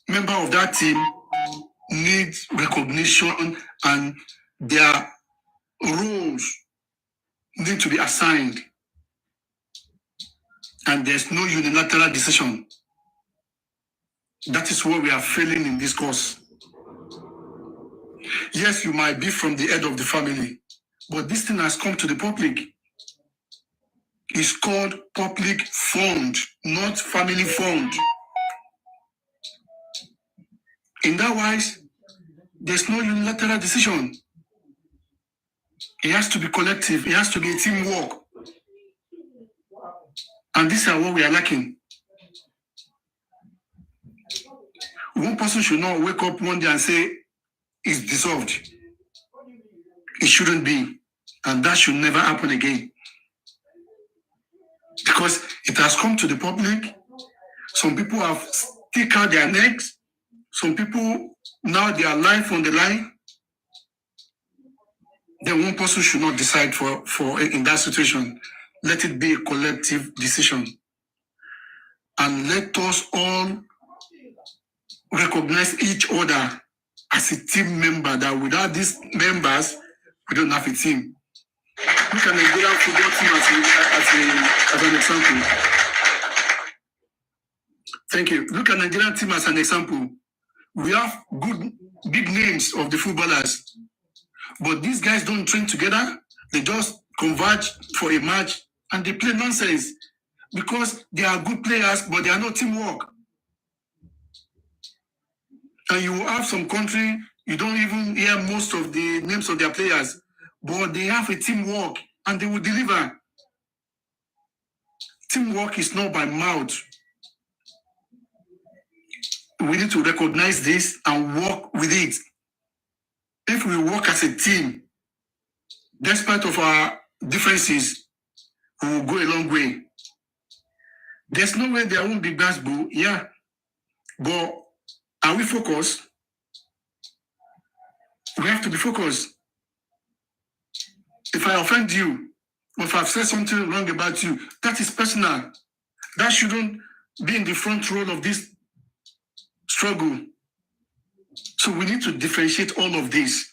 member of that team needs recognition, and their roles need to be assigned. And there's no unilateral decision. That is what we are failing in this course. Yes, you might be from the head of the family, but this thing has come to the public. It's called public fund, not family fund. In that wise, there's no unilateral decision. It has to be collective. It has to be a teamwork. And this is what we are lacking. One person should not wake up one day and say, it's dissolved. It shouldn't be. And that should never happen again. Because it has come to the public. Some people have stick out their necks. Some people, now their life on the line. Then one person should not decide for in that situation. Let it be a collective decision. And let us all recognize each other as a team member, that without these members, we don't have a team. Look at Nigerian football team as an example. Thank you. Look at Nigerian team as an example. We have good, big names of the footballers. But these guys don't train together. They just converge for a match and they play nonsense. Because they are good players, but they are not teamwork. And you will have some country, you don't even hear most of the names of their players, but they have a teamwork and they will deliver. Teamwork is not by mouth. We need to recognize this and work with it. If we work as a team, despite of our differences, we will go a long way. There's no way there won't be basketball, yeah. But are we focused? We have to be focused. If I offend you, or if I've said something wrong about you, that is personal. That shouldn't be in the front row of this struggle. So we need to differentiate all of this.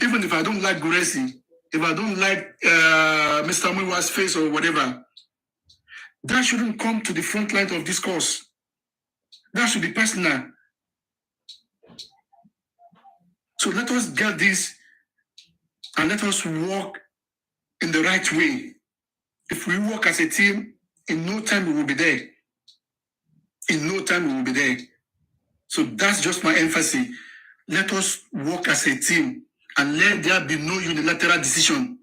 Even if I don't like Guresi, if I don't like Mr. Mwiwa's face or whatever, that shouldn't come to the front line of discourse. That should be personal. So let us get this and let us walk in the right way. If we work as a team, in no time we will be there. In no time we will be there. So that's just my emphasis. Let us work as a team and let there be no unilateral decision.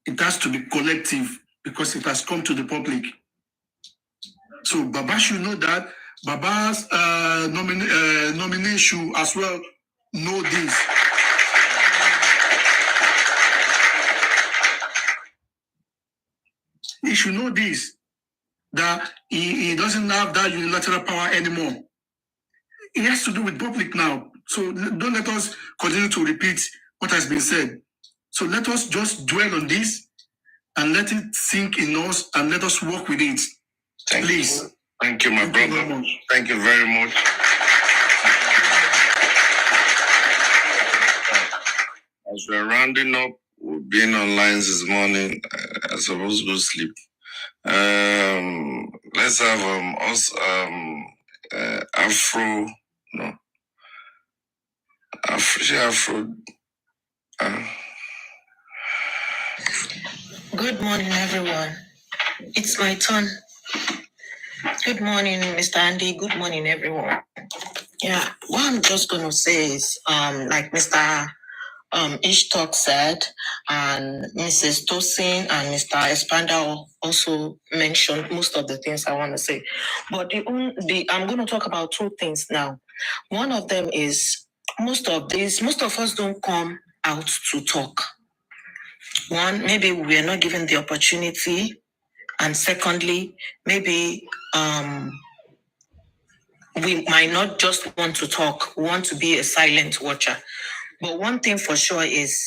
It has to be collective because it has come to the public. So Baba should know that. Baba's nominee should as well know this. He should know this, that he doesn't have that unilateral power anymore. It has to do with public now. So don't let us continue to repeat what has been said. So let us just dwell on this and let it sink in us and let us work with it. Please. Thank you, my brother. Thank you very much. As we're rounding up, we've been online this morning. I'm supposed to go sleep. Let's have us Afro. No. Afro. Good morning, everyone. It's my turn. Good morning, Mr. Andy. Good morning, everyone. Yeah, what I'm just going to say is, like Mr. Ishtok said, and Mrs. Tosin and Mr. Espanda also mentioned most of the things I want to say. But I'm going to talk about two things now. One of them is most of us don't come out to talk. One, maybe we are not given the opportunity. And secondly, maybe we might not just want to talk, we want to be a silent watcher. But one thing for sure is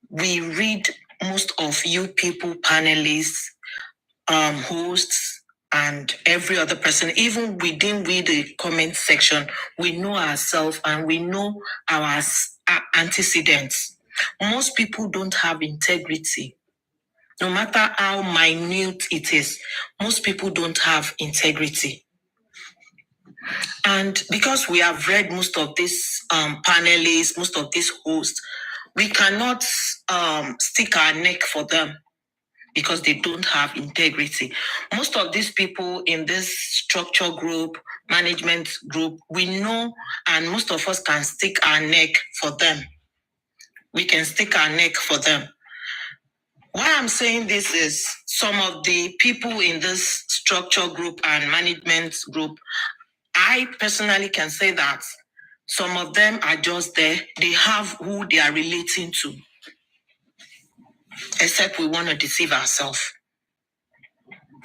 we read most of you people, panelists, hosts, and every other person, even within the comment section, we know ourselves and we know our antecedents. Most people don't have integrity. No matter how minute it is, most people don't have integrity. And because we have read most of these panelists, most of these hosts, we cannot stick our neck for them because they don't have integrity. Most of these people in this structure group, management group, we know, and most of us can stick our neck for them. We can stick our neck for them. Why I'm saying this is some of the people in this structure group and management group, I personally can say that some of them are just there. They have who they are relating to. Except we want to deceive ourselves.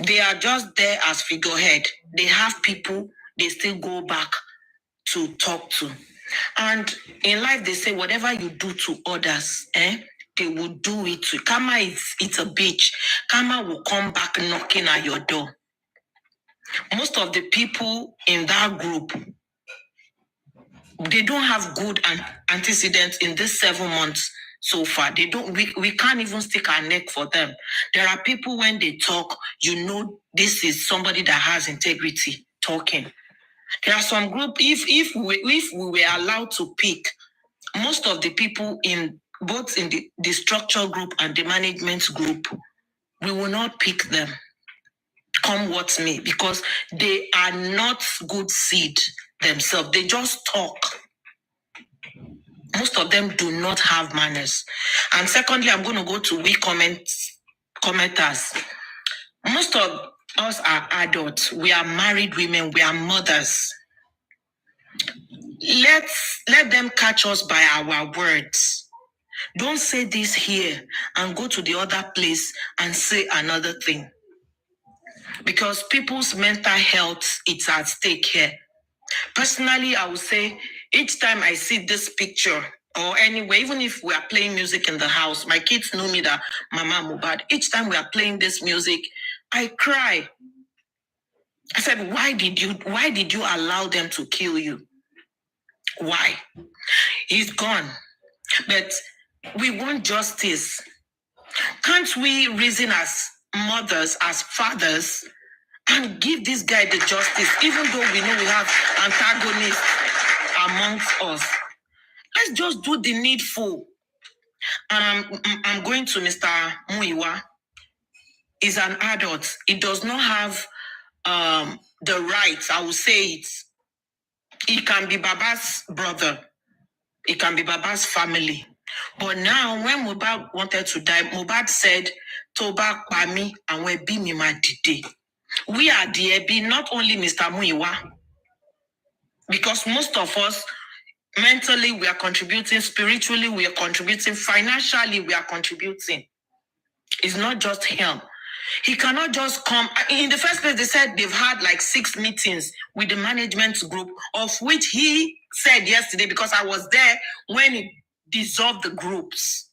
They are just there as figurehead. They have people they still go back to talk to. And in life, they say, whatever you do to others, they will do it to you. Karma it's a bitch. Karma will come back knocking at your door. Most of the people in that group, they don't have good antecedents in this 7 months so far. We can't even stick our neck for them. There are people when they talk, you know this is somebody that has integrity talking. There are some group, if we were allowed to pick, most of the people in both in the structure group and the management group, we will not pick them. Come what may, because they are not good seed themselves. They just talk. Most of them do not have manners. And secondly, I'm going to go to we commenters. Most of us are adults. We are married women. We are mothers. Let them catch us by our words. Don't say this here and go to the other place and say another thing. Because people's mental health is at stake here. Personally, I would say each time I see this picture, or anyway, even if we are playing music in the house, my kids know me that Mama Mohbad. Each time we are playing this music, I cry. I said, why did you allow them to kill you? Why? He's gone. But we want justice. Can't we reason as mothers, as fathers, and give this guy the justice, even though we know we have antagonists amongst us. Let's just do the needful. And I'm going to Mr. Muiwa. He's an adult. He does not have the rights, I will say it. He can be Baba's brother. It can be Baba's family. But now, when Mohbad wanted to die, Mohbad said, Toba Kwami and we be me ma dide. We are the Ebi, not only Mr. Muiwa. Because most of us, mentally, we are contributing, spiritually, we are contributing, financially, we are contributing. It's not just him. He cannot just come. In the first place, they said they've had like 6 meetings with the management group, of which he said yesterday, because I was there when he dissolved the groups.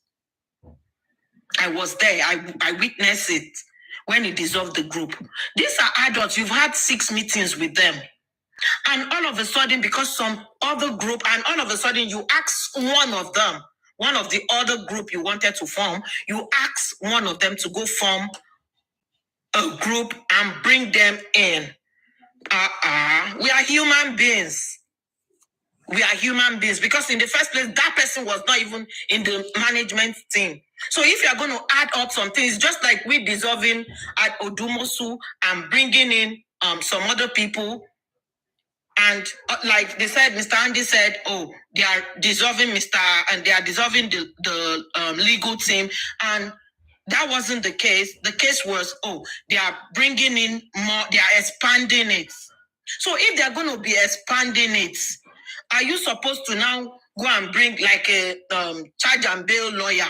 I was there. I witnessed it when he dissolved the group. These are adults. You've had 6 meetings with them. And all of a sudden, because some other group, and all of a sudden you ask one of them, one of the other group you wanted to form, you ask one of them to go form a group and bring them in. We are human beings. We are human beings, because in the first place, that person was not even in the management team. So if you are going to add up some things, just like we dissolving at Odumosu and bringing in some other people, and like they said, Mr. Andy said, oh, they are dissolving and they are dissolving the legal team, and that wasn't the case. The case was, oh, they are bringing in more, they are expanding it. So if they're going to be expanding it, are you supposed to now go and bring like a charge and bail lawyer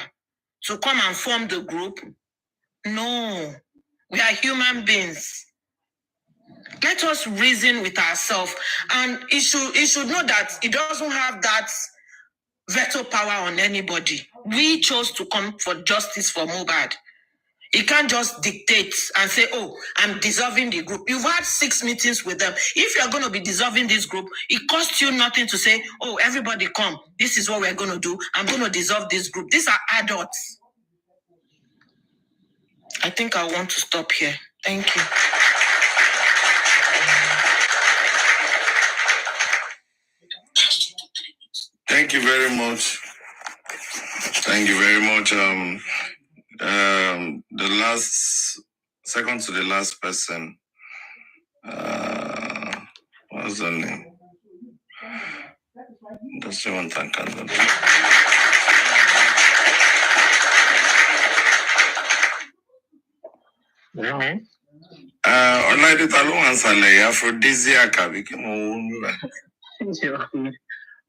to come and form the group? No, we are human beings. Let us reason with ourselves, and it should know that it doesn't have that veto power on anybody. We chose to come for justice for Mohbad. You can't just dictate and say, oh, I'm dissolving the group. You've had 6 meetings with them. If you're going to be dissolving this group, it costs you nothing to say, oh, everybody come. This is what we're going to do. I'm going to dissolve this group. These are adults. I think I want to stop here. Thank you. Thank you very much. Thank you very much. The last, second to the last person, what's the name? That's the one thank you. Really? Olaide ta ló wà nsàlẹ̀ yìí, aphrodisiac àbí kí mo wò ó níbẹ̀?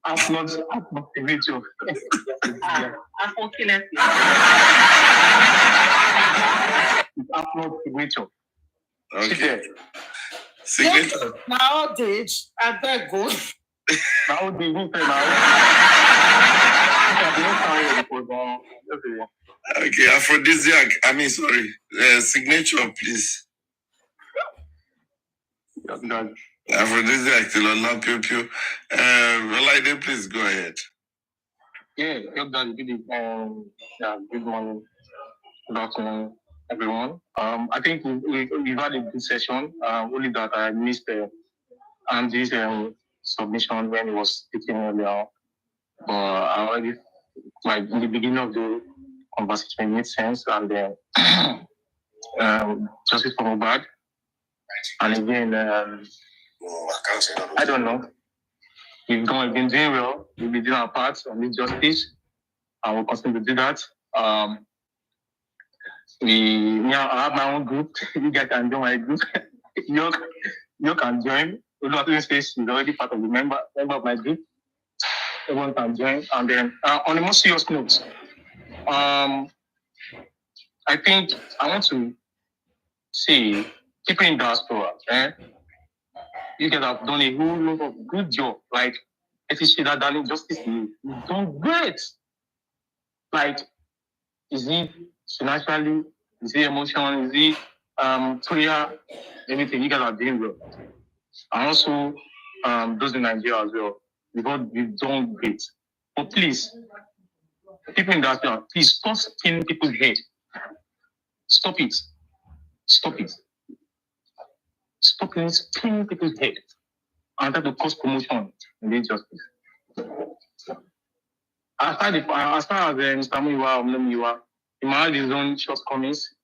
I'm not a video. Upload the video. Okay. Signature. Now, Dage, I beg go. Now, the who say now? Okay, aphrodisiac. I mean, sorry. Signature, please. Aphrodisiac, Tilola, Pew Pew. Olaide, please go ahead. Yeah, good morning, good afternoon, everyone. I think we've had a good session. Only that I missed Andy's submission when he was speaking earlier. But I already, like in the beginning of the conversation, made sense, and then justice for Mohbad. And again, I don't know. We've been doing well. We've been doing our part on this justice, and we'll continue to do that. I have my own group. You guys can join my group. you can join. Is already part of the member of my group. Everyone can join. And then on a more serious note, I think I want to say, people in diaspora, you guys have done a whole lot of good job. Like, especially that darling justice, you've done great. Like, is it financially, is it emotional, is it prayer, everything, you guys are doing well. And also, those in Nigeria as well, we've done great. But please, people in diaspora, please stop spinning people's head. Stop it. Stop it. Stop spinning people's head and try to cause promotion in this justice. As far as Mr. Muiwa or Muiwa, he might have his own shortcomings,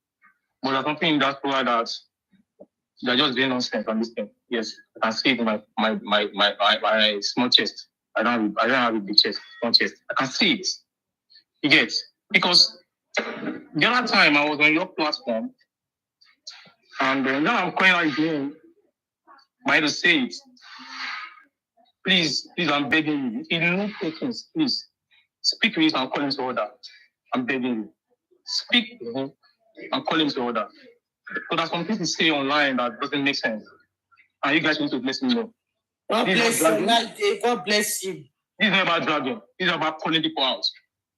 but there's something in that story that they're just doing nonsense on this thing. Yes, I can see it in my small chest. I don't have a big chest, small chest. I can see it. You get, because the other time I was on your platform, and now I'm calling out again. I had to say it. Please, I'm begging you. If you know things, please speak to him and call him to order. I'm begging you. Speak to him and call him to order. So there's some things say online that doesn't make sense. And you guys need to let me know. God bless you. God bless you. This is not about dragging. This is about calling people out.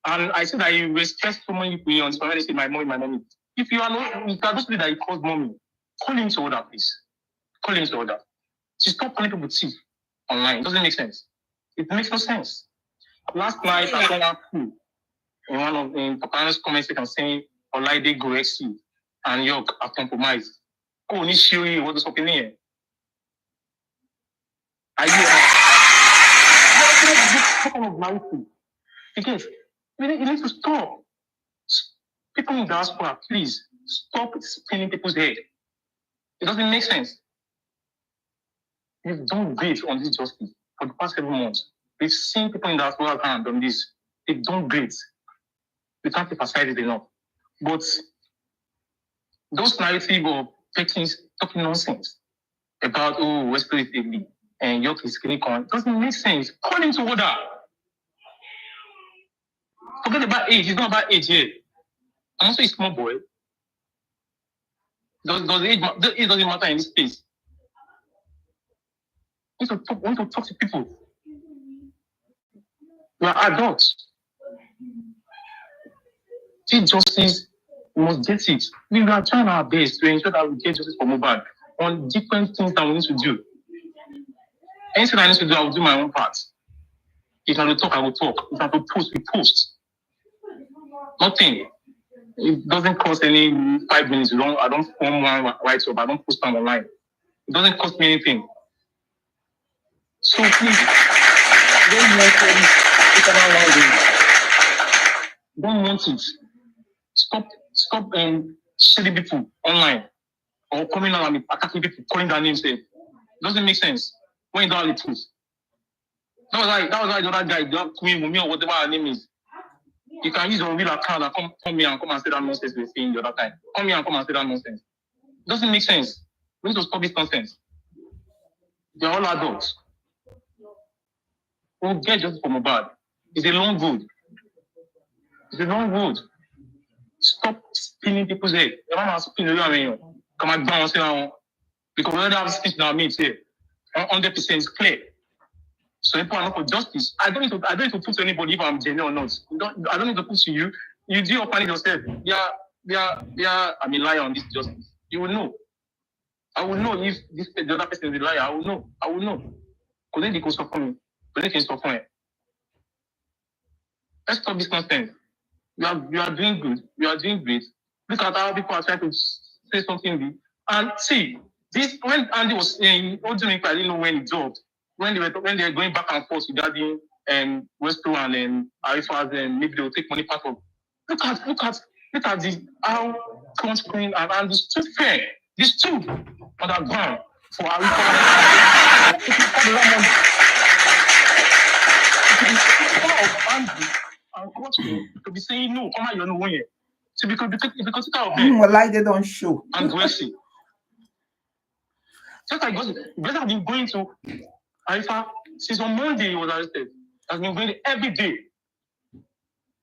And I see that you respect so many people on this when they say my mommy. If you are those people that you call mommy, call him to order, please. Call him to order. Just stop calling people thief online. It doesn't make sense. It makes no sense. Last night, I saw that in one of Papano's comments saying, Olaide go XC and York are compromised. Oh, Nishiri, what is happening here? I hear because you need to stop. People in diaspora, please stop spinning people's head. It doesn't make sense. We've done great on this justice for the past 7 months. We've seen people in diaspora hand on this. They've done great. We can't emphasize it enough. But those narrative of talking nonsense about West Coast Italy and York is clinical doesn't make sense. Call him to order. Forget about age. It's not about age here. I'm also a small boy. Does age doesn't matter in this case. We need to talk to people. We are adults. Chief Justice must get it. We are trying our best to ensure that we get justice for Mohbad on different things that we need to do. Anything I need to do, I will do my own part. If I will talk, I will talk. If I will post, we post. Nothing. It doesn't cost any 5 minutes. I don't form one write up. I don't post them online. It doesn't cost me anything. So please, don't want it. Stop shitty people online or coming out and attacking people, calling their names. It doesn't make sense when you don't have the truth. That was why the other guy, me or whatever her name is. You can use your real account and come here and come and say that nonsense we were saying the other time. Come here and come and say that nonsense. It doesn't make sense. We need to stop this nonsense. They're all adults. We'll get justice for Mohbad. It's a long road. It's a long road. Stop spinning people's head. The man has spinning around. Come and bounce around. Because we already have speech now, means here. 100% is clear. So people are not for justice. I don't need to put to anybody if I'm genuine or not. I don't need to put to you. You do your plan yourself. I'm a liar on this justice. You will know. I will know if the other person is a liar. I will know. Because then they can stop for me. But they can stop for me. Let's stop this nonsense. You are doing good. You are doing great. Look at how people are trying to say something big. And see, this when Andy was saying, I didn't know when he dropped. When they were going back and forth regarding Westro and Arifa's and maybe they'll take money part of. Look at this how Tom Screen and Andy stood fair. They stood on the ground for Arifa. Andy and Coach to be saying no, come on, you're no way. So because like they don't show. And Gracie. Just like Gracie have been going to Arifa since on Monday he was arrested. Has been going every day.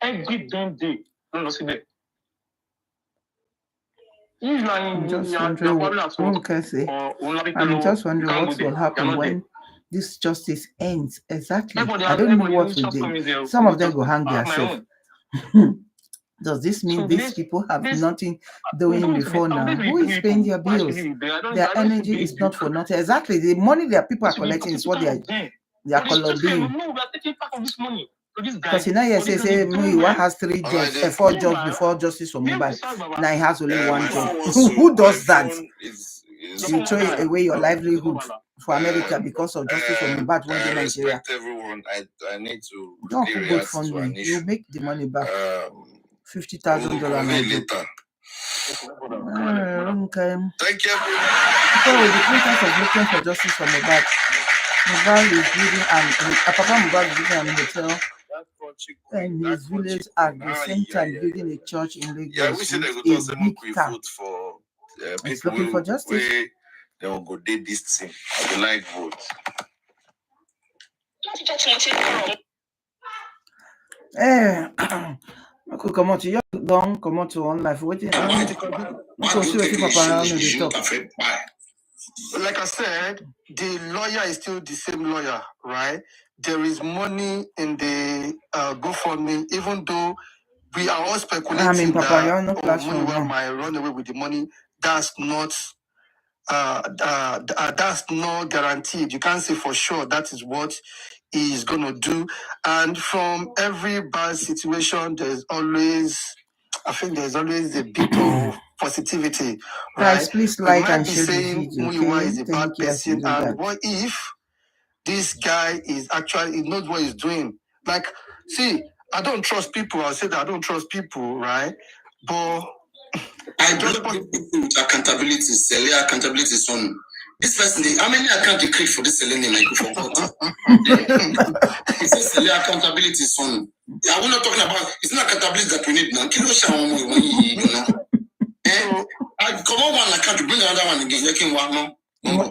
Every damn day. Don't see that. I'm just wondering what will happen when this justice ends. Exactly. I don't know what will do. Some of them will hang themselves. Does this mean these people have nothing doing before now? Who is paying their bills? Their energy is not for nothing. Exactly. The money that people are collecting is what they are collecting. Because you say Muiwa has 4 jobs before justice for Mohbad. Now he has only 1 job. Who does that? you throw away your livelihood for America because of justice for Mohbad when in Nigeria. Respect everyone. I need to Don't really go react fund to an me. issue. You make the money back. We'll $50,000 convey now. later. Okay. Thank you. So with the process of looking for justice for Mohbad, Mohbad is building Papa Mohbad is building an hotel and his village at the same time building a church in Yeah, we Lagos say they with go a to say big make we car. vote for It's people looking for justice. where they will go did this thing. I would like vote. I could come out to you don't come out to one life. Waiting. Why do you think it shouldn't affect why? Like I said, the lawyer is still the same lawyer, right? There is money in the GoFundMe, even though we are all speculating that Muyiwa might run away with the money. That's not guaranteed. You can't say for sure that is what he's gonna do. And from every bad situation, there's always a bit of positivity. Guys, Right? please We like might and be share the saying video. Muyiwa Okay? is a bad Thank you. person, Do and that. what if this guy is actually, he knows what he's doing? Like, see, I don't trust people. I'll say that I don't trust people, right? But I just people with accountability, Celia accountability son. This person, how many accounts you create for this Celia name? I go for God. It says Celia accountability son. Yeah, we're not talking about. It's not accountability that we need now. Kilo shawo you know. I come on one account to bring another one again. You can one no. You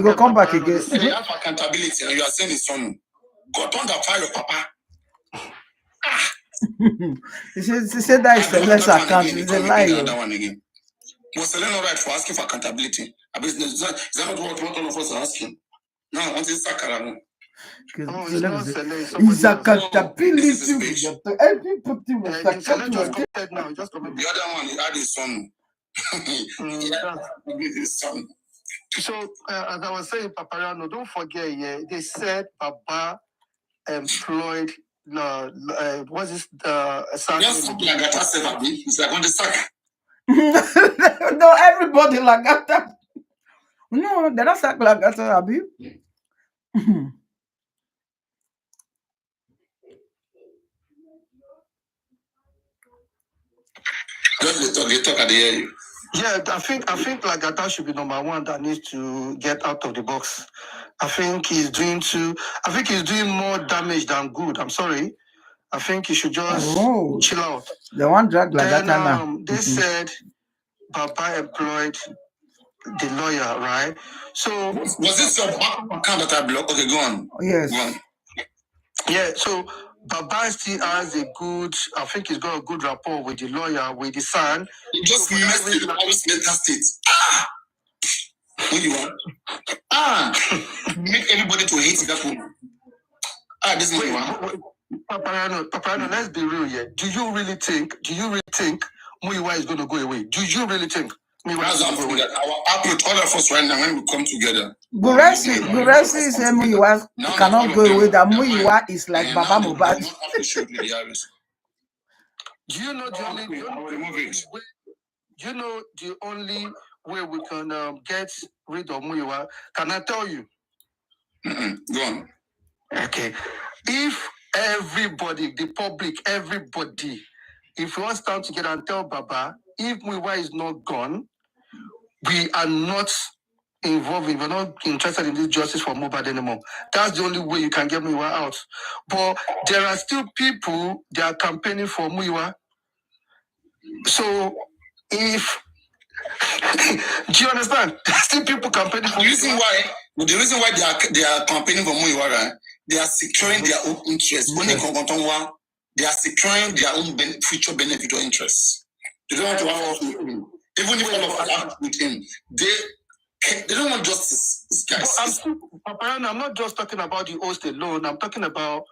go come back again. Say you have accountability and you are saying it's son. God don't fire your papa. He said that is the less account. It's a lie. Was Selena right for asking for accountability? Is that not what all of us are asking? Now, once it's Sakara. It's accountability. Everybody was accountable. The other one, he had his son. His son. So, as I was saying, Paparano, don't forget, yeah, they said Baba employed what's this? Yes, like that. It's like on the sack. No, everybody like that. No, they're not sack like that, Abi. Just they talk at the end. Yeah, I think Lagata should be number one that needs to get out of the box. I think he's doing more damage than good. I'm sorry. I think he should just chill out. The one drag Lagata now. They said Baba employed the lawyer, right? So was this your account that I blocked? Okay, go on. Yes. Go on. Yeah, so Baba still has I think he's got a good rapport with the lawyer, with the son. He just messed with the mental state. What you want? Make everybody to hate that woman. This is what you want. Paparano, let's be real here. Do you really think Muyiwa is going to go away? Do you really think Muyiwa is going to go away? Our approach, all of us right now, when we come together. Guresi is Muyiwa cannot go away. That Muyiwa is like Baba Mohbad. Do you know the only way we can get rid of Muyiwa? Can I tell you? Go on. Okay. If everybody, the public, everybody, if we all stand together and tell Baba, if Muyiwa is not gone, we are not involved, we're not interested in this justice for Mohbad anymore. That's the only way you can get Muyiwa out. But there are still people that are campaigning for Muyiwa. So if do you understand? There's still people campaigning for Muyiwa. The reason why they are campaigning for Muyiwa, right? They are securing their own interests. They are securing their own future benefit or interests. They don't want to work with him. Even if all of us are with him, they don't want justice. I'm not just talking about the host alone. I'm talking about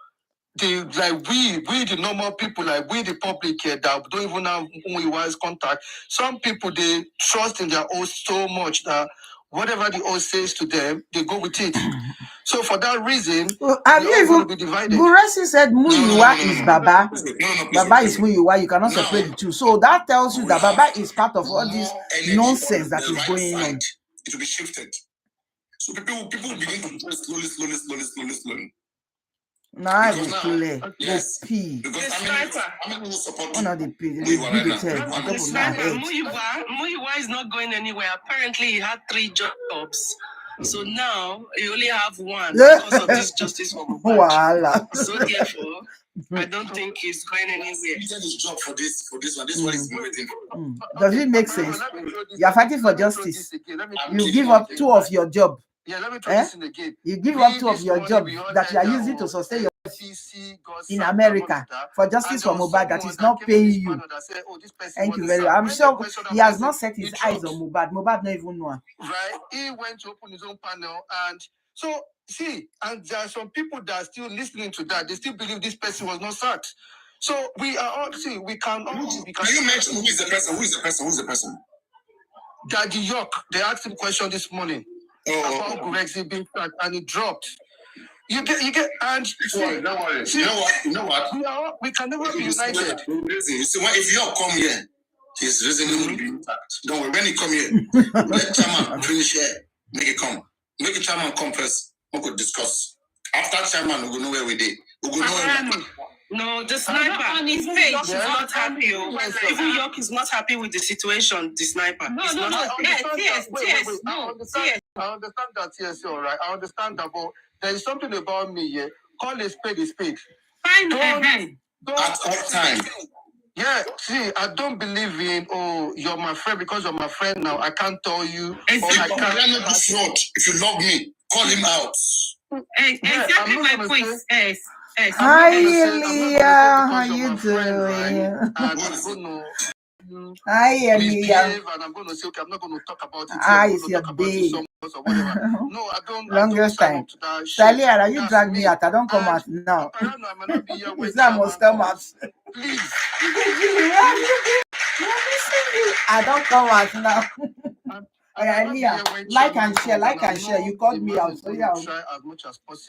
we the normal people, like we the public here that don't even have Muyiwa's contact. Some people, they trust in their host so much that whatever the host says to them, they go with it. So for that reason, Guresi said Muyiwa is Baba. Baba is Muyiwa. You cannot separate the two. So that tells you that Baba is part of all this nonsense that is going on. it will be shifted. So people will begin to do it slowly. Now I Because will now, play. yes, The P. because The how many sniper. people support One of the P. They Muyiwa do right the now? head on top The of my sniper, head. Muyiwa is not going anywhere. Apparently, he had 3 jobs. So now he only have 1 because of this justice for Mohbad. Voila. So therefore, I don't think he's going anywhere. He did his job for this one. This is what he's waiting for. Does it make sense? You are fighting for justice. You give up 2 of your job. Yeah, let me throw Eh? this in again. You give up 2 of your job that you are using to sustain your in America for justice for Mohbad that is not paying you. Thank you very much. I'm sure he has not set his eyes on Mohbad. Mohbad not even know. Right? He went to open his own panel, and so see, and there are some people that are still listening to that. They still believe this person was not sacked. So we are all see. We can all. Can you mention who is the person? Who is the person? Daddy York. They asked him question this morning about Gurexi being sacked, and he dropped. You get, and Don't worry. You know what? We can never be united. You see, if York come here, his reasoning will be intact. Don't worry. When he come here, let chairman finish here. Make it come. Make the chairman come first. We could discuss. After chairman, we will know where we did. We will know where we No, the sniper on his page is not happy. Even York is not happy with the situation. The sniper. No. Yes. I understand that. Yes, all right. I understand that, but there is something about me here. Call a spade. Fine. at all time. Yeah, see, I don't believe in, you're my friend because you're my friend now. I can't tell you. If you love me, call him out. Exactly my point. Yes. Hi, Elia. How you doing? Hi, Elia. And I'm going to say, okay, I'm not going to talk about it. Hi, it's your babe. No, I don't. Longest time. Saliera, you drag me out. I don't come out now. You say I must come out. Please. I don't come out now. Elia, like and share. You called me out. So yeah.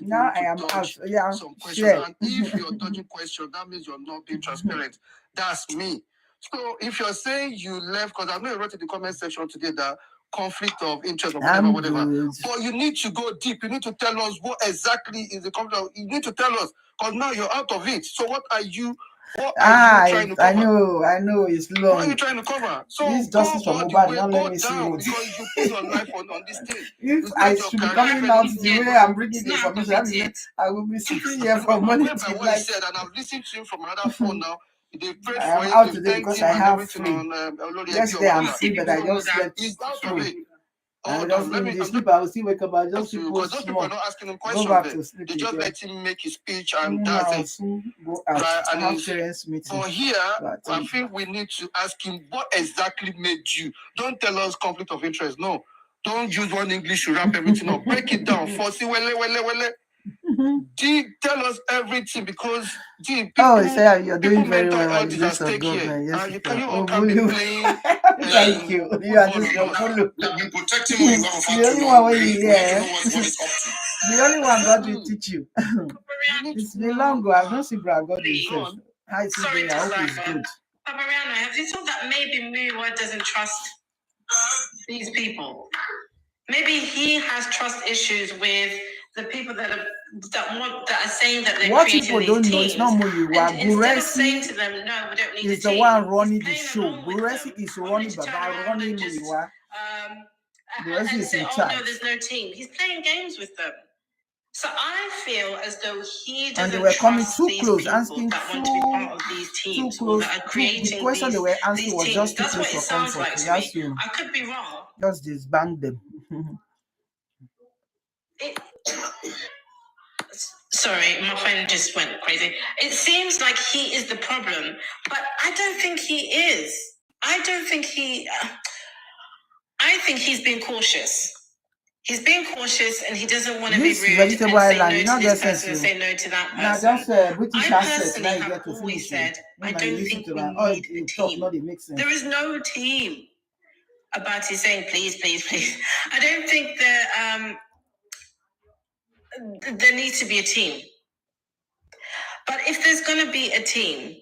Now I am out. So yeah. Share. And if you're dodging questions, that means you're not being transparent. That's me. So if you're saying you left, because I know you wrote in the comment section today that conflict of interest or whatever. But you need to go deep. You need to tell us what exactly is the conflict. You need to tell us because now you're out of it. So what are you? What are you trying to cover? I know, it's long. What are you trying to cover? So this justice for Mohbad, don't let me see what. Because you put your life on this thing. If I should be coming out the way I'm bringing the information, I will be sitting here from morning till night. Said, and I've listened to him from another phone now. They prayed I am for out him, today because I have free. Yesterday I'm free, but I just slept through. I just in the sleep, I will still wake up. I just sleep because those people are not asking him questions. Go back to sleep. They just let him make his speech and that's it. Go out. But here, I think we need to ask him what exactly made you. Don't tell us conflict of interest. No. Don't use one English to wrap everything up. Break it down. Tell us everything because you're doing very well. Yes, can't be playing. Thank you. You are just I've been protecting you for the only one when you hear. The only one God will teach you. It's been long ago. I've not seen Brad God himself. Hi, Sibra. I hope it's good. Mariana, have you thought that maybe Muyiwa doesn't trust these people? Maybe he has trust issues with the people that are saying that they're what creating people don't these know teams. It's not Muyiwa. Instead of saying to them, no, we don't need is the one running the show. Guresi is running Muyiwa. Guresi is in charge. No, there's no team. He's playing games with them. So I feel as though he doesn't and they were coming trust too these close, people asking that want to be part of these teams, too close. that are creating the question these, they were asking was teams. just too That's close what it for sounds comfort. like to me. I could be wrong. Just disband them. Sorry, my phone just went crazy. It seems like he is the problem, but I don't think he is. I think he's being cautious. He's being cautious and he doesn't want to be rude and say no to this person and say no to that person. Now just British I personally have always said, I don't think we need a team. There is no team. About it saying, please. I don't think that there needs to be a team. But if there's going to be a team,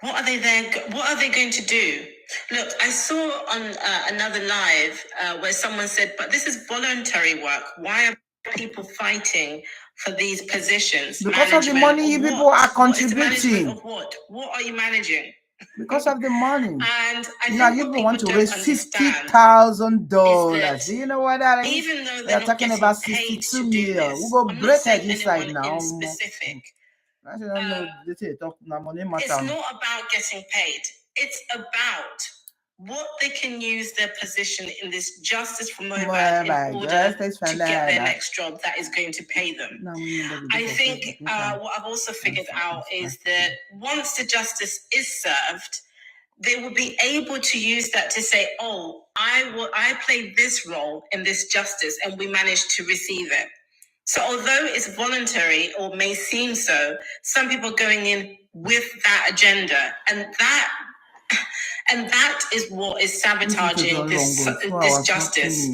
what are they going to do? Look, I saw on another live where someone said, but this is voluntary work. Why are people fighting for these positions? Because of the money you people are contributing. Of what? What are you managing? Because of the money. And I now think you what people want to don't raise understand $50,000. Do you know what that is? even though They're they're not talking about getting paid 62 to do million. this, We go I'm not break saying it inside anyone now. in specific. I don't know. Money It's matter. not about getting paid. It's about what they can use their position in this justice for Mohbad in order to get their next job that is going to pay them. I think what I've also figured out is that once the justice is served, they will be able to use that to say, oh, I played this role in this justice and we managed to receive it. So although it's voluntary or may seem so, some people are going in with that agenda, and that is what is sabotaging this justice.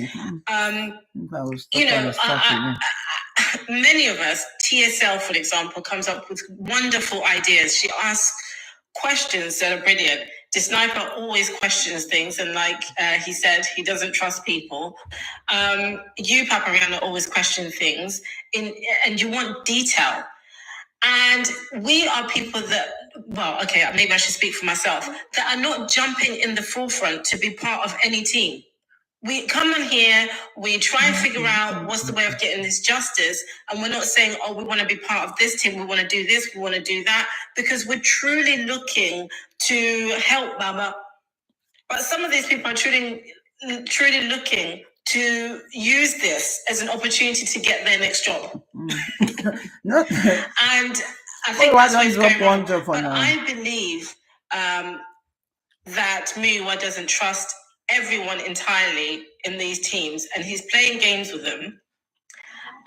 Many of us, TSL, for example, comes up with wonderful ideas. She asks questions that are brilliant. The sniper always questions things, and like he said, he doesn't trust people. You, Papariana, always question things, and you want detail. And we are people that, well, okay, maybe I should speak for myself, that are not jumping in the forefront to be part of any team. We come in here, we try and figure out what's the way of getting this justice, and we're not saying, oh, we want to be part of this team, we want to do this, we want to do that, because we're truly looking to help Mama. But some of these people are truly looking to use this as an opportunity to get their next job. No. And I think that's what's going on. But I believe that Muyiwa doesn't trust everyone entirely in these teams, and he's playing games with them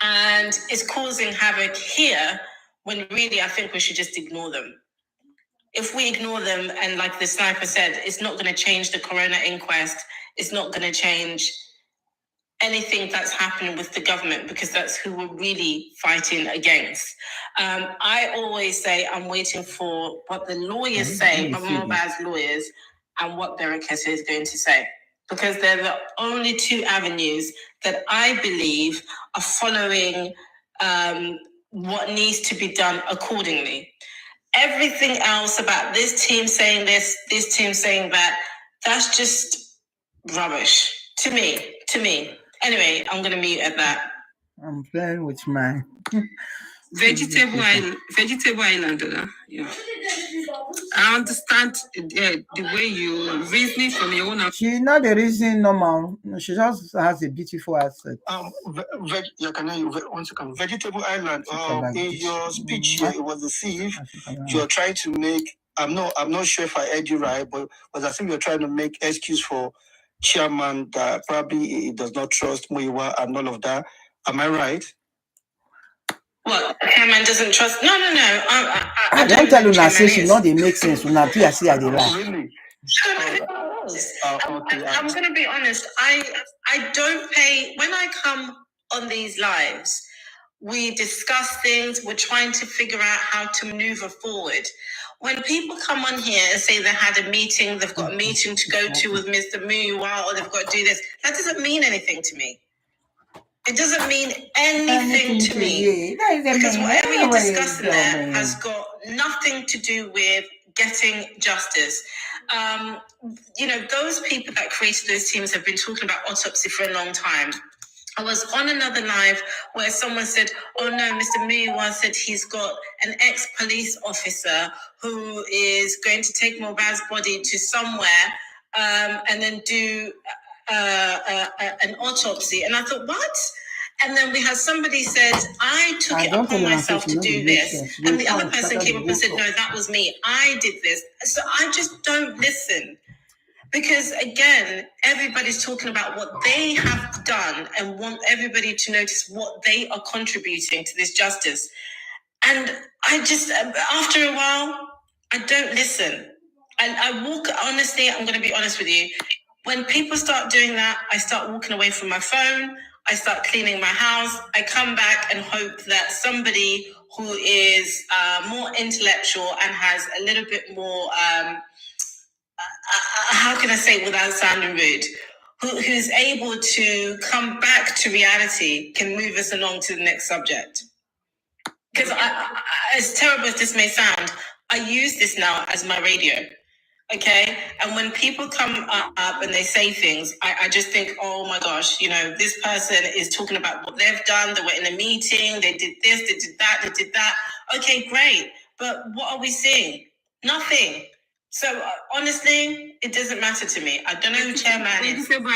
and is causing havoc here when really I think we should just ignore them. If we ignore them, and like the sniper said, it's not going to change the Corona inquest, it's not going to change anything that's happening with the government, because that's who we're really fighting against. I always say I'm waiting for what the lawyers say, Mohbad's lawyers, and what Berekete is going to say, because they're the only two avenues that I believe are following what needs to be done accordingly. Everything else about this team saying this team saying that, that's just rubbish to me. Anyway, I'm going to mute at that. I'm playing with my Vegetable Island. Yeah. I understand the way you reasoning from your own. She's not the reason normal. She just has a beautiful accent. Vegetable Island. In your speech here, it was as if you're trying to make. I'm not sure if I heard you right, but I think you're trying to make excuse for chairman that probably he does not trust Muyiwa and all of that. Am I right? What? Chairman doesn't trust? No. I don't tell you now. Say she not they make sense. When I see how they lie. Really? I'm going to be honest. I don't pay when I come on these lives. We discuss things. We're trying to figure out how to maneuver forward. When people come on here and say they had a meeting, they've got a meeting to go to with Mr. Muyiwa, or they've got to do this, that doesn't mean anything to me. It doesn't mean anything to me. Because whatever you're discussing there has got nothing to do with getting justice. Those people that created those teams have been talking about autopsy for a long time. I was on another live where someone said, oh no, Mr. Muyiwa said he's got an ex-police officer who is going to take Mohbad's body to somewhere and then do an autopsy. And I thought, what? And then we had somebody said, I took it upon myself to do this. And the other person came up and said, no, that was me. I did this. So I just don't listen. Because again, everybody's talking about what they have done and want everybody to notice what they are contributing to this justice. And I just, after a while, I don't listen. And I walk, honestly, I'm going to be honest with you. When people start doing that, I start walking away from my phone. I start cleaning my house. I come back and hope that somebody who is more intellectual and has a little bit more how can I say it without sounding rude? Who's able to come back to reality, can move us along to the next subject. Because as terrible as this may sound, I use this now as my radio. Okay, and when people come up and they say things, I just think, oh my gosh, you know, this person is talking about what they've done. They were in a meeting, they did this, they did that, they did that. Okay, great. But what are we seeing? Nothing. So honestly, it doesn't matter to me. I don't know who chairman is. Vegetable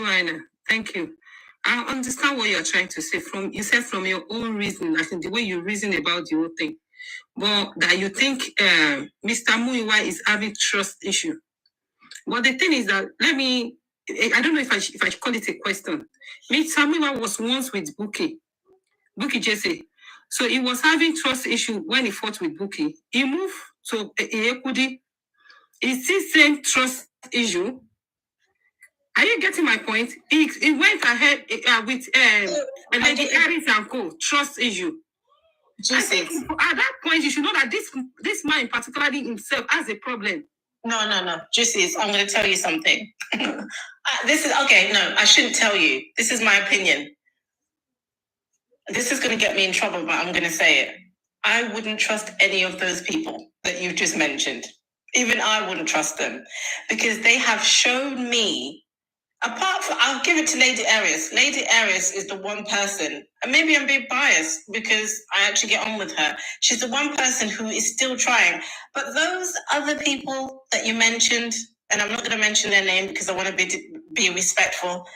Island. Thank you. I understand what you're trying to say. You said from your own reason, I think the way you reason about the whole thing. But that you think Mr. Muiwa is having trust issue. But the thing is that, I don't know if I should call it a question. Mr. Muiwa was once with Bukky Jesse. So he was having trust issue when he fought with Bukky. He moved to Ekudi. It's the same trust issue. Are you getting my point? He went ahead with Lady Harris and Co. Trust issue. I think at that point you should know that this man particularly himself has a problem. No. Juices, I'm going to tell you something. This is okay. No, I shouldn't tell you. This is my opinion. This is going to get me in trouble, but I'm going to say it. I wouldn't trust any of those people that you've just mentioned. Even I wouldn't trust them because they have shown me. I'll give it to Lady Aries. Lady Aries is the one person, and maybe I'm being biased because I actually get on with her. She's the one person who is still trying. But those other people that you mentioned, and I'm not going to mention their name because I want to be respectful,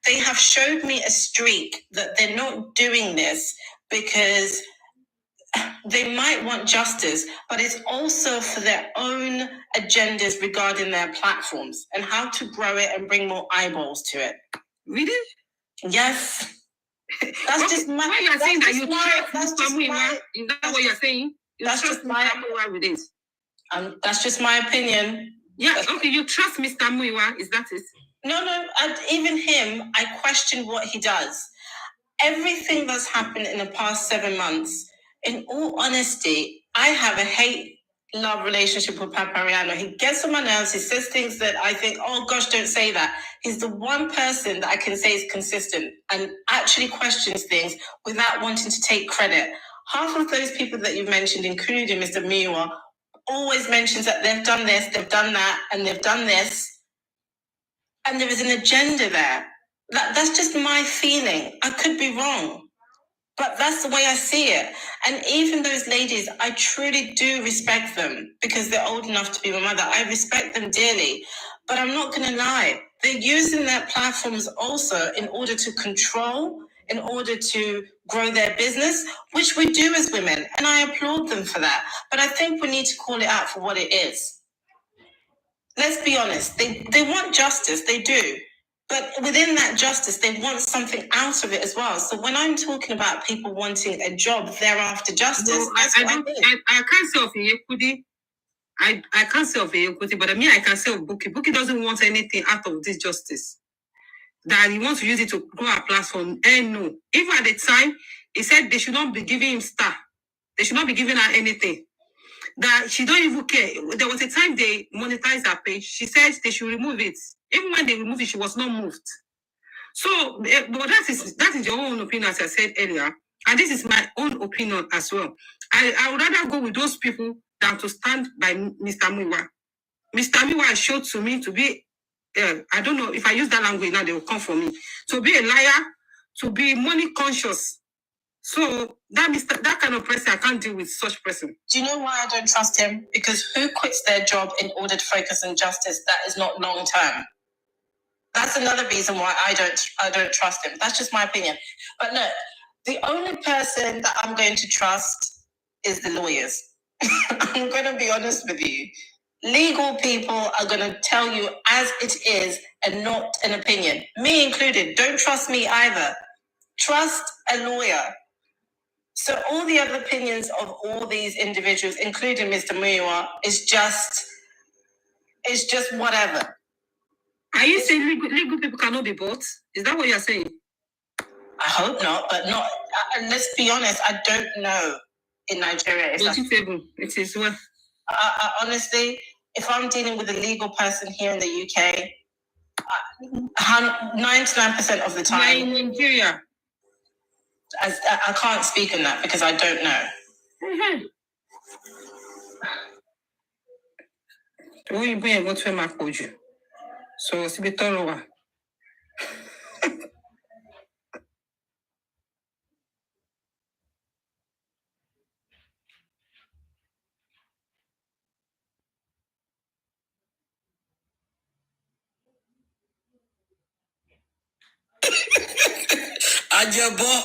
they have showed me a streak that they're not doing this because they might want justice, but it's also for their own agendas regarding their platforms and how to grow it and bring more eyeballs to it. Really? Yes. That's just my. Why you're saying that you trust Mr. Muiwa? Is that what you're saying? That's just my. With this. That's just my opinion. Yeah. Okay. You trust Mr. Muiwa? Is that it? No. Even him, I question what he does. Everything that's happened in the past 7 months. In all honesty, I have a hate-love relationship with Papariano. He gets on my nerves. He says things that I think, oh gosh, don't say that. He's the one person that I can say is consistent and actually questions things without wanting to take credit. Half of those people that you've mentioned, including Mr. Muiwa, always mentions that they've done this, they've done that, and they've done this. And there is an agenda there. That's just my feeling. I could be wrong. But that's the way I see it. And even those ladies, I truly do respect them because they're old enough to be my mother. I respect them dearly. But I'm not going to lie. They're using their platforms also in order to control, in order to grow their business, which we do as women. And I applaud them for that. But I think we need to call it out for what it is. Let's be honest. They want justice. They do. But within that justice, they want something out of it as well. So when I'm talking about people wanting a job, they're after justice. No, I can't say of Yekudi. I can't say of Yekudi, but I can say of Bukky. Bukky doesn't want anything out of this justice. That he wants to use it to grow a platform. And no. Even at the time, he said they should not be giving him star. They should not be giving her anything. That she don't even care. There was a time they monetized her page. She said they should remove it. Even when they removed it, she was not moved. So, but that is your own opinion, as I said earlier. And this is my own opinion as well. I would rather go with those people than to stand by Mr. Muiwa. Mr. Muiwa showed to me to be, I don't know if I use that language now, they will come for me. To be a liar, to be money conscious. So that kind of person, I can't deal with such person. Do you know why I don't trust him? Because who quits their job in order to focus on justice? That is not long term. That's another reason why I don't trust him. That's just my opinion. But no, the only person that I'm going to trust is the lawyers. I'm going to be honest with you. Legal people are going to tell you as it is and not an opinion. Me included. Don't trust me either. Trust a lawyer. So all the other opinions of all these individuals, including Mr. Muiwa, is just whatever. Are you saying legal people cannot be bought? Is that what you're saying? I hope not, but not. Let's be honest. I don't know in Nigeria. It is well. Honestly, if I'm dealing with a legal person here in the UK, 99% of the time, in Nigeria. I can't speak on that because I don't know. We bring what we make you. So it's a bit thorough. Ajabo.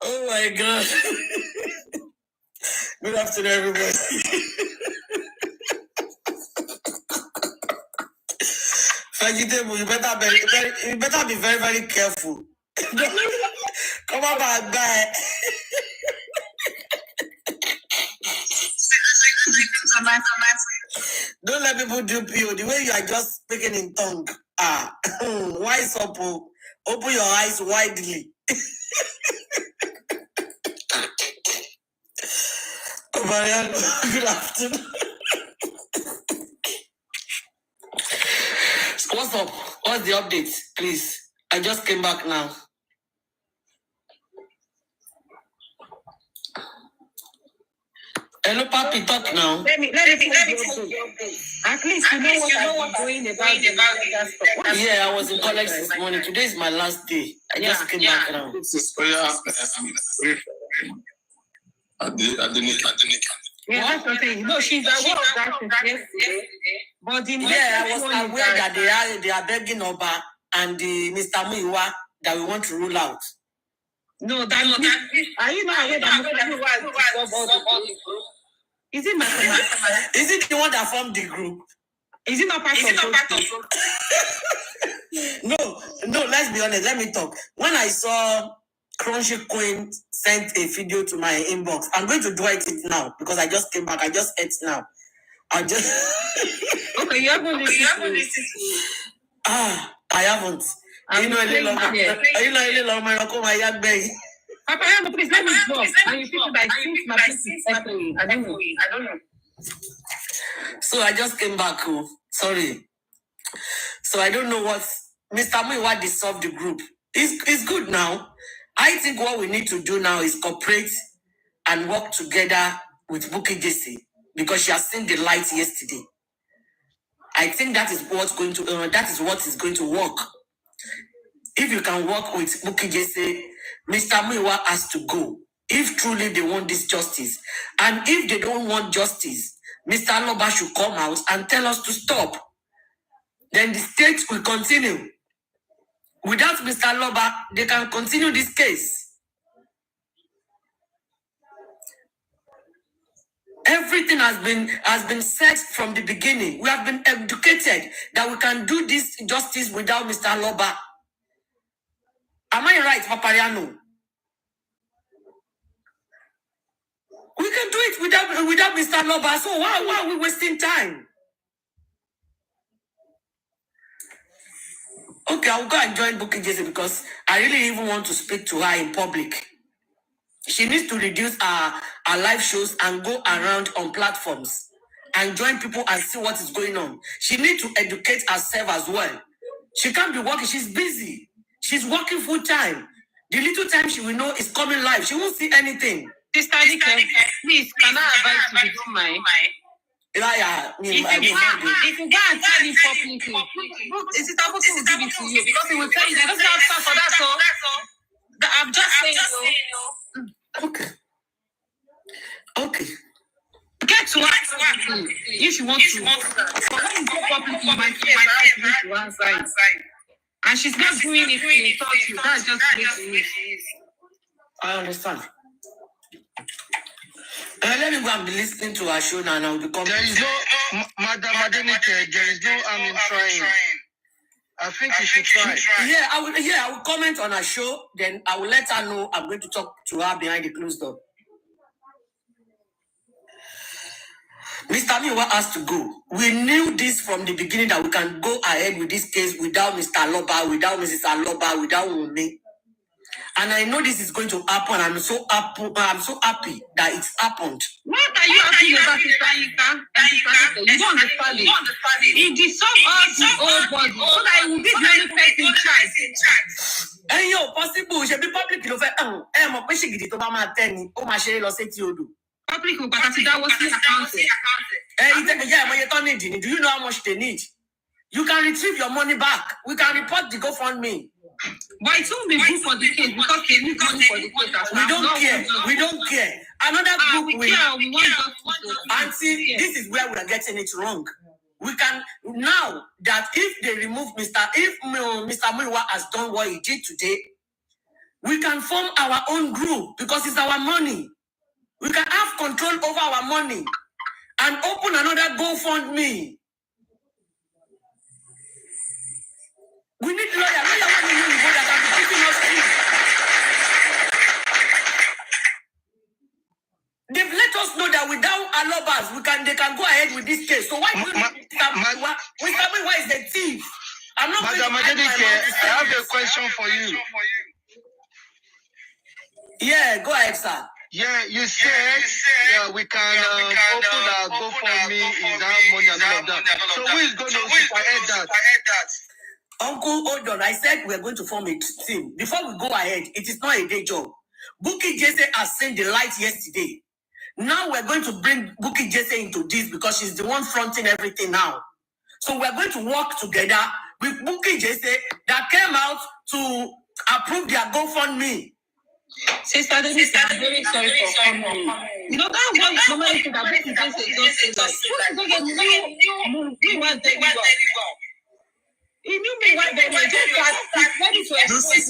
Oh my God. Good afternoon, everybody. Vegetable, you better be very, very careful. Come on back, guy. Don't let people dupe you. The way you are just speaking in tongue. Wise up. Open your eyes widely. Mariano, good afternoon. What's up? What's the update, please? I just came back now. Hello, Papi, talk now. Let me at least you know what I'm doing about that stuff. Yeah, I was in college this morning. Today is my last day. I just came back now. Yeah, that's what I'm saying. No, she's aware of that since yesterday. But I was aware that they are begging Oba and the Mr. Muiwa that we want to rule out. No, are you not aware that Mr. Muiwa is it mathematics? Is it the one that formed the group? Is it not part of No, let's be honest. Let me talk. When I saw Crunchy Queen sent a video to my inbox, I'm going to dwight it now because I just came back. I just ate now. Okay, you haven't listened to I haven't. You know, Papa, please let me drop. And you feel that since my piece is echoing. I don't know. So I just came back. Sorry. So I don't know what Mr. Muiwa dissolved the group. It's good now. I think what we need to do now is cooperate and work together with Bukky Jesse because she has seen the light yesterday. I think that is what is going to work. If you can work with Bukky Jesse, Mr. Muiwa has to go. If truly they want this justice, and if they don't want justice, Mr. Aloba should come out and tell us to stop. Then the state will continue. Without Mr. Aloba, they can continue this case. Everything has been said from the beginning. We have been educated that we can do this justice without Mr. Aloba. Am I right, Papariano? We can do it without Mr. Aloba. So why are we wasting time? Okay, I'll go and join Bukky Jesse because I really even want to speak to her in public. She needs to reduce her live shows and go around on platforms and join people and see what is going on. She needs to educate herself as well. She can't be working. She's busy. She's working full time. The little time she will know is coming live. She won't see anything. Sister Nika, please, can I advise you to do mine? If you go and tell him publicly, is it able to give it to you? Because he will tell you that doesn't have time for that, so I'm just saying, Okay. Get to work if you want to. But when you go publicly, you might feel embarrassed to one side. And she's not doing it to insult you. That's just the way she is. I understand. Let me go and be listening to her show now and I'll be coming. There is no, Madam Adenike, there is no harm in trying. I think you should try. Yeah, I will comment on her show. Then I will let her know I'm going to talk to her behind the closed door. Mr. Miwa has to go. We knew this from the beginning that we can go ahead with this case without Mr. Aloba, without Mrs. Aloba, without Wunmi. And I know this is going to happen. I'm so happy that it's happened. What are you asking about, Sister Ika? You don't understand it. It dissolves us the old body so that it will be the only person in charge. And yo, possible, should be public. You know, I'm pushing it to Mama Tenny. Oh, my share lost it to do. Public, but that was the account. Do you know how much they need? You can retrieve your money back. We can report the GoFundMe. But it won't be good for the case because they need money for the case. We don't care. We don't care. Another group will. Auntie, this is where we are getting it wrong. We can now that if they remove Mr. Muiwa has done what he did today, we can form our own group because it's our money. We can have control over our money and open another GoFundMe. We need lawyer. That can be keeping us in. They've let us know that without Alobas, they can go ahead with this case. So why do we why is the thief? I'm not Madam Adenike, I have a question for you. Yeah, go ahead, sir. Yeah, you said we can open our GoFundMe is our money and all of that. So who is going to superhead that? Uncle, hold on. I said we're going to form a team. Before we go ahead, it is not a day job. Bukky Jesse has seen the light yesterday. Now we're going to bring Bukky Jesse into this because she's the one fronting everything now. So we're going to work together with Bukky Jesse that came out to approve their GoFundMe. Sister Denise, I'm very sorry for coming. You know, that's one normally thing that Bukky Jesse just says that. He knew me when they were just ready to explain.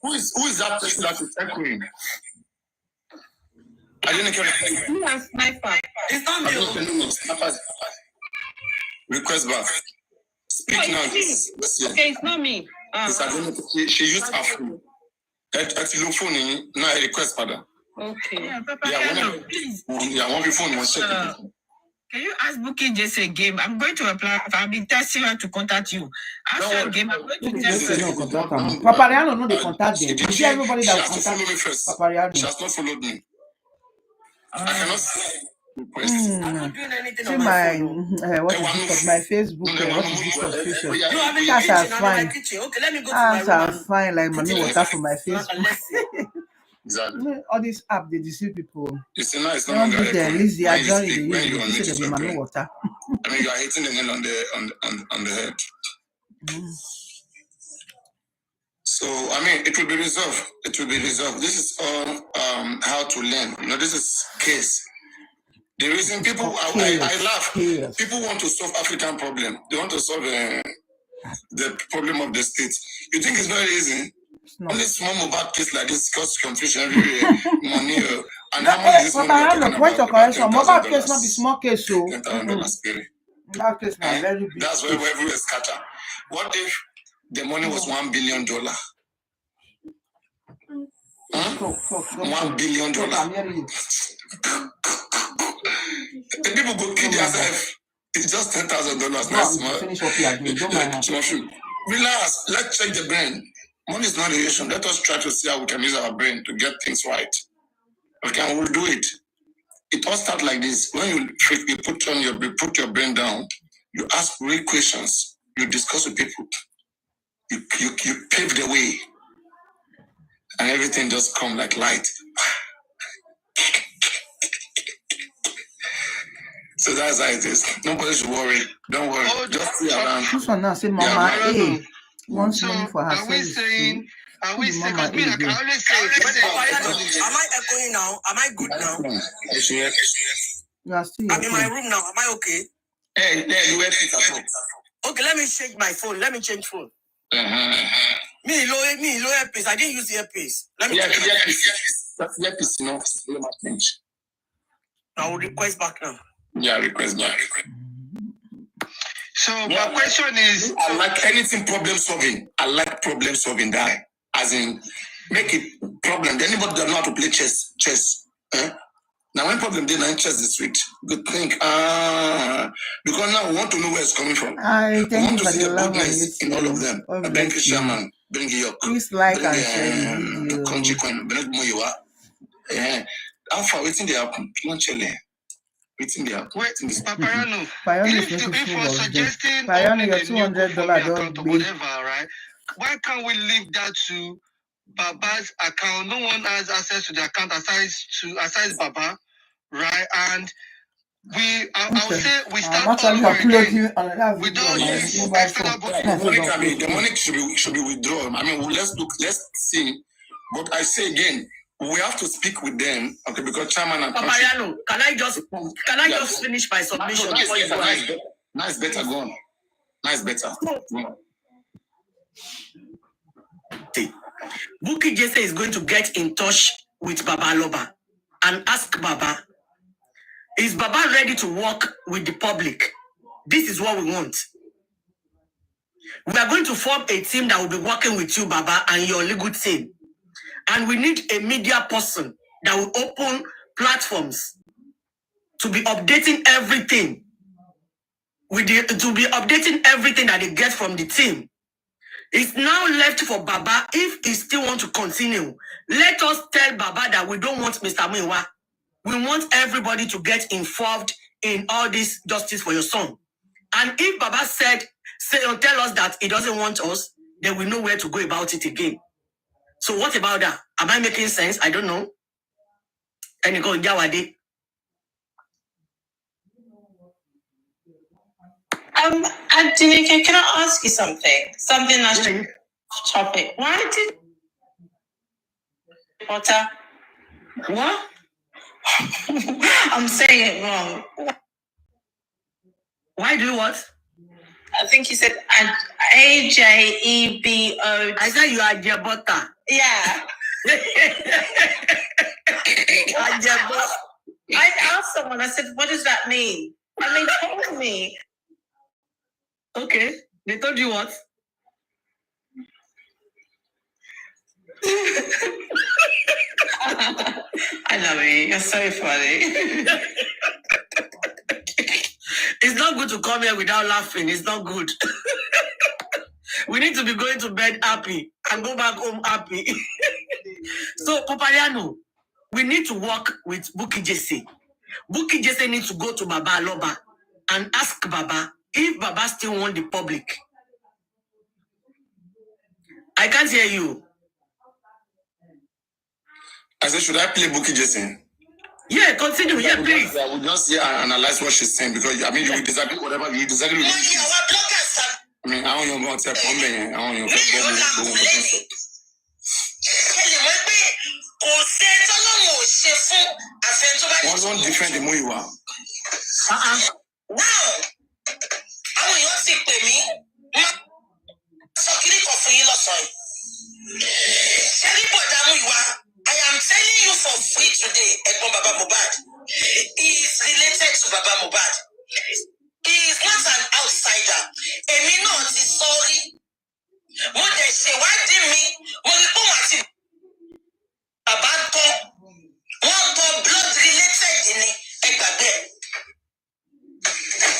Who is that person that is echoing? I didn't get it. Me and Sniper. It's not me. Request back. Speak now. Okay, it's not me. She used her phone. Her phone now request father. Okay. One phone was check. Can you ask Bukky Jesse again? I'm going to apply. I've been testing her to contact you. Ask her again. I'm going to test her. Papariano, no, they contact them. You see everybody that will contact Papariano. She has not followed me. I cannot see my what is it called? My Facebook. What is it called? That's are fine. That's are fine. Like money water for my Facebook. Exactly. All this app they deceive people. It's nice. They don't do them. Lizzie, I join the use. They say they be money water. I mean, you are hitting the nail on the head. So I mean, it will be resolved. It will be resolved. This is all how to learn. You know, this is case. The reason people, I laugh. People want to solve African problem. They want to solve the problem of the state. You think it's very easy? Only small mobile case like this cause confusion everywhere. Money and how much is this money? Point of correction. Mobile case not be small case, so. Mobile case not very big. That's where everywhere is scattered. What if the money was $1 billion? $1 billion. The people go kill themselves. It's just $10,000. Relax. Let's check the brain. Money is not the issue. Let us try to see how we can use our brain to get things right. Okay, we'll do it. It all starts like this. When you put your brain down, you ask real questions. You discuss with people. You pave the way, and everything just comes like light. So that's how it is. Nobody should worry. Don't worry. Just see around. This one now say Mama A wants money for her service. Are we saying? Because me, I can only say. Am I echoing now? Am I good now? You are still. I'm in my room now. Am I okay? Hey, you were fit at home. Okay, let me change my phone. Let me change phone. Me, low earpiece. I didn't use the earpiece. Let me change earpiece. No, change. I will request back now. Yeah, request back. So my question is, I like anything problem solving. I like problem solving. That as in make it problem. Anybody that know how to play chess, Now, when problem did not chest this week, good think. Because now we want to know where it's coming from. I We thank want you to for see the the love and goodness in all of them. God Bring bless the you. shaman, bring the yok, Please like bring and share the the country video. coin, bring Moyowa. How far waiting they happen? Don't chill. Waiting they happen. Wait, Papayano. Pioneer is If making we're full of them. suggesting Pioneer, your opening a new $200 GoFundMe don't account or be. whatever, right? Why can't we leave that to Baba's account? No one has access to the account aside Baba, right? And I would say we I'm start all actually over again uploading another video on without my this mobile external phone. booking. The money, I the money should be withdrawn. I mean, let's see. But I say again, we have to speak with them, okay? Because chairman and country. Papayano, can I just finish my submission before you go ahead? Nice, better go on. Nice, better. Bukky Jesse is going to get in touch with Baba Loba and ask Baba, is Baba ready to work with the public? This is what we want. We are going to form a team that will be working with you, Baba, and your legal team. And we need a media person that will open platforms to be updating everything. To be updating everything that they get from the team. It's now left for Baba. If he still want to continue, let us tell Baba that we don't want Mr. Muiwa. We want everybody to get involved in all this justice for your son. And if Baba tell us that he doesn't want us, then we know where to go about it again. So what about that? Am I making sense? I don't know. And you go Jawadi. Adinike, can I ask you something? Something that's off topic. Why did Potter? What? I'm saying it wrong. Why do you what? I think you said AJEBO. I said you are Jabota. Yeah. I asked someone, I said, what does that mean? And they told me. Okay. They told you what? I love you. You're so funny. It's not good to come here without laughing. It's not good. We need to be going to bed happy and go back home happy. So, Papayano, we need to work with Bukky Jesse. Bukky Jesse needs to go to Baba Loba and ask Baba if Baba still want the public. I can't hear you. I said, should I play Bukky Jesse? Yeah, continue. Yeah, please. I will just analyze what she's saying because I mean you will disagree whatever you disagree with. I mean, I don't know what's happening. I don't know. One different than you are. Now, I will not speak with me. I am telling you for free today, Ekon Baba Mohbad. He is related to Baba Mohbad. He is not an outsider. Èmi náà ti sorry. Mo dẹ̀ ṣèwádìí mi. Mo rí pé wọ́n àti bàbá tọ́. Wọ́n tọ́ blood related ni ẹgbàgbẹ́.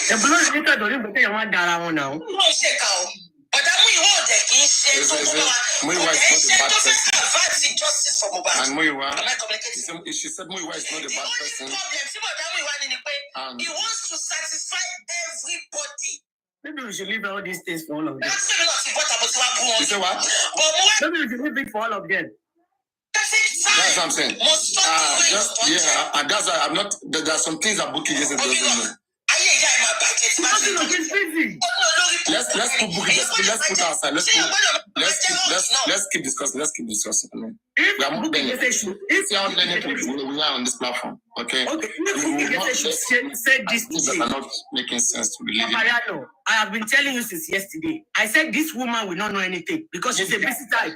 The blood related don't even tell you what dára wọn now. Mo ṣe kà ó. Ọ̀dà Múyìwá ọ̀dẹ̀ kì í ṣe tó kọ́ wa. Múyìwá is not a bad person. Advance justice for Mohbad. And Múyìwá, she said Múyìwá is not a bad person. And he wants to satisfy everybody. Maybe we should leave all these things for all of them. You say what? Maybe we should leave it for all of them. That's what I'm saying. And that's why I'm not. There are some things that Bukky Jesse doesn't know. Let's put Bukky. Let's put outside. Let's keep discussing. I mean, we are not learning. We are learning. We are on this platform. Okay. Said this things that are not making sense to believe. Mariano, I have been telling you since yesterday. I said this woman will not know anything because she's a busy type.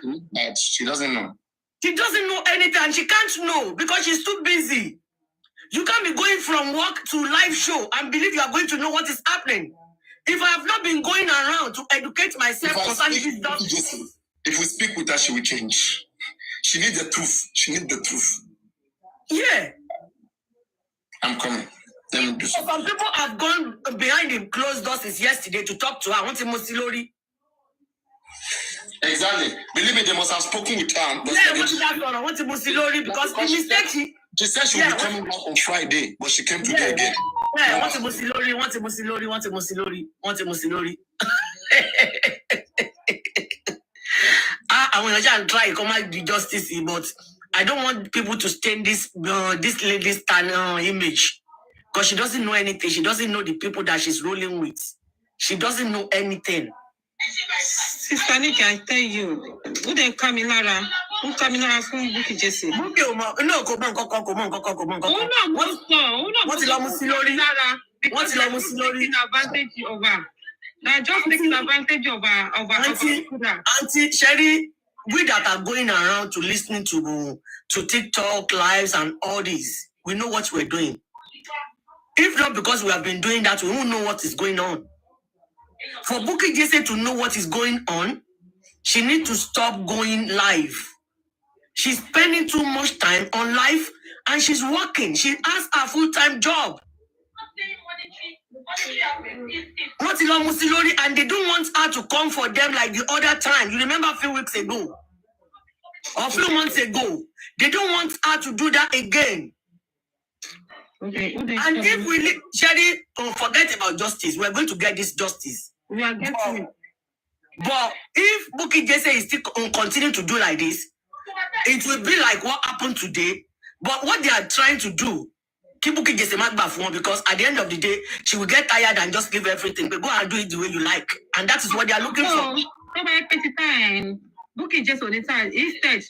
She doesn't know. She doesn't know anything and she can't know because she's too busy. You can't be going from work to live show and believe you are going to know what is happening. If I have not been going around to educate myself concerning this justice. If we speak with her, she will change. She needs the truth. She needs the truth. Yeah. I'm coming. Let me do Some people have gone behind the closed doors since yesterday to talk to her. I want to Musilori. Exactly. Believe me, they must have spoken with her. I want to Musilori because the mistake she said she would be coming back on Friday, but she came today again. Yeah, want to Musilori. I want to try to come out the justice, but I don't want people to stain this lady's image because she doesn't know anything. She doesn't know the people that she's rolling with. She doesn't know anything. Sister Nikki, I tell you, who they coming Lara? Who coming Lara from Bukky Jesse? No, come on. What's the Musilori? What's the Musilori? Advantage over. Now just taking advantage of Auntie Sherry, we that are going around to listening to TikTok lives and all these, we know what we're doing. If not because we have been doing that, we won't know what is going on. For Bukky Jesse to know what is going on, she needs to stop going live. She's spending too much time on live and she's working. She has a full-time job. And they don't want her to come for them like the other time. You remember a few weeks ago? Or a few months ago. They don't want her to do that again. Okay. And if we, Sherry, don't forget about justice. We're going to get this justice. We are getting it. But if Bukky Jesse is still continue to do like this, it will be like what happened today. But what they are trying to do, keep Bukky Jesse magba for one, because at the end of the day, she will get tired and just give everything. But go and do it the way you like. And that is what they are looking for. Bukky Jesse on the side. Instead,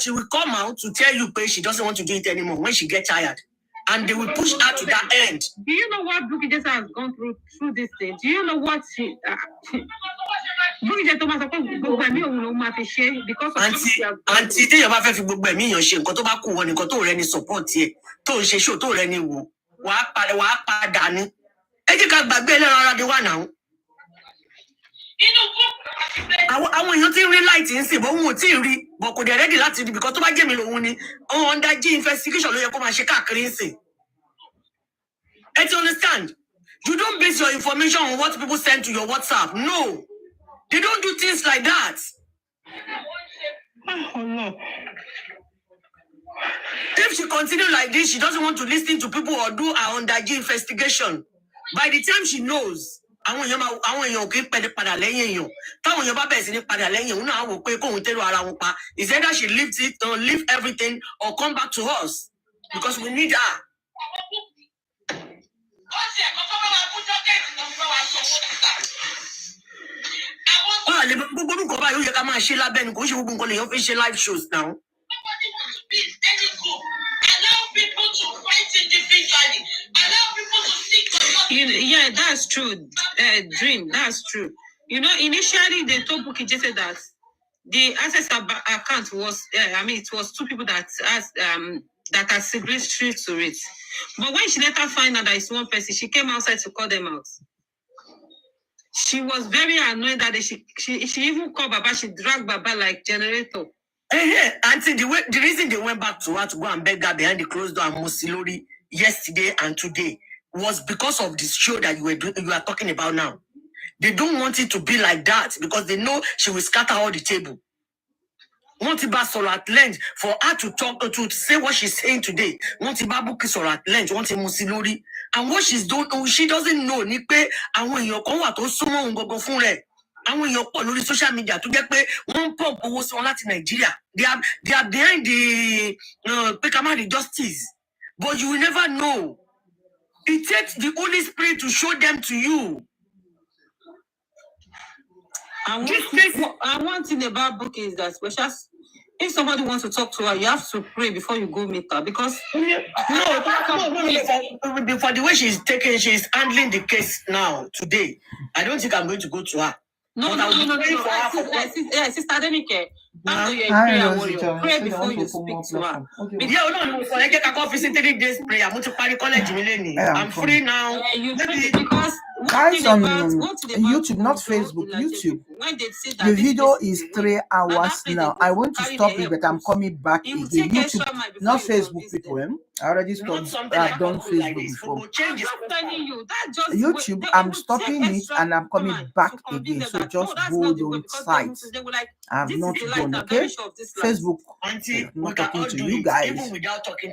she will come out to tell you she doesn't want to do it anymore when she gets tired. And they will push her to that end. Do you know what Bukky Jesse has gone through this thing? Do you know what she... Bukky Jesse because of Auntie, tell your wife gbogbo ẹ̀mí yan ṣe nǹkan tó bá kù wọ́n nìkan tó rẹ ni support ẹ tó ń ṣe show tó rẹ ni wò wàá padà ní. Ẹ jẹ́ ká gbàgbé ẹlẹ́ran ara di wà náà. Àwọn èèyàn ti rí light ń sìn bó wọn ò tí ì rí bọ̀ kò dẹ̀ ready láti rí because tó bá jẹ́ mi lòun ni ọ̀hún underage investigation ló yẹ kó máa ṣe káàkiri ń sìn. Do you understand? You don't base your information on what people send to your WhatsApp. No. They don't do things like that. Oh, no. If she continues like this, she doesn't want to listen to people or do her underage investigation. By the time she knows, àwọn èèyàn kì í padà lẹ́yìn èèyàn. Táwọn èèyàn bá bẹ̀rẹ̀ sí ní padà lẹ́yìn òun náà wò pé kóun tẹ́lẹ̀ ara wọn pa. It's either she leaves it or leave everything or come back to us because we need her. Gbogbo nǹkan báyìí ó yẹ ká máa ṣe lábẹ́ ni kò ṣe gbogbo nǹkan lèèyàn fi ṣe live shows now. Allow people to fight individually. Allow people to seek for justice. Yeah, that's true. Dream, that's true. You know, initially they told Bukky Jesse that the access account was, it was two people that are signatory to it. But when she later found out that it's one person, she came outside to call them out. She was very annoyed that she even called Baba, she dragged Baba like generator. Auntie, the reason they went back to her to go and beg her behind the closed door and Musilori yesterday and today was because of this show that you are talking about now. They don't want it to be like that because they know she will scatter all the table. Want it back at length for her to talk to say what she's saying today. Want it back at length. Want it Musilori. And what she's doing, she doesn't know. Ni pe àwọn èèyàn kan wà tó súnmọ́ òun gangan fún rẹ̀. Àwọn èèyàn pọ̀ lórí social media tó jẹ́ pé wọ́n pump owó sí wọn láti Nigeria. They are behind the Pekamari justice. But you will never know. It takes the Holy Spirit to show them to you. And one thing about Bukky is that if somebody wants to talk to her, you have to pray before you go meet her because for the way she's handling the case now today. I don't think I'm going to go to her. No. Sister Denike, pray before you speak to her. I'm free now. You pray because Guys on what thing about YouTube, not Ondo Facebook, United YouTube. people? When they say that The this video place is a 3 and hours that place now. they I go want to carry stop their it, but I'm airpods. coming back It will again. take YouTube, extra mile before not you Facebook convince people. them. I already Not stopped. something I've that done can go like Facebook this. before. We'll change I'm this. telling you, that just YouTube, it I'm will take stopping it extra and I'm coming mile back to convince again. them So that just no, that's not the way, hold because tight. they were like, I've this not is the light. done, I'm okay? very sure of this light. Facebook, Auntie, I'm we not can talking all to do you it guys. even without talking